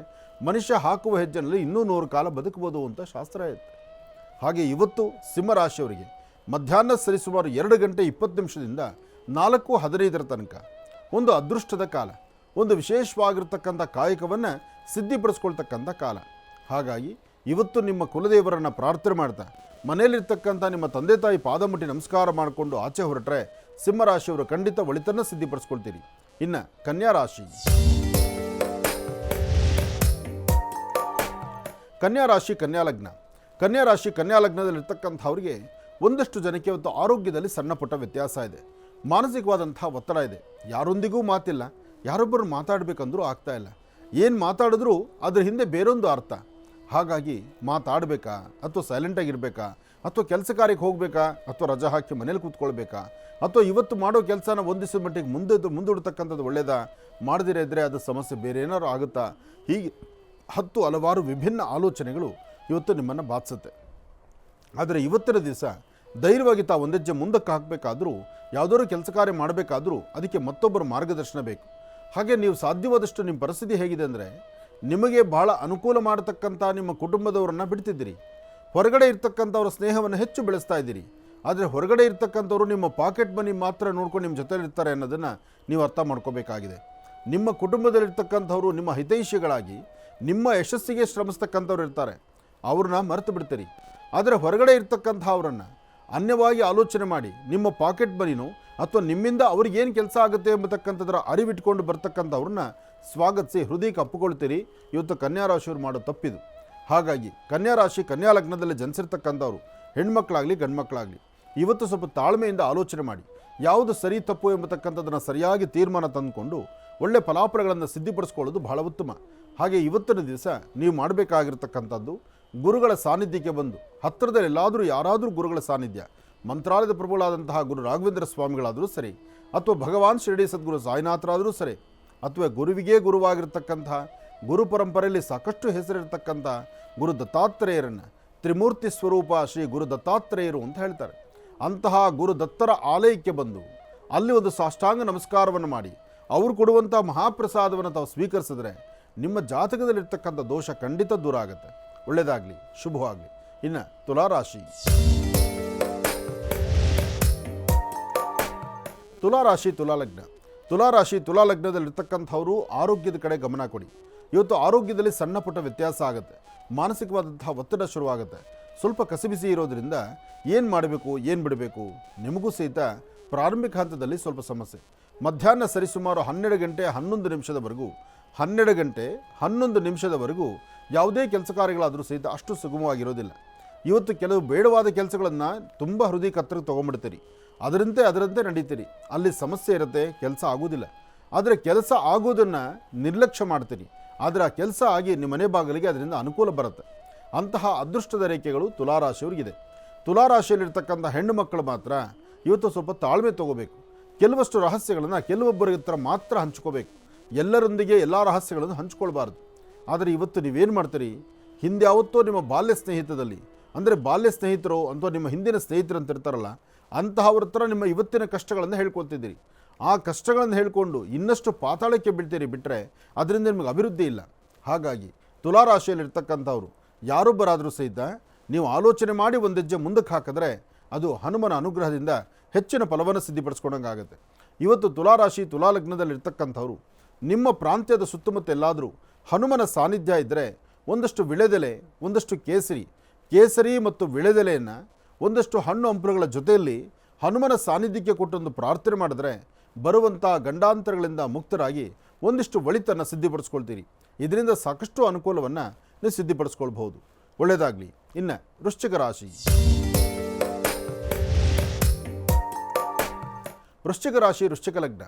ಮನುಷ್ಯ ಹಾಕುವ ಹೆಜ್ಜೆನಲ್ಲಿ ಇನ್ನೂ 100 ಕಾಲ ಬದುಕಬಹುದು ಅಂತ ಶಾಸ್ತ್ರ ಇರುತ್ತೆ. ಹಾಗೆ ಇವತ್ತು ಸಿಂಹರಾಶಿಯವರಿಗೆ ಮಧ್ಯಾಹ್ನ ಸರಿಸುಮಾರು 2 ಗಂಟೆ 20 ನಿಮಿಷದಿಂದ 4:15 ತನಕ ಒಂದು ಅದೃಷ್ಟದ ಕಾಲ, ಒಂದು ವಿಶೇಷವಾಗಿರ್ತಕ್ಕಂಥ ಕಾಯಕವನ್ನು ಸಿದ್ಧಿಪಡಿಸ್ಕೊಳ್ತಕ್ಕಂಥ ಕಾಲ. ಹಾಗಾಗಿ ಇವತ್ತು ನಿಮ್ಮ ಕುಲದೇವರನ್ನು ಪ್ರಾರ್ಥನೆ ಮಾಡ್ತಾ ಮನೆಯಲ್ಲಿರ್ತಕ್ಕಂಥ ನಿಮ್ಮ ತಂದೆ ತಾಯಿ ಪಾದ ಮುಟ್ಟಿ ನಮಸ್ಕಾರ ಮಾಡಿಕೊಂಡು ಆಚೆ ಹೊರಟ್ರೆ ಸಿಂಹರಾಶಿಯವರು ಖಂಡಿತ ಒಳಿತನ್ನು ಸಿದ್ಧಿಪಡಿಸ್ಕೊಳ್ತೀರಿ. ಇನ್ನು ಕನ್ಯಾ ರಾಶಿ, ಕನ್ಯಾ ರಾಶಿ ಕನ್ಯಾ ಲಗ್ನ. ಕನ್ಯಾ ರಾಶಿ ಕನ್ಯಾ ಲಗ್ನದಲ್ಲಿರ್ತಕ್ಕಂಥವ್ರಿಗೆ ಒಂದಷ್ಟು ಜನಕ್ಕೆ ಇವತ್ತು ಆರೋಗ್ಯದಲ್ಲಿ ಸಣ್ಣ ಪುಟ್ಟ ವ್ಯತ್ಯಾಸ ಇದೆ. ಮಾನಸಿಕವಾದಂಥ ಒತ್ತಡ ಇದೆ. ಯಾರೊಂದಿಗೂ ಮಾತಿಲ್ಲ, ಯಾರೊಬ್ಬರು ಮಾತಾಡಬೇಕಂದ್ರೂ ಆಗ್ತಾ ಇಲ್ಲ. ಏನು ಮಾತಾಡಿದ್ರೂ ಅದ್ರ ಹಿಂದೆ ಬೇರೊಂದು ಅರ್ಥ. ಹಾಗಾಗಿ ಮಾತಾಡಬೇಕಾ ಅಥವಾ ಸೈಲೆಂಟಾಗಿರಬೇಕಾ ಅಥವಾ ಕೆಲಸ ಕಾರ್ಯಕ್ಕೆ ಹೋಗಬೇಕಾ ಅಥವಾ ರಜಾ ಹಾಕಿ ಮನೇಲಿ ಕೂತ್ಕೊಳ್ಬೇಕಾ ಅಥವಾ ಇವತ್ತು ಮಾಡೋ ಕೆಲಸನ ಒಂದು ದಿವಸದ ಮಟ್ಟಿಗೆ ಮುಂದೂಡ್ತಕ್ಕಂಥದ್ದು ಒಳ್ಳೆಯದಾ, ಮಾಡದಿರ ಇದ್ದರೆ ಅದು ಸಮಸ್ಯೆ ಬೇರೆ ಏನಾದ್ರು ಆಗುತ್ತಾ? ಹೀಗೆ ಹಲವಾರು ವಿಭಿನ್ನ ಆಲೋಚನೆಗಳು ಇವತ್ತು ನಿಮ್ಮನ್ನು ಬಾಧಿಸುತ್ತೆ. ಆದರೆ ಇವತ್ತಿನ ದಿವಸ ಧೈರ್ಯವಾಗಿ ತಾವು ಒಂದೆಜ್ಜೆ ಮುಂದಕ್ಕೆ ಹಾಕಬೇಕಾದ್ರೂ, ಯಾವುದಾದ್ರು ಕೆಲಸ ಕಾರ್ಯ ಮಾಡಬೇಕಾದ್ರೂ ಅದಕ್ಕೆ ಮತ್ತೊಬ್ಬರ ಮಾರ್ಗದರ್ಶನ ಬೇಕು. ಹಾಗೆ ನೀವು ಸಾಧ್ಯವಾದಷ್ಟು ನಿಮ್ಮ ಪರಿಸ್ಥಿತಿ ಹೇಗಿದೆ ಅಂದರೆ, ನಿಮಗೆ ಬಹಳ ಅನುಕೂಲ ಮಾಡತಕ್ಕಂಥ ನಿಮ್ಮ ಕುಟುಂಬದವರನ್ನು ಬಿಡ್ತಿದ್ದೀರಿ, ಹೊರಗಡೆ ಇರ್ತಕ್ಕಂಥವ್ರ ಸ್ನೇಹವನ್ನು ಹೆಚ್ಚು ಬೆಳೆಸ್ತಾ ಇದ್ದೀರಿ. ಆದರೆ ಹೊರಗಡೆ ಇರ್ತಕ್ಕಂಥವ್ರು ನಿಮ್ಮ ಪಾಕೆಟ್ ಮನಿ ಮಾತ್ರ ನೋಡ್ಕೊಂಡು ನಿಮ್ಮ ಜೊತೆಲಿರ್ತಾರೆ ಅನ್ನೋದನ್ನು ನೀವು ಅರ್ಥ ಮಾಡ್ಕೋಬೇಕಾಗಿದೆ. ನಿಮ್ಮ ಕುಟುಂಬದಲ್ಲಿರ್ತಕ್ಕಂಥವ್ರು ನಿಮ್ಮ ಹಿತೈಷಿಗಳಾಗಿ ನಿಮ್ಮ ಯಶಸ್ಸಿಗೆ ಶ್ರಮಿಸ್ತಕ್ಕಂಥವ್ರು ಇರ್ತಾರೆ, ಅವ್ರನ್ನ ಮರೆತು ಬಿಡ್ತೀರಿ. ಆದರೆ ಹೊರಗಡೆ ಇರ್ತಕ್ಕಂಥ ಅವರನ್ನು ಅನ್ಯವಾಗಿ ಆಲೋಚನೆ ಮಾಡಿ ನಿಮ್ಮ ಪಾಕೆಟ್ ಮನಿನೋ ಅಥವಾ ನಿಮ್ಮಿಂದ ಅವ್ರಿಗೇನು ಕೆಲಸ ಆಗುತ್ತೆ ಎಂಬತಕ್ಕಂಥದ್ರ ಅರಿವಿಟ್ಕೊಂಡು ಬರ್ತಕ್ಕಂಥವ್ರನ್ನ ಸ್ವಾಗತಿಸಿ ಹೃದಯಕ್ಕೆ ಅಪ್ಪಿಕೊಳ್ತೀರಿ. ಇವತ್ತು ಕನ್ಯಾ ರಾಶಿಯವರು ಮಾಡೋ ತಪ್ಪಿದು. ಹಾಗಾಗಿ ಕನ್ಯಾ ರಾಶಿ ಕನ್ಯಾ ಲಗ್ನದಲ್ಲಿ ಜನಿಸಿರ್ತಕ್ಕಂಥವ್ರು, ಹೆಣ್ಮಕ್ಳಾಗಲಿ ಗಂಡ್ಮಕ್ಳಾಗಲಿ, ಇವತ್ತು ಸ್ವಲ್ಪ ತಾಳ್ಮೆಯಿಂದ ಆಲೋಚನೆ ಮಾಡಿ ಯಾವುದು ಸರಿ ತಪ್ಪು ಎಂಬತಕ್ಕಂಥದ್ದನ್ನು ಸರಿಯಾಗಿ ತೀರ್ಮಾನ ತಂದುಕೊಂಡು ಒಳ್ಳೆ ಫಲಾಫಲಗಳನ್ನು ಸಿದ್ಧಿಪಡಿಸ್ಕೊಳ್ಳೋದು ಬಹಳ ಉತ್ತಮ. ಹಾಗೆ ಇವತ್ತಿನ ದಿವಸ ನೀವು ಮಾಡಬೇಕಾಗಿರ್ತಕ್ಕಂಥದ್ದು, ಗುರುಗಳ ಸಾನ್ನಿಧ್ಯಕ್ಕೆ ಬಂದು ಹತ್ತಿರದಲ್ಲಿ ಎಲ್ಲಾದರೂ ಯಾರಾದರೂ ಗುರುಗಳ ಸಾನ್ನಿಧ್ಯ, ಮಂತ್ರಾಲಯದ ಪ್ರಭುಗಳಾದಂತಹ ಗುರು ರಾಘವೇಂದ್ರ ಸ್ವಾಮಿಗಳಾದರೂ ಸರಿ, ಅಥವಾ ಭಗವಾನ್ ಶಿರಡಿ ಸದ್ಗುರು ಸಾಯಿನಾಥರಾದರೂ ಸರಿ, ಅಥವಾ ಗುರುವಿಗೇ ಗುರುವಾಗಿರ್ತಕ್ಕಂತಹ ಗುರು ಪರಂಪರೆಯಲ್ಲಿ ಸಾಕಷ್ಟು ಹೆಸರಿರ್ತಕ್ಕಂಥ ಗುರು ದತ್ತಾತ್ರೇಯರನ್ನು, ತ್ರಿಮೂರ್ತಿ ಸ್ವರೂಪ ಶ್ರೀ ಗುರು ದತ್ತಾತ್ರೇಯರು ಅಂತ ಹೇಳ್ತಾರೆ, ಅಂತಹ ಗುರು ದತ್ತರ ಆಲಯಕ್ಕೆ ಬಂದು ಅಲ್ಲಿ ಒಂದು ಸಾಷ್ಟಾಂಗ ನಮಸ್ಕಾರವನ್ನು ಮಾಡಿ ಅವರು ಕೊಡುವಂಥ ಮಹಾಪ್ರಸಾದವನ್ನು ತಾವು ಸ್ವೀಕರಿಸಿದ್ರೆ ನಿಮ್ಮ ಜಾತಕದಲ್ಲಿರ್ತಕ್ಕಂಥ ದೋಷ ಖಂಡಿತ ದೂರ ಆಗುತ್ತೆ. ಒಳ್ಳೆಯದಾಗಲಿ, ಶುಭವಾಗಲಿ. ಇನ್ನು ತುಲಾರಾಶಿ, ತುಲಾರಾಶಿ ತುಲಾಲಗ್ನ. ತುಲಾರಾಶಿ ತುಲಾಲಗ್ನದಲ್ಲಿರ್ತಕ್ಕಂಥವರು ಆರೋಗ್ಯದ ಕಡೆ ಗಮನ ಕೊಡಿ. ಇವತ್ತು ಆರೋಗ್ಯದಲ್ಲಿ ಸಣ್ಣ ಪುಟ್ಟ ವ್ಯತ್ಯಾಸ ಆಗುತ್ತೆ, ಮಾನಸಿಕವಾದಂತಹ ಒತ್ತಡ ಶುರುವಾಗುತ್ತೆ. ಸ್ವಲ್ಪ ಕಸಿಬಿಸಿ ಇರೋದ್ರಿಂದ ಏನು ಮಾಡಬೇಕು ಏನು ಬಿಡಬೇಕು ನಿಮಗೂ ಸಹಿತ ಪ್ರಾರಂಭಿಕ ಹಂತದಲ್ಲಿ ಸ್ವಲ್ಪ ಸಮಸ್ಯೆ. ಮಧ್ಯಾಹ್ನ ಸರಿಸುಮಾರು 12 ಗಂಟೆ 11 ನಿಮಿಷದವರೆಗೂ 12 ಗಂಟೆ 11 ನಿಮಿಷದವರೆಗೂ ಯಾವುದೇ ಕೆಲಸ ಕಾರ್ಯಗಳಾದರೂ ಸಹಿತ ಅಷ್ಟು ಸುಗಮವಾಗಿರೋದಿಲ್ಲ. ಇವತ್ತು ಕೆಲವು ಬೇಡವಾದ ಕೆಲಸಗಳನ್ನು ತುಂಬ ಹೃದಯಕ್ಕೆ ಹತ್ತಿರ ತೊಗೊಂಡ್ಬಿಡ್ತೀರಿ, ಅದರಂತೆ ನಡೀತೀರಿ. ಅಲ್ಲಿ ಸಮಸ್ಯೆ ಇರುತ್ತೆ, ಕೆಲಸ ಆಗೋದಿಲ್ಲ. ಆದರೆ ಕೆಲಸ ಆಗೋದನ್ನು ನಿರ್ಲಕ್ಷ್ಯ ಮಾಡ್ತೀರಿ, ಆದರೆ ಆ ಕೆಲಸ ಆಗಿ ನಿಮ್ಮ ಮನೆ ಬಾಗಿಲಿಗೆ ಅದರಿಂದ ಅನುಕೂಲ ಬರುತ್ತೆ. ಅಂತಹ ಅದೃಷ್ಟದ ರೇಖೆಗಳು ತುಲಾರಾಶಿಯವರಿಗಿದೆ. ತುಲಾರಾಶಿಯಲ್ಲಿರ್ತಕ್ಕಂಥ ಹೆಣ್ಣು ಮಕ್ಕಳು ಮಾತ್ರ ಇವತ್ತು ಸ್ವಲ್ಪ ತಾಳ್ಮೆ ತೊಗೋಬೇಕು. ಕೆಲವಷ್ಟು ರಹಸ್ಯಗಳನ್ನು ಕೆಲವೊಬ್ಬರ ಹತ್ರ ಮಾತ್ರ ಹಂಚ್ಕೋಬೇಕು, ಎಲ್ಲರೊಂದಿಗೆ ಎಲ್ಲ ರಹಸ್ಯಗಳನ್ನು ಹಂಚ್ಕೊಳ್ಬಾರ್ದು. ಆದರೆ ಇವತ್ತು ನೀವೇನು ಮಾಡ್ತೀರಿ, ಹಿಂದೆ ಯಾವತ್ತೋ ನಿಮ್ಮ ಬಾಲ್ಯ ಸ್ನೇಹಿತದಲ್ಲಿ, ಅಂದರೆ ಬಾಲ್ಯ ಸ್ನೇಹಿತರು ಅಥವಾ ನಿಮ್ಮ ಹಿಂದಿನ ಸ್ನೇಹಿತರು ಅಂತ ಇರ್ತಾರಲ್ಲ, ಅಂತಹವ್ರ ಹತ್ರ ನಿಮ್ಮ ಇವತ್ತಿನ ಕಷ್ಟಗಳನ್ನು ಹೇಳ್ಕೊಳ್ತಿದ್ದೀರಿ. ಆ ಕಷ್ಟಗಳನ್ನು ಹೇಳ್ಕೊಂಡು ಇನ್ನಷ್ಟು ಪಾತಾಳಕ್ಕೆ ಬೀಳ್ತೀರಿ, ಬಿಟ್ಟರೆ ಅದರಿಂದ ನಿಮಗೆ ಅಭಿವೃದ್ಧಿ ಇಲ್ಲ. ಹಾಗಾಗಿ ತುಲಾರಾಶಿಯಲ್ಲಿರ್ತಕ್ಕಂಥವ್ರು ಯಾರೊಬ್ಬರಾದರೂ ಸಹಿತ ನೀವು ಆಲೋಚನೆ ಮಾಡಿ ಒಂದು ಹೆಜ್ಜೆ ಮುಂದಕ್ಕೆ ಹಾಕಿದ್ರೆ ಅದು ಹನುಮನ ಅನುಗ್ರಹದಿಂದ ಹೆಚ್ಚಿನ ಫಲವನ್ನು ಸಿದ್ಧಿಪಡಿಸ್ಕೊಂಡಂಗಾಗುತ್ತೆ. ಇವತ್ತು ತುಲಾರಾಶಿ ತುಲಾಲಗ್ನದಲ್ಲಿರ್ತಕ್ಕಂಥವ್ರು ನಿಮ್ಮ ಪ್ರಾಂತ್ಯದ ಸುತ್ತಮುತ್ತ ಎಲ್ಲಾದರೂ ಹನುಮನ ಸಾನ್ನಿಧ್ಯ ಇದ್ದರೆ ಒಂದಷ್ಟು ವಿಳೆದೆಲೆ, ಒಂದಷ್ಟು ಕೇಸರಿ ಮತ್ತು ವಿಳೆದೆಲೆಯನ್ನು ಒಂದಷ್ಟು ಹಣ್ಣು ಹಂಪಲುಗಳ ಜೊತೆಯಲ್ಲಿ ಹನುಮನ ಸಾನ್ನಿಧ್ಯಕ್ಕೆ ಕೊಟ್ಟೊಂದು ಪ್ರಾರ್ಥನೆ ಮಾಡಿದ್ರೆ ಬರುವಂಥ ಗಂಡಾಂತರಗಳಿಂದ ಮುಕ್ತರಾಗಿ ಒಂದಿಷ್ಟು ಒಳಿತನ್ನು ಸಿದ್ಧಿಪಡಿಸ್ಕೊಳ್ತೀರಿ. ಇದರಿಂದ ಸಾಕಷ್ಟು ಅನುಕೂಲವನ್ನು ನೀವು ಸಿದ್ಧಿಪಡಿಸ್ಕೊಳ್ಬಹುದು. ಒಳ್ಳೆಯದಾಗಲಿ. ಇನ್ನು ವೃಶ್ಚಿಕ ರಾಶಿ, ವೃಶ್ಚಿಕ ರಾಶಿ ವೃಶ್ಚಿಕ ಲಗ್ನ.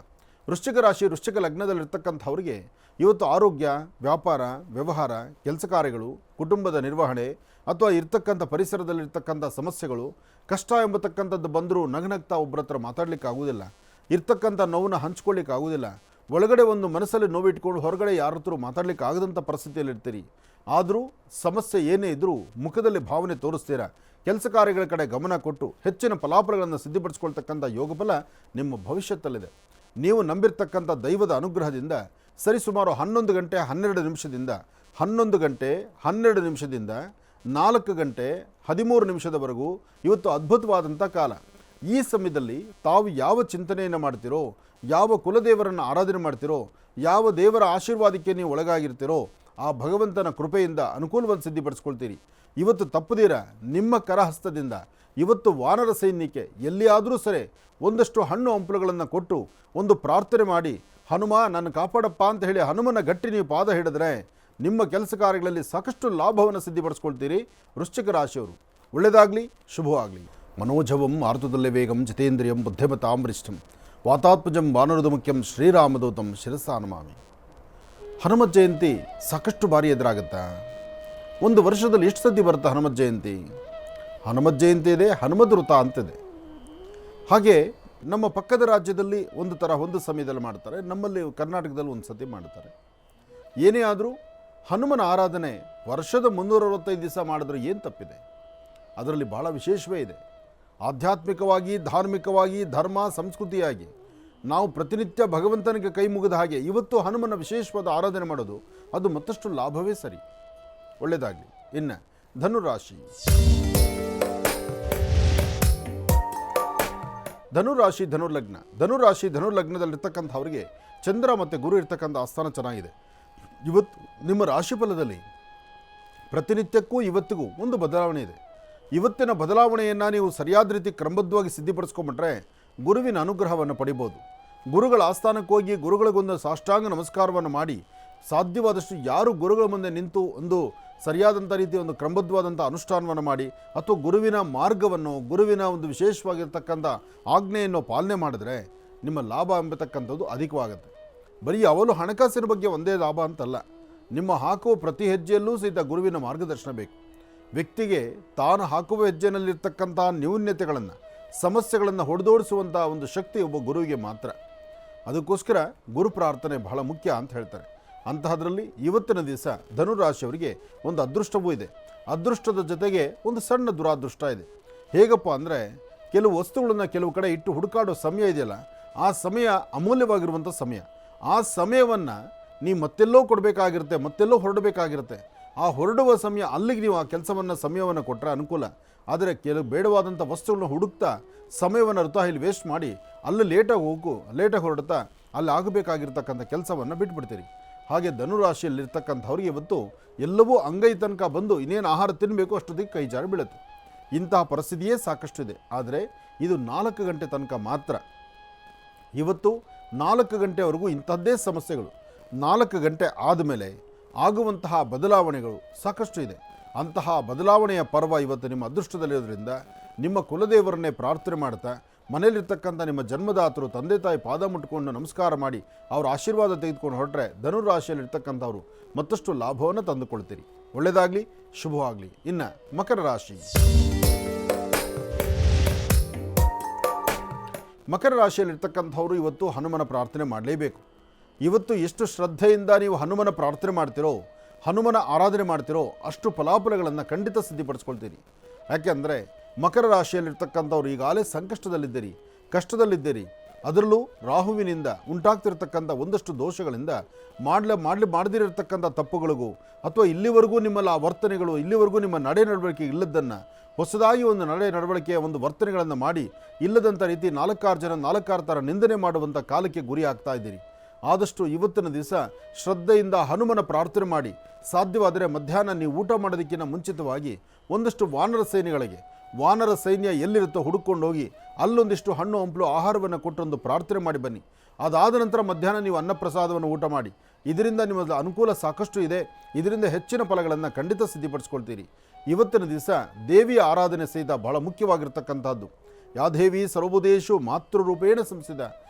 ವೃಶ್ಚಿಕ ರಾಶಿ ವೃಶ್ಚಿಕ ಲಗ್ನದಲ್ಲಿರ್ತಕ್ಕಂಥವ್ರಿಗೆ ಇವತ್ತು ಆರೋಗ್ಯ, ವ್ಯಾಪಾರ, ವ್ಯವಹಾರ, ಕೆಲಸ ಕಾರ್ಯಗಳು, ಕುಟುಂಬದ ನಿರ್ವಹಣೆ, ಅಥವಾ ಇರ್ತಕ್ಕಂಥ ಪರಿಸರದಲ್ಲಿರ್ತಕ್ಕಂಥ ಸಮಸ್ಯೆಗಳು ಕಷ್ಟ ಎಂಬತಕ್ಕಂಥದ್ದು ಬಂದರೂ ನಗನಗ್ತಾ ಒಬ್ಬರ ಹತ್ರ ಮಾತಾಡಲಿಕ್ಕೆ ಆಗೋದಿಲ್ಲ, ಇರ್ತಕ್ಕಂಥ ನೋವನ್ನು ಹಂಚ್ಕೊಳ್ಳಿಕ್ಕೆ ಆಗೋದಿಲ್ಲ, ಒಳಗಡೆ ಒಂದು ಮನಸ್ಸಲ್ಲಿ ನೋವಿಟ್ಕೊಂಡು ಹೊರಗಡೆ ಯಾರ ಹತ್ರ ಮಾತಾಡಲಿಕ್ಕೆ ಆಗದಂಥ ಪರಿಸ್ಥಿತಿಯಲ್ಲಿರ್ತೀರಿ. ಆದರೂ ಸಮಸ್ಯೆ ಏನೇ ಇದ್ದರೂ ಮುಖದಲ್ಲಿ ಭಾವನೆ ತೋರಿಸ್ತೀರಾ, ಕೆಲಸ ಕಾರ್ಯಗಳ ಕಡೆ ಗಮನ ಕೊಟ್ಟು ಹೆಚ್ಚಿನ ಫಲಾಫಲಗಳನ್ನು ಸಿದ್ಧಪಡಿಸ್ಕೊಳ್ತಕ್ಕಂಥ ಯೋಗಫಲ ನಿಮ್ಮ ಭವಿಷ್ಯತ್ತಲ್ಲಿದೆ. ನೀವು ನಂಬಿರ್ತಕ್ಕಂಥ ದೈವದ ಅನುಗ್ರಹದಿಂದ ಸರಿಸುಮಾರು 11 ಗಂಟೆ 12 ನಿಮಿಷದಿಂದ 11 ಗಂಟೆ 12 ನಿಮಿಷದಿಂದ 4 ಗಂಟೆ 13 ನಿಮಿಷದವರೆಗೂ ಇವತ್ತು ಅದ್ಭುತವಾದಂಥ ಕಾಲ. ಈ ಸಮಯದಲ್ಲಿ ತಾವು ಯಾವ ಚಿಂತನೆಯನ್ನು ಮಾಡ್ತೀರೋ, ಯಾವ ಕುಲದೇವರನ್ನು ಆರಾಧನೆ ಮಾಡ್ತೀರೋ, ಯಾವ ದೇವರ ಆಶೀರ್ವಾದಕ್ಕೆ ನೀವು ಒಳಗಾಗಿರ್ತೀರೋ ಆ ಭಗವಂತನ ಕೃಪೆಯಿಂದ ಅನುಕೂಲವನ್ನು ಸಿದ್ಧಪಡಿಸ್ಕೊಳ್ತೀರಿ. ಇವತ್ತು ತಪ್ಪದಿರ ನಿಮ್ಮ ಕರಹಸ್ತದಿಂದ ಇವತ್ತು ವಾನರ ಸೈನ್ಯಕ್ಕೆ ಎಲ್ಲಿಯಾದರೂ ಸರಿ ಒಂದಷ್ಟು ಹಣ್ಣು ಹಂಪಲುಗಳನ್ನು ಕೊಟ್ಟು ಒಂದು ಪ್ರಾರ್ಥನೆ ಮಾಡಿ, ಹನುಮ ನನ್ನ ಕಾಪಾಡಪ್ಪ ಅಂತ ಹೇಳಿ ಹನುಮನ ಗಟ್ಟಿ ನೀವು ಪಾದ ಹಿಡಿದ್ರೆ ನಿಮ್ಮ ಕೆಲಸ ಕಾರ್ಯಗಳಲ್ಲಿ ಸಾಕಷ್ಟು ಲಾಭವನ್ನು ಸಿದ್ಧಪಡಿಸ್ಕೊಳ್ತೀರಿ. ವೃಶ್ಚಿಕ ರಾಶಿಯವರು ಒಳ್ಳೆಯದಾಗಲಿ, ಶುಭವಾಗಲಿ. ಮನೋಜವಂ ಆರ್ತುದಲ್ಲೇ ವೇಗಂ ಜಿತೇಂದ್ರಿಯಂ ಬುದ್ಧಿಮತಾಂ ವರಿಷ್ಠಂ ವಾತಾತ್ಮಜಂ ವಾನರದು ಮುಖ್ಯಂ ಶ್ರೀರಾಮದೂತಂ ಶಿರಸಾ ನಮಾಮಿ. ಹನುಮತ್ ಜಯಂತಿ ಸಾಕಷ್ಟು ಬಾರಿ ಎದುರಾಗುತ್ತಾ? ಒಂದು ವರ್ಷದಲ್ಲಿ ಎಷ್ಟು ಸತಿ ಬರುತ್ತೆ ಹನುಮತ್ ಜಯಂತಿ? ಹನುಮತ್ ಜಯಂತಿ ಇದೆ, ಹನುಮದ್ ವೃತ ಅಂತಿದೆ. ಹಾಗೆ ನಮ್ಮ ಪಕ್ಕದ ರಾಜ್ಯದಲ್ಲಿ ಒಂದು ಸಮಯದಲ್ಲಿ ಮಾಡ್ತಾರೆ, ನಮ್ಮಲ್ಲಿ ಕರ್ನಾಟಕದಲ್ಲಿ ಒಂದು ಸತಿ ಮಾಡ್ತಾರೆ. ಏನೇ ಆದರೂ ಹನುಮನ ಆರಾಧನೆ ವರ್ಷದ 365 ದಿವಸ ಮಾಡಿದ್ರೆ ಏನು ತಪ್ಪಿದೆ? ಅದರಲ್ಲಿ ಭಾಳ ವಿಶೇಷವೇ ಇದೆ. ಆಧ್ಯಾತ್ಮಿಕವಾಗಿ, ಧಾರ್ಮಿಕವಾಗಿ, ಧರ್ಮ ಸಂಸ್ಕೃತಿಯಾಗಿ ನಾವು ಪ್ರತಿನಿತ್ಯ ಭಗವಂತನಿಗೆ ಕೈ ಮುಗಿದ ಹಾಗೆ ಇವತ್ತು ಹನುಮನ ವಿಶೇಷವಾದ ಆರಾಧನೆ ಮಾಡೋದು ಅದು ಮತ್ತಷ್ಟು ಲಾಭವೇ ಸರಿ. ಒಳ್ಳೆಯದಾಗಲಿ. ಇನ್ನು ಧನುರಾಶಿ. ಧನುರ್ಲಗ್ನದಲ್ಲಿರ್ತಕ್ಕಂಥವ್ರಿಗೆ ಚಂದ್ರ ಮತ್ತು ಗುರು ಇರ್ತಕ್ಕಂಥ ಆಸ್ಥಾನ ಚೆನ್ನಾಗಿದೆ. ಇವತ್ತು ನಿಮ್ಮ ರಾಶಿಫಲದಲ್ಲಿ ಪ್ರತಿನಿತ್ಯಕ್ಕೂ ಇವತ್ತಿಗೂ ಒಂದು ಬದಲಾವಣೆ ಇದೆ. ಇವತ್ತಿನ ಬದಲಾವಣೆಯನ್ನು ನೀವು ಸರಿಯಾದ ರೀತಿ ಕ್ರಮಬದ್ಧವಾಗಿ ಸಿದ್ಧಪಡಿಸ್ಕೊಂಬಿಟ್ರೆ ಗುರುವಿನ ಅನುಗ್ರಹವನ್ನು ಪಡಿಬೋದು. ಗುರುಗಳ ಆಸ್ಥಾನಕ್ಕೆ ಹೋಗಿ ಗುರುಗಳಿಗೊಂದು ಸಾಷ್ಟಾಂಗ ನಮಸ್ಕಾರವನ್ನು ಮಾಡಿ, ಸಾಧ್ಯವಾದಷ್ಟು ಯಾರು ಗುರುಗಳ ಮುಂದೆ ನಿಂತು ಒಂದು ಸರಿಯಾದಂಥ ರೀತಿ ಒಂದು ಕ್ರಮಬದ್ಧವಾದಂಥ ಅನುಷ್ಠಾನವನ್ನು ಮಾಡಿ ಅಥವಾ ಗುರುವಿನ ಮಾರ್ಗವನ್ನು, ಗುರುವಿನ ಒಂದು ವಿಶೇಷವಾಗಿರ್ತಕ್ಕಂಥ ಆಜ್ಞೆಯನ್ನು ಪಾಲನೆ ಮಾಡಿದ್ರೆ ನಿಮ್ಮ ಲಾಭ ಎಂಬತಕ್ಕಂಥದ್ದು ಅಧಿಕವಾಗುತ್ತೆ. ಬರೀ ಅವಳು ಹಣಕಾಸಿನ ಬಗ್ಗೆ ಒಂದೇ ಲಾಭ ಅಂತಲ್ಲ, ನಿಮ್ಮ ಹಾಕುವ ಪ್ರತಿ ಹೆಜ್ಜೆಯಲ್ಲೂ ಸಹಿತ ಗುರುವಿನ ಮಾರ್ಗದರ್ಶನ ಬೇಕು. ವ್ಯಕ್ತಿಗೆ ತಾನು ಹಾಕುವ ಹೆಜ್ಜೆಯಲ್ಲಿರ್ತಕ್ಕಂಥ ನ್ಯೂನ್ಯತೆಗಳನ್ನು, ಸಮಸ್ಯೆಗಳನ್ನು ಹೊಡೆದೋಡಿಸುವಂಥ ಒಂದು ಶಕ್ತಿ ಒಬ್ಬ ಗುರುವಿಗೆ ಮಾತ್ರ. ಅದಕ್ಕೋಸ್ಕರ ಗುರು ಪ್ರಾರ್ಥನೆ ಬಹಳ ಮುಖ್ಯ ಅಂತ ಹೇಳ್ತಾರೆ. ಅಂತಹದ್ರಲ್ಲಿ ಇವತ್ತಿನ ದಿವಸ ಧನುರಾಶಿಯವರಿಗೆ ಒಂದು ಅದೃಷ್ಟವೂ ಇದೆ. ಅದೃಷ್ಟದ ಜೊತೆಗೆ ಒಂದು ಸಣ್ಣ ದುರಾದೃಷ್ಟ ಇದೆ. ಹೇಗಪ್ಪ ಅಂದರೆ, ಕೆಲವು ವಸ್ತುಗಳನ್ನು ಕೆಲವು ಕಡೆ ಇಟ್ಟು ಹುಡುಕಾಡೋ ಸಮಯ ಇದೆಯಲ್ಲ, ಆ ಸಮಯ ಅಮೂಲ್ಯವಾಗಿರುವಂಥ ಸಮಯ. ಆ ಸಮಯವನ್ನು ನೀವು ಮತ್ತೆಲ್ಲೋ ಕೊಡಬೇಕಾಗಿರುತ್ತೆ, ಮತ್ತೆಲ್ಲೋ ಹೊರಡಬೇಕಾಗಿರುತ್ತೆ. ಆ ಹೊರಡುವ ಸಮಯ ಅಲ್ಲಿಗೆ ನೀವು ಆ ಕೆಲಸವನ್ನು ಸಮಯವನ್ನು ಕೊಟ್ಟರೆ ಅನುಕೂಲ. ಆದರೆ ಕೆಲವು ಬೇಡವಾದಂಥ ವಸ್ತುಗಳನ್ನ ಹುಡುಕ್ತಾ ಸಮಯವನ್ನು ಇಲ್ಲಿ ವೇಸ್ಟ್ ಮಾಡಿ ಅಲ್ಲಿ ಲೇಟಾಗಿ ಹೊರಡುತ್ತಾ ಅಲ್ಲಿ ಆಗಬೇಕಾಗಿರ್ತಕ್ಕಂಥ ಕೆಲಸವನ್ನು ಬಿಟ್ಬಿಡ್ತೀರಿ. ಹಾಗೆ ಧನುರಾಶಿಯಲ್ಲಿರ್ತಕ್ಕಂಥವ್ರಿಗೆ ಇವತ್ತು ಎಲ್ಲವೂ ಅಂಗೈ ತನಕ ಬಂದು ಇನ್ನೇನು ಆಹಾರ ತಿನ್ನಬೇಕು ಅಷ್ಟೊತ್ತಿಗೆ ಕೈ ಜಾರಿ ಬೀಳುತ್ತೆ. ಇಂತಹ ಪರಿಸ್ಥಿತಿಯೇ ಸಾಕಷ್ಟು ಇದೆ. ಆದರೆ ಇದು 4 ಗಂಟೆ ತನಕ ಮಾತ್ರ. ಇವತ್ತು 4 ಗಂಟೆವರೆಗೂ ಇಂಥದ್ದೇ ಸಮಸ್ಯೆಗಳು. 4 ಗಂಟೆ ಆದಮೇಲೆ ಆಗುವಂತಹ ಬದಲಾವಣೆಗಳು ಸಾಕಷ್ಟು ಇದೆ. ಅಂತಹ ಬದಲಾವಣೆಯ ಪರ್ವ ಇವತ್ತು ನಿಮ್ಮ ಅದೃಷ್ಟದಲ್ಲಿರೋದ್ರಿಂದ ನಿಮ್ಮ ಕುಲದೇವರನ್ನೇ ಪ್ರಾರ್ಥನೆ ಮಾಡ್ತಾ ಮನೆಯಲ್ಲಿರ್ತಕ್ಕಂಥ ನಿಮ್ಮ ಜನ್ಮದಾತರು ತಂದೆ ತಾಯಿ ಪಾದ ಮುಟ್ಕೊಂಡು ನಮಸ್ಕಾರ ಮಾಡಿ ಅವರ ಆಶೀರ್ವಾದ ತೆಗೆದುಕೊಂಡು ಹೊರಟ್ರೆ ಧನುರಾಶಿಯಲ್ಲಿರ್ತಕ್ಕಂಥವ್ರು ಮತ್ತಷ್ಟು ಲಾಭವನ್ನು ತಂದುಕೊಳ್ತೀರಿ. ಒಳ್ಳೆಯದಾಗಲಿ, ಶುಭವಾಗಲಿ. ಇನ್ನು ಮಕರ ರಾಶಿ. ಮಕರ ರಾಶಿಯಲ್ಲಿರ್ತಕ್ಕಂಥವ್ರು ಇವತ್ತು ಹನುಮನ ಪ್ರಾರ್ಥನೆ ಮಾಡಲೇಬೇಕು. ಇವತ್ತು ಎಷ್ಟು ಶ್ರದ್ಧೆಯಿಂದ ನೀವು ಹನುಮನ ಪ್ರಾರ್ಥನೆ ಮಾಡ್ತಿರೋ, ಹನುಮನ ಆರಾಧನೆ ಮಾಡ್ತಿರೋ ಅಷ್ಟು ಫಲಾಫಲಗಳನ್ನು ಖಂಡಿತ ಸಿದ್ಧಪಡಿಸ್ಕೊಳ್ತೀರಿ. ಯಾಕೆಂದರೆ ಮಕರ ರಾಶಿಯಲ್ಲಿರ್ತಕ್ಕಂಥವ್ರು ಈಗಾಗಲೇ ಕಷ್ಟದಲ್ಲಿದ್ದೀರಿ. ಅದರಲ್ಲೂ ರಾಹುವಿನಿಂದ ಉಂಟಾಗ್ತಿರ್ತಕ್ಕಂಥ ಒಂದಷ್ಟು ದೋಷಗಳಿಂದ ಮಾಡದಿರತಕ್ಕಂಥ ತಪ್ಪುಗಳಿಗೂ ಅಥವಾ ಇಲ್ಲಿವರೆಗೂ ನಿಮ್ಮಲ್ಲಿ ಆ ವರ್ತನೆಗಳು, ಇಲ್ಲಿವರೆಗೂ ನಿಮ್ಮ ನಡೆ ನಡವಳಿಕೆ ಇಲ್ಲದನ್ನು ಹೊಸದಾಗಿ ಒಂದು ನಡೆ ನಡವಳಿಕೆಯ ಒಂದು ವರ್ತನೆಗಳನ್ನು ಮಾಡಿ ಇಲ್ಲದಂಥ ರೀತಿ 4 ಥರ ನಿಂದನೆ ಮಾಡುವಂಥ ಕಾಲಕ್ಕೆ ಗುರಿ ಆಗ್ತಾ ಇದ್ದೀರಿ. ಆದಷ್ಟು ಇವತ್ತಿನ ದಿವಸ ಶ್ರದ್ಧೆಯಿಂದ ಹನುಮನ ಪ್ರಾರ್ಥನೆ ಮಾಡಿ, ಸಾಧ್ಯವಾದರೆ ಮಧ್ಯಾಹ್ನ ನೀವು ಊಟ ಮಾಡೋದಕ್ಕಿಂತ ಮುಂಚಿತವಾಗಿ ಒಂದಷ್ಟು ವಾನರ ಸೈನ್ಯ ಎಲ್ಲಿರುತ್ತೋ ಹುಡುಕೊಂಡು ಹೋಗಿ ಅಲ್ಲೊಂದಿಷ್ಟು ಹಣ್ಣು ಹಂಪಲು ಆಹಾರವನ್ನು ಕೊಟ್ಟೊಂದು ಪ್ರಾರ್ಥನೆ ಮಾಡಿ ಬನ್ನಿ. ಅದಾದ ನಂತರ ಮಧ್ಯಾಹ್ನ ನೀವು ಅನ್ನಪ್ರಸಾದವನ್ನು ಊಟ ಮಾಡಿ. ಇದರಿಂದ ನಿಮ್ಮದು ಅನುಕೂಲ ಸಾಕಷ್ಟು ಇದೆ. ಇದರಿಂದ ಹೆಚ್ಚಿನ ಫಲಗಳನ್ನು ಖಂಡಿತ ಸಿದ್ಧಪಡಿಸ್ಕೊಳ್ತೀರಿ. ಇವತ್ತಿನ ದಿವಸ ದೇವಿಯ ಆರಾಧನೆ ಸಹಿತ ಬಹಳ ಮುಖ್ಯವಾಗಿರ್ತಕ್ಕಂಥದ್ದು. ಯಾದೇವಿ ಸರ್ವಭೂತೇಷು ಮಾತೃರೂಪೇಣ ಸಂಸ್ಥಿತ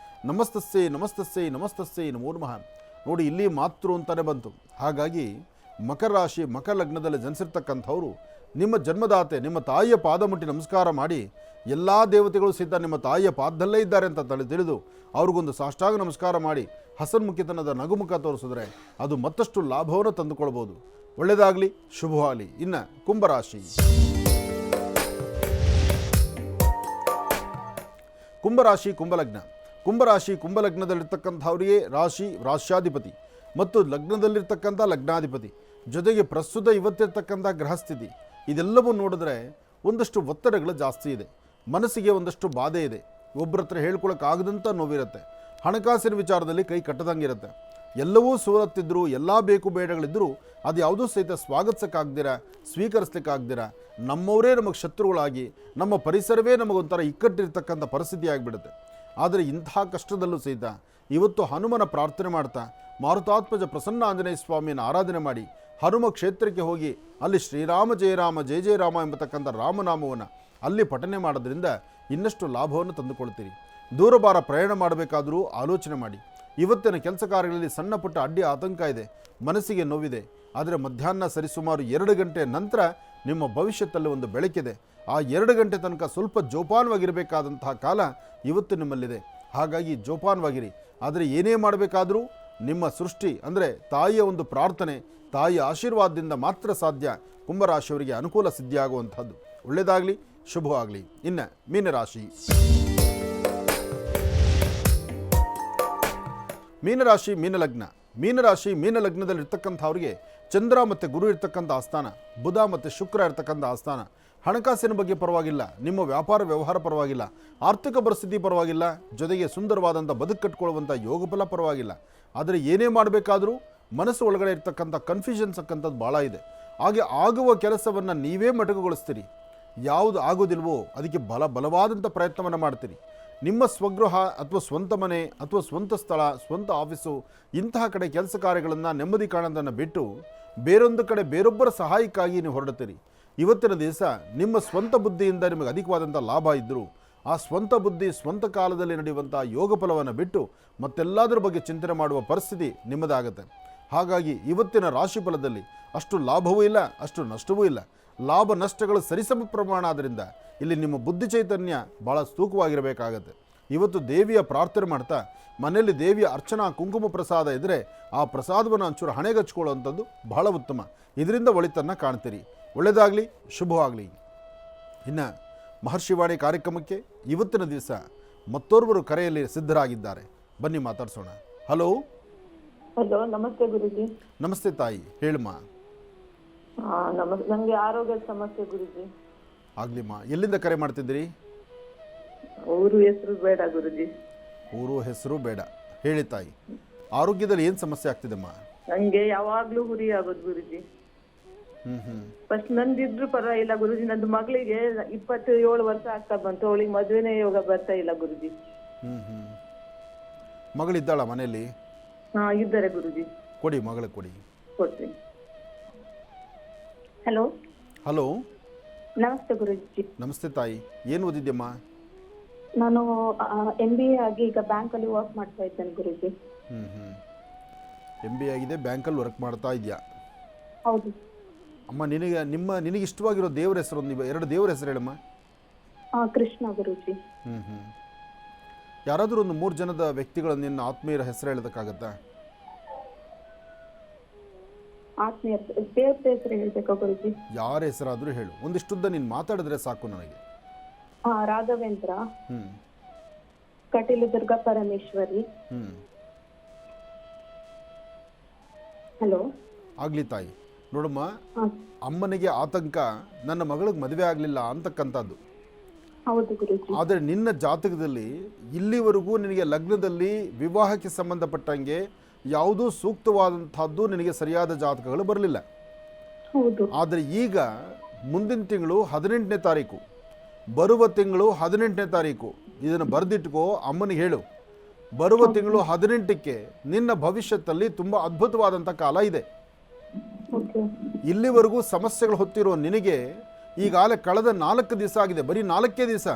ನಮಸ್ತಸ್ಸೈ ನಮೋ ನಮಃ. ನೋಡಿ, ಇಲ್ಲಿ ಮಾತೃ ಅಂತಲೇ ಬಂತು. ಹಾಗಾಗಿ ಮಕರ ರಾಶಿ, ಮಕರ ಲಗ್ನದಲ್ಲಿ ಜನಿಸಿರ್ತಕ್ಕಂಥವ್ರು ನಿಮ್ಮ ಜನ್ಮದಾತೆ ನಿಮ್ಮ ತಾಯಿಯ ಪಾದ ಮುಟ್ಟಿ ನಮಸ್ಕಾರ ಮಾಡಿ ಎಲ್ಲ ದೇವತೆಗಳು ಸಹಿತ ನಿಮ್ಮ ತಾಯಿಯ ಪಾದದಲ್ಲೇ ಇದ್ದಾರೆ ಅಂತ ತಿಳಿದು ಅವ್ರಿಗೊಂದು ಸಾಷ್ಟಾಂಗ ನಮಸ್ಕಾರ ಮಾಡಿ ಹಸನ್ಮುಖಿತನದ ನಗುಮುಖ ತೋರಿಸಿದ್ರೆ ಅದು ಮತ್ತಷ್ಟು ಲಾಭವನ್ನು ತಂದುಕೊಳ್ಬೋದು. ಒಳ್ಳೆಯದಾಗಲಿ, ಶುಭವಾಗಲಿ. ಇನ್ನು ಕುಂಭರಾಶಿ. ಕುಂಭರಾಶಿ ಕುಂಭಲಗ್ನ. ಕುಂಭರಾಶಿ ಕುಂಭಲಗ್ನದಲ್ಲಿರ್ತಕ್ಕಂಥವರಿಗೆ ರಾಶ್ಯಾಧಿಪತಿ ಮತ್ತು ಲಗ್ನದಲ್ಲಿರ್ತಕ್ಕಂಥ ಲಗ್ನಾಧಿಪತಿ ಜೊತೆಗೆ ಪ್ರಸ್ತುತ ಇವತ್ತಿರ್ತಕ್ಕಂಥ ಗ್ರಹಸ್ಥಿತಿ ಇದೆಲ್ಲವೂ ನೋಡಿದ್ರೆ ಒಂದಷ್ಟು ಒತ್ತಡಗಳು ಜಾಸ್ತಿ ಇದೆ. ಮನಸ್ಸಿಗೆ ಒಂದಷ್ಟು ಬಾಧೆ ಇದೆ. ಒಬ್ಬರ ಹತ್ರ ಹೇಳ್ಕೊಳಕ್ಕಾಗದಂಥ ನೋವಿರುತ್ತೆ. ಹಣಕಾಸಿನ ವಿಚಾರದಲ್ಲಿ ಕೈ ಕಟ್ಟದಂಗಿರುತ್ತೆ. ಎಲ್ಲವೂ ಸೋಲತ್ತಿದ್ದರೂ ಎಲ್ಲ ಬೇಕು ಬೇಡಗಳಿದ್ದರೂ ಅದು ಯಾವುದೂ ಸಹಿತ ಸ್ವಾಗತಿಸೋಕ್ಕಾಗ್ದಿರ ಸ್ವೀಕರಿಸ್ಲಿಕ್ಕಾಗ್ದಿರ ನಮ್ಮವರೇ ನಮಗೆ ಶತ್ರುಗಳಾಗಿ ನಮ್ಮ ಪರಿಸರವೇ ನಮಗೊಂಥರ ಇಕ್ಕಟ್ಟಿರ್ತಕ್ಕಂಥ ಪರಿಸ್ಥಿತಿ ಆಗಿಬಿಡುತ್ತೆ. ಆದರೆ ಇಂಥ ಕಷ್ಟದಲ್ಲೂ ಸಹಿತ ಇವತ್ತು ಹನುಮನ ಪ್ರಾರ್ಥನೆ ಮಾಡ್ತಾ ಮಾರುತಾತ್ಮಜ ಪ್ರಸನ್ನ ಆಂಜನೇಯ ಸ್ವಾಮಿಯನ್ನು ಆರಾಧನೆ ಮಾಡಿ ಹನುಮ ಕ್ಷೇತ್ರಕ್ಕೆ ಹೋಗಿ ಅಲ್ಲಿ ಶ್ರೀರಾಮ ಜಯ ರಾಮ ಜಯ ಜಯ ರಾಮ ಎಂಬತಕ್ಕಂಥ ರಾಮನಾಮವನ್ನು ಅಲ್ಲಿ ಪಠನೆ ಮಾಡೋದ್ರಿಂದ ಇನ್ನಷ್ಟು ಲಾಭವನ್ನು ತಂದುಕೊಳ್ತೀರಿ. ದೂರಭಾರ ಪ್ರಯಾಣ ಮಾಡಬೇಕಾದರೂ ಆಲೋಚನೆ ಮಾಡಿ. ಇವತ್ತಿನ ಕೆಲಸ ಕಾರ್ಯಗಳಲ್ಲಿ ಸಣ್ಣ ಪುಟ್ಟ ಅಡ್ಡಿ ಆತಂಕ ಇದೆ, ಮನಸ್ಸಿಗೆ ನೋವಿದೆ. ಆದರೆ ಮಧ್ಯಾಹ್ನ ಸರಿಸುಮಾರು 2 ಗಂಟೆ ನಂತರ ನಿಮ್ಮ ಭವಿಷ್ಯದಲ್ಲಿ ಒಂದು ಬೆಳಕಿದೆ. ಆ 2 ಗಂಟೆ ತನಕ ಸ್ವಲ್ಪ ಜೋಪಾನವಾಗಿರಬೇಕಾದಂತಹ ಕಾಲ ಇವತ್ತು ನಿಮ್ಮಲ್ಲಿದೆ. ಹಾಗಾಗಿ ಜೋಪಾನವಾಗಿರಿ. ಆದರೆ ಏನೇ ಮಾಡಬೇಕಾದರೂ ನಿಮ್ಮ ಸೃಷ್ಟಿ ಅಂದರೆ ತಾಯಿಯ ಒಂದು ಪ್ರಾರ್ಥನೆ, ತಾಯಿಯ ಆಶೀರ್ವಾದದಿಂದ ಮಾತ್ರ ಸಾಧ್ಯ ಕುಂಭರಾಶಿಯವರಿಗೆ ಅನುಕೂಲ ಸಿದ್ಧಿಯಾಗುವಂಥದ್ದು. ಒಳ್ಳೆಯದಾಗಲಿ, ಶುಭವಾಗಲಿ. ಇನ್ನು ಮೀನರಾಶಿ. ಮೀನರಾಶಿ ಮೀನಲಗ್ನ. ಮೀನಲಗ್ನದಲ್ಲಿರ್ತಕ್ಕಂಥವ್ರಿಗೆ ಚಂದ್ರ ಮತ್ತು ಗುರು ಇರ್ತಕ್ಕಂಥ ಆಸ್ಥಾನ, ಬುಧ ಮತ್ತು ಶುಕ್ರ ಇರ್ತಕ್ಕಂಥ ಆಸ್ಥಾನ. ಹಣಕಾಸಿನ ಬಗ್ಗೆ ಪರವಾಗಿಲ್ಲ, ನಿಮ್ಮ ವ್ಯಾಪಾರ ವ್ಯವಹಾರ ಪರವಾಗಿಲ್ಲ, ಆರ್ಥಿಕ ಪರಿಸ್ಥಿತಿ ಪರವಾಗಿಲ್ಲ, ಜೊತೆಗೆ ಸುಂದರವಾದಂಥ ಬದುಕು ಕಟ್ಕೊಳ್ಳುವಂಥ ಯೋಗಫಲ ಪರವಾಗಿಲ್ಲ. ಆದರೆ ಏನೇ ಮಾಡಬೇಕಾದರೂ ಮನಸ್ಸು ಒಳಗಡೆ ಇರ್ತಕ್ಕಂಥ ಕನ್ಫ್ಯೂಷನ್ಸ್ ಅಂತಕ್ಕಂಥದ್ದು ಭಾಳ ಇದೆ. ಹಾಗೆ ಆಗುವ ಕೆಲಸವನ್ನು ನೀವೇ ಮೊಟಕುಗೊಳಿಸ್ತೀರಿ. ಯಾವುದು ಆಗೋದಿಲ್ವೋ ಅದಕ್ಕೆ ಬಲವಾದಂಥ ಪ್ರಯತ್ನವನ್ನು ಮಾಡ್ತೀರಿ. ನಿಮ್ಮ ಸ್ವಗೃಹ ಅಥವಾ ಸ್ವಂತ ಮನೆ ಅಥವಾ ಸ್ವಂತ ಸ್ಥಳ, ಸ್ವಂತ ಆಫೀಸು ಇಂತಹ ಕಡೆ ಕೆಲಸ ಕಾರ್ಯಗಳನ್ನು ನೆಮ್ಮದಿ ಕಾಣೋದನ್ನು ಬಿಟ್ಟು ಬೇರೊಂದು ಕಡೆ ಬೇರೊಬ್ಬರ ಸಹಾಯಕ್ಕಾಗಿ ನೀವು ಹೊರಡುತ್ತೀರಿ. ಇವತ್ತಿನ ದಿವಸ ನಿಮ್ಮ ಸ್ವಂತ ಬುದ್ಧಿಯಿಂದ ನಿಮಗೆ ಅಧಿಕವಾದಂಥ ಲಾಭ ಇದ್ದರೂ ಆ ಸ್ವಂತ ಬುದ್ಧಿ ಸ್ವಂತ ಕಾಲದಲ್ಲಿ ನಡೆಯುವಂಥ ಯೋಗ ಫಲವನ್ನು ಬಿಟ್ಟು ಮತ್ತೆಲ್ಲದರ ಬಗ್ಗೆ ಚಿಂತನೆ ಮಾಡುವ ಪರಿಸ್ಥಿತಿ ನಿಮ್ಮದಾಗುತ್ತೆ. ಹಾಗಾಗಿ ಇವತ್ತಿನ ರಾಶಿ ಫಲದಲ್ಲಿ ಅಷ್ಟು ಲಾಭವೂ ಇಲ್ಲ, ಅಷ್ಟು ನಷ್ಟವೂ ಇಲ್ಲ. ಲಾಭ ನಷ್ಟಗಳು ಸರಿಸಮ ಪ್ರಮಾಣ ಆದ್ದರಿಂದ ಇಲ್ಲಿ ನಿಮ್ಮ ಬುದ್ಧಿ ಚೈತನ್ಯ ಭಾಳ ತೂಕವಾಗಿರಬೇಕಾಗತ್ತೆ. ಇವತ್ತು ದೇವಿಯ ಪ್ರಾರ್ಥನೆ ಮಾಡ್ತಾ ಮನೆಯಲ್ಲಿ ದೇವಿಯ ಅರ್ಚನಾ ಕುಂಕುಮ ಪ್ರಸಾದ ಇದ್ದರೆ ಆ ಪ್ರಸಾದವನ್ನು ಒಂಚೂರು ಹಣೆಗಚ್ಕೊಳ್ಳುವಂಥದ್ದು ಬಹಳ ಉತ್ತಮ. ಇದರಿಂದ ಒಳಿತನ್ನು ಕಾಣ್ತೀರಿ. ಒಳ್ಳೆಯದಾಗಲಿ, ಶುಭವಾಗಲಿ. ಇನ್ನು ಮಹರ್ಷಿವಾಣಿ ಕಾರ್ಯಕ್ರಮಕ್ಕೆ ಇವತ್ತಿನ ದಿವಸ ಮತ್ತೋರ್ವರು ಕರೆಯಲ್ಲಿ ಸಿದ್ಧರಾಗಿದ್ದಾರೆ. ಬನ್ನಿ ಮಾತಾಡ್ಸೋಣ. ಹಲೋ. ಹಲೋ, ನಮಸ್ತೆ ಗುರುಜಿ. ನಮಸ್ತೆ ತಾಯಿ, ಹೇಳಮ್ಮ. ನಂಗೆ ಆರೋಗ್ಯದ ಸಮಸ್ಯೆ ಗುರುಜಿ. ಆಗ್ಲಿಮ್ಮ. ಎಲ್ಲಿಂದ ಕರೆ ಮಾಡ್ತಿದ್ದೀರಿ? ಊರು ಹೆಸರು ಬೇಡ ಗುರುಜಿ. ಊರು ಹೆಸರು ಬೇಡ, ಹೇಳಿ ತಾಯಿ. ಆರೋಗ್ಯದಲ್ಲಿ ಏನು ಸಮಸ್ಯೆ ಆಗ್ತಿದೆಮ್ಮ? ನಂಗೆ ಯಾವಾಗ್ಲೂ ಹುರಿ ಆಗೋದು ಗುರುಜಿ. ಫಸ್ಟ್ ನಂದಿದ್ರು ಪರವಾಗಿಲ್ಲ ಗುರುಜಿ. ನಂದು ಮಗಳಿಗೆ 27 ವರ್ಷ ಆಗ್ತಾ ಬಂತು, ಅವಳಿಗೆ ಮದುವೆನೇ ಯೋಗ ಬರ್ತಾ ಇಲ್ಲ ಗುರುಜಿ. ಮಗಳಿದ್ದಾಳ ಮನೆಯಲ್ಲಿ? ಹಾ, ಇದ್ದಾರೆ ಗುರುಜಿ. ಕೊಡಿ, ಮಗಳಿಗೆ ಕೊಡಿ. ಕೊಡ್ತೀನಿ. ಹಲೋ. ಹಲೋ, ನಮಸ್ತೆ ಗುರುಜಿ. ನಮಸ್ತೆ ತಾಯಿ. ಏನು ಓದಿದ್ಯಮ್ಮ? ನಾನು MBA ಆಗಿ ಈಗ ಬ್ಯಾಂಕಲ್ಲಿ ವರ್ಕ್ ಮಾಡ್ತಾ ಇದ್ದೇನೆ ಗುರುಜಿ. MBA ಆಗಿದೆ, ಬ್ಯಾಂಕಲ್ಲಿ ವರ್ಕ್ ಮಾಡ್ತಾ ಇದೆಯಾ? ಹೌದು. ಅಮ್ಮ, ನಿನಗೆ ಇಷ್ಟವಾಗಿರೋ ದೇವರ ಹೆಸರು ಒಂದು 2 ದೇವರ ಹೆಸರು ಹೇಳಮ್ಮ. ಕೃಷ್ಣ ಗುರುಜಿ. ಯಾರಾದರೂ ಒಂದು 3 ಜನದ ವ್ಯಕ್ತಿಗಳ ನಿನ್ನ ಆತ್ಮೀಯರ ಹೆಸರು ಹೇಳೋದಕ್ಕಾಗತ್ತಾ? ಆತ್ಮೀಯ ದೇವರ ಹೆಸರು ಹೇಳ್ಬೇಕಾ ಗುರುಜಿ? ಯಾರ ಹೆಸರಾದರೂ ಹೇಳು. ಒಂದಿಷ್ಟುದ್ದ ನೀನು ಮಾತಾಡಿದ್ರೆ ಸಾಕು ನನಗೆ. ರಾಘವೇಂದ್ರ, ಕಟೀಲು ದುರ್ಗಾ ಪರಮೇಶ್ವರಿ. ಹಲೋ. ಆಗ್ಲಿ ತಾಯಿ. ನೋಡಮ್ಮ, ಅಮ್ಮನಿಗೆ ಆತಂಕ ನನ್ನ ಮಗಳಿಗೆ ಮದುವೆ ಆಗಲಿಲ್ಲ ಅಂತಕ್ಕಂಥದ್ದು. ಹೌದು ಗುರುಜಿ. ಆದರೆ ನಿನ್ನ ಜಾತಕದಲ್ಲಿ ಇಲ್ಲಿವರೆಗೂ ನಿನಗೆ ಲಗ್ನದಲ್ಲಿ ವಿವಾಹಕ್ಕೆ ಸಂಬಂಧಪಟ್ಟಂಗೆ ಯಾವುದೂ ಸೂಕ್ತವಾದಂಥದ್ದು ನಿನಗೆ ಸರಿಯಾದ ಜಾತಕಗಳು ಬರಲಿಲ್ಲ. ಹೌದು. ಆದರೆ ಈಗ ಮುಂದಿನ ತಿಂಗಳು 18ನೇ ತಾರೀಕು, ಬರುವ ತಿಂಗಳು 18ನೇ ತಾರೀಕು ಇದನ್ನು ಬರೆದಿಟ್ಕೋ, ಅಮ್ಮನಿಗೆ ಹೇಳು. ಬರುವ ತಿಂಗಳು 18ಕ್ಕೆ ನಿನ್ನ ಭವಿಷ್ಯದಲ್ಲಿ ತುಂಬ ಅದ್ಭುತವಾದಂಥ ಕಾಲ ಇದೆ. ಇಲ್ಲಿವರೆಗೂ ಸಮಸ್ಯೆಗಳು ಹೊತ್ತಿರೋ ನಿನಗೆ ಈಗಾಗಲೇ ಕಳೆದ 4 ದಿವಸ ಆಗಿದೆ, ಬರೀ 4 ದಿವಸ,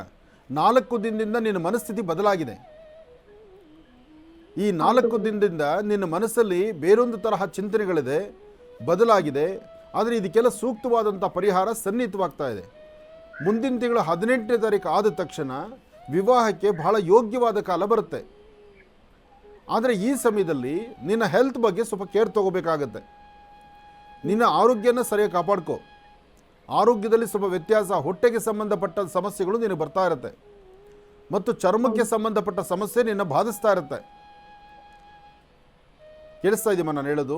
4 ದಿನದಿಂದ ನಿನ್ನ ಮನಸ್ಥಿತಿ ಬದಲಾಗಿದೆ. ಈ 4 ದಿನದಿಂದ ನಿನ್ನ ಮನಸ್ಸಲ್ಲಿ ಬೇರೊಂದು ತರಹ ಚಿಂತನೆಗಳಿದೆ, ಬದಲಾಗಿದೆ. ಆದರೆ ಇದಕ್ಕೆಲ್ಲ ಸೂಕ್ತವಾದಂಥ ಪರಿಹಾರ ಸನ್ನಿಹಿತವಾಗ್ತಾ ಇದೆ. ಮುಂದಿನ ತಿಂಗಳ 18ನೇ ತಾರೀಕು ಆದ ತಕ್ಷಣ ವಿವಾಹಕ್ಕೆ ಬಹಳ ಯೋಗ್ಯವಾದ ಕಾಲ ಬರುತ್ತೆ. ಆದರೆ ಈ ಸಮಯದಲ್ಲಿ ನಿನ್ನ ಹೆಲ್ತ್ ಬಗ್ಗೆ ಸ್ವಲ್ಪ ಕೇರ್ ತೊಗೋಬೇಕಾಗತ್ತೆ. ನಿನ್ನ ಆರೋಗ್ಯನ ಸರಿಯಾಗಿ ಕಾಪಾಡ್ಕೋ. ಆರೋಗ್ಯದಲ್ಲಿ ಸ್ವಲ್ಪ ವ್ಯತ್ಯಾಸ, ಹೊಟ್ಟೆಗೆ ಸಂಬಂಧಪಟ್ಟ ಸಮಸ್ಯೆಗಳು ನಿನಗೆ ಬರ್ತಾ ಇರುತ್ತೆ ಮತ್ತು ಚರ್ಮಕ್ಕೆ ಸಂಬಂಧಪಟ್ಟ ಸಮಸ್ಯೆ ನಿನ್ನ ಬಾಧಿಸ್ತಾ ಇರುತ್ತೆ. ಕೇಳಿಸ್ತಾ ಇದೀಮ ನಾನು ಹೇಳೋದು?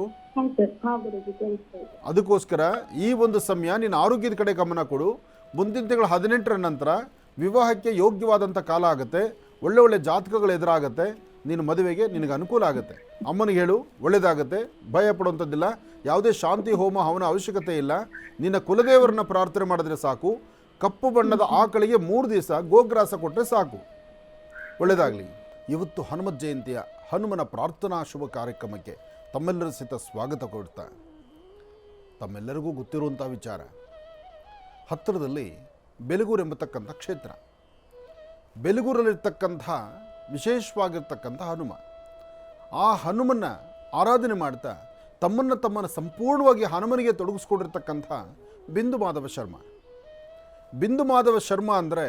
ಅದಕ್ಕೋಸ್ಕರ ಈ ಒಂದು ಸಮಯ ನಿನ್ನ ಆರೋಗ್ಯದ ಕಡೆ ಗಮನ ಕೊಡು. ಮುಂದಿನ ತಿಂಗಳ 18ರ ನಂತರ ವಿವಾಹಕ್ಕೆ ಯೋಗ್ಯವಾದಂಥ ಕಾಲ ಆಗುತ್ತೆ. ಒಳ್ಳೆ ಒಳ್ಳೆ ಜಾತಕಗಳು ಎದುರಾಗುತ್ತೆ. ನಿನ್ನ ಮದುವೆಗೆ ನಿನಗೆ ಅನುಕೂಲ ಆಗುತ್ತೆ. ಅಮ್ಮನಿಗೆ ಹೇಳು, ಒಳ್ಳೆಯದಾಗುತ್ತೆ, ಭಯ ಪಡುವಂಥದ್ದಿಲ್ಲ. ಯಾವುದೇ ಶಾಂತಿ ಹೋಮ ಹವನ ಅವಶ್ಯಕತೆ ಇಲ್ಲ. ನಿನ್ನ ಕುಲದೇವರನ್ನ ಪ್ರಾರ್ಥನೆ ಮಾಡಿದ್ರೆ ಸಾಕು. ಕಪ್ಪು ಬಣ್ಣದ ಆಕಳಿಗೆ 3 ದಿವಸ ಗೋಗ್ರಾಸ ಕೊಟ್ಟರೆ ಸಾಕು. ಒಳ್ಳೆಯದಾಗಲಿ. ಇವತ್ತು ಹನುಮತ್ ಜಯಂತಿಯ ಹನುಮನ ಪ್ರಾರ್ಥನಾ ಶುಭ ಕಾರ್ಯಕ್ರಮಕ್ಕೆ ತಮ್ಮೆಲ್ಲರ ಸಹಿತ ಸ್ವಾಗತ ಕೊಡ್ತಾ, ತಮ್ಮೆಲ್ಲರಿಗೂ ಗೊತ್ತಿರುವಂಥ ವಿಚಾರ, ಹತ್ತಿರದಲ್ಲಿ ಬೆಲಗೂರು ಎಂಬತಕ್ಕಂಥ ಕ್ಷೇತ್ರ, ಬೆಲಗೂರಲ್ಲಿರ್ತಕ್ಕಂಥ ವಿಶೇಷವಾಗಿರ್ತಕ್ಕಂಥ ಹನುಮ, ಆ ಹನುಮನ್ನ ಆರಾಧನೆ ಮಾಡ್ತಾ ತಮ್ಮನ್ನು ಸಂಪೂರ್ಣವಾಗಿ ಹನುಮನಿಗೆ ತೊಡಗಿಸ್ಕೊಂಡಿರ್ತಕ್ಕಂಥ ಬಿಂದು ಮಾಧವ ಶರ್ಮ. ಬಿಂದು ಮಾಧವ ಶರ್ಮ ಅಂದರೆ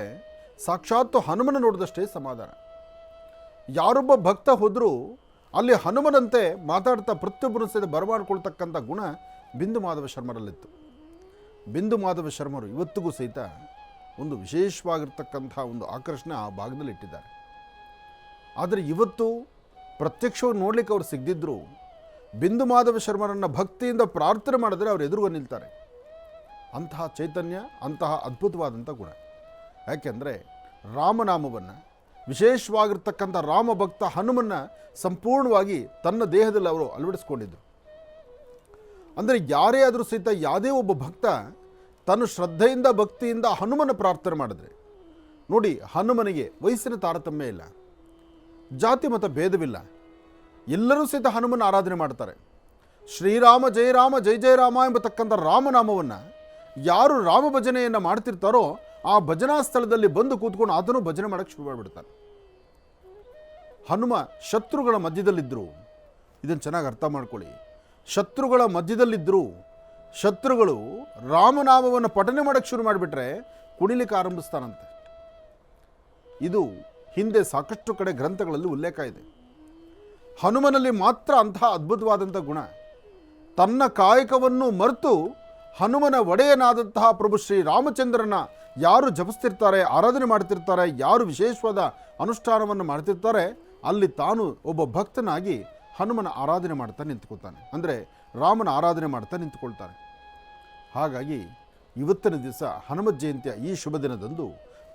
ಸಾಕ್ಷಾತ್ತು ಹನುಮನ ನೋಡಿದಷ್ಟೇ ಸಮಾಧಾನ. ಯಾರೊಬ್ಬ ಭಕ್ತ ಹೋದರೂ ಅಲ್ಲಿ ಹನುಮನಂತೆ ಮಾತಾಡ್ತಾ ಪ್ರತಿಯೊಬ್ಬರ ಸಹಿತ ಬರಮಾಡ್ಕೊಳ್ತಕ್ಕಂಥ ಗುಣ ಬಿಂದು ಮಾಧವ ಶರ್ಮರಲ್ಲಿತ್ತು. ಬಿಂದು ಮಾಧವ ಶರ್ಮರು ಇವತ್ತಿಗೂ ಸಹಿತ ಒಂದು ವಿಶೇಷವಾಗಿರ್ತಕ್ಕಂಥ ಒಂದು ಆಕರ್ಷಣೆ ಆ ಭಾಗದಲ್ಲಿ ಇಟ್ಟಿದ್ದಾರೆ. ಆದರೆ ಇವತ್ತು ಪ್ರತ್ಯಕ್ಷವಾಗಿ ನೋಡಲಿಕ್ಕೆ ಅವ್ರು ಸಿಗದಿದ್ದರು, ಬಿಂದು ಮಾಧವ ಶರ್ಮರನ್ನು ಭಕ್ತಿಯಿಂದ ಪ್ರಾರ್ಥನೆ ಮಾಡಿದ್ರೆ ಅವ್ರು ಎದುರುಗ ನಿಲ್ತಾರೆ. ಅಂತಹ ಚೈತನ್ಯ, ಅಂತಹ ಅದ್ಭುತವಾದಂಥ ಗುಣ. ಯಾಕೆಂದರೆ ರಾಮನಾಮವನ್ನು, ವಿಶೇಷವಾಗಿರ್ತಕ್ಕಂಥ ರಾಮ ಭಕ್ತ ಹನುಮನ್ನ ಸಂಪೂರ್ಣವಾಗಿ ತನ್ನ ದೇಹದಲ್ಲಿ ಅವರು ಅಳವಡಿಸ್ಕೊಂಡಿದ್ದರು. ಅಂದರೆ ಯಾರೇ ಆದರೂ ಸಹಿತ ಯಾವುದೇ ಒಬ್ಬ ಭಕ್ತ ತನ್ನ ಶ್ರದ್ಧೆಯಿಂದ ಭಕ್ತಿಯಿಂದ ಹನುಮನ ಪ್ರಾರ್ಥನೆ ಮಾಡಿದ್ರೆ ನೋಡಿ, ಹನುಮನಿಗೆ ವಯಸ್ಸಿನ ತಾರತಮ್ಯ ಇಲ್ಲ, ಜಾತಿ ಮತ ಭೇದವಿಲ್ಲ, ಎಲ್ಲರೂ ಸಹಿತ ಹನುಮನ ಆರಾಧನೆ ಮಾಡ್ತಾರೆ. ಶ್ರೀರಾಮ ಜಯ ರಾಮ ಜಯ ಜಯ ರಾಮ ಎಂಬತಕ್ಕಂಥ ರಾಮನಾಮವನ್ನು ಯಾರು ರಾಮ ಭಜನೆಯನ್ನು ಮಾಡ್ತಿರ್ತಾರೋ ಆ ಭಜನಾ ಸ್ಥಳದಲ್ಲಿ ಬಂದು ಕೂತ್ಕೊಂಡು ಆತನು ಭಜನೆ ಮಾಡೋಕ್ಕೆ ಶುರು ಮಾಡಿಬಿಡ್ತಾನೆ. ಹನುಮ ಶತ್ರುಗಳ ಮಧ್ಯದಲ್ಲಿದ್ದರು. ಇದನ್ನು ಚೆನ್ನಾಗಿ ಅರ್ಥ ಮಾಡ್ಕೊಳ್ಳಿ. ಶತ್ರುಗಳ ಮಧ್ಯದಲ್ಲಿದ್ದರು. ಶತ್ರುಗಳು ರಾಮನಾಮವನ್ನು ಪಠನೆ ಮಾಡೋಕ್ಕೆ ಶುರು ಮಾಡಿಬಿಟ್ರೆ ಕುಣಿಲಿಕ್ಕೆ ಆರಂಭಿಸ್ತಾನಂತೆ. ಇದು ಹಿಂದೆ ಸಾಕಷ್ಟು ಕಡೆ ಗ್ರಂಥಗಳಲ್ಲಿ ಉಲ್ಲೇಖ ಇದೆ. ಹನುಮನಲ್ಲಿ ಮಾತ್ರ ಅಂತಹ ಅದ್ಭುತವಾದಂಥ ಗುಣ. ತನ್ನ ಕಾಯಕವನ್ನು ಮರೆತು ಹನುಮನ ಒಡೆಯನಾದಂತಹ ಪ್ರಭು ಶ್ರೀ ರಾಮಚಂದ್ರನ ಯಾರು ಜಪಿಸ್ತಿರ್ತಾರೆ, ಆರಾಧನೆ ಮಾಡ್ತಿರ್ತಾರೆ, ಯಾರು ವಿಶೇಷವಾದ ಅನುಷ್ಠಾನವನ್ನು ಮಾಡ್ತಿರ್ತಾರೆ, ಅಲ್ಲಿ ತಾನು ಒಬ್ಬ ಭಕ್ತನಾಗಿ ಹನುಮನ ಆರಾಧನೆ ಮಾಡ್ತಾ ನಿಂತ್ಕೊಳ್ತಾನೆ. ಅಂದರೆ ರಾಮನ ಆರಾಧನೆ ಮಾಡ್ತಾ ನಿಂತ್ಕೊಳ್ತಾನೆ. ಹಾಗಾಗಿ ಇವತ್ತಿನ ದಿವಸ ಹನುಮತ್ ಜಯಂತಿಯ ಈ ಶುಭ ದಿನದಂದು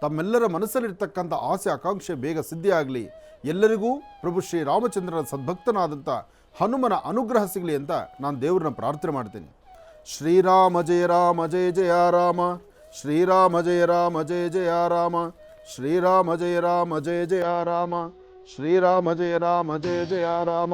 ತಮ್ಮೆಲ್ಲರ ಮನಸ್ಸಲ್ಲಿರ್ತಕ್ಕಂಥ ಆಸೆ ಆಕಾಂಕ್ಷೆ ಬೇಗ ಸಿದ್ಧಿಯಾಗಲಿ. ಎಲ್ಲರಿಗೂ ಪ್ರಭು ಶ್ರೀ ರಾಮಚಂದ್ರನ ಸದ್ಭಕ್ತನಾದಂಥ ಹನುಮನ ಅನುಗ್ರಹ ಸಿಗಲಿ ಅಂತ ನಾನು ದೇವರನ್ನ ಪ್ರಾರ್ಥನೆ ಮಾಡ್ತೀನಿ. ಶ್ರೀರಾಮ ಜಯ ರಾಮ ಜಯ ಜಯ ರಾಮ, ಶ್ರೀರಾಮ ಜಯ ರಾಮ ಜಯ ಜಯ ರಾಮ, ಶ್ರೀರಾಮ ಜಯ ರಾಮ ಜಯ ಜಯ ರಾಮ, ಶ್ರೀರಾಮ ಜಯ ರಾಮ ಜಯ ಜಯ ರಾಮ.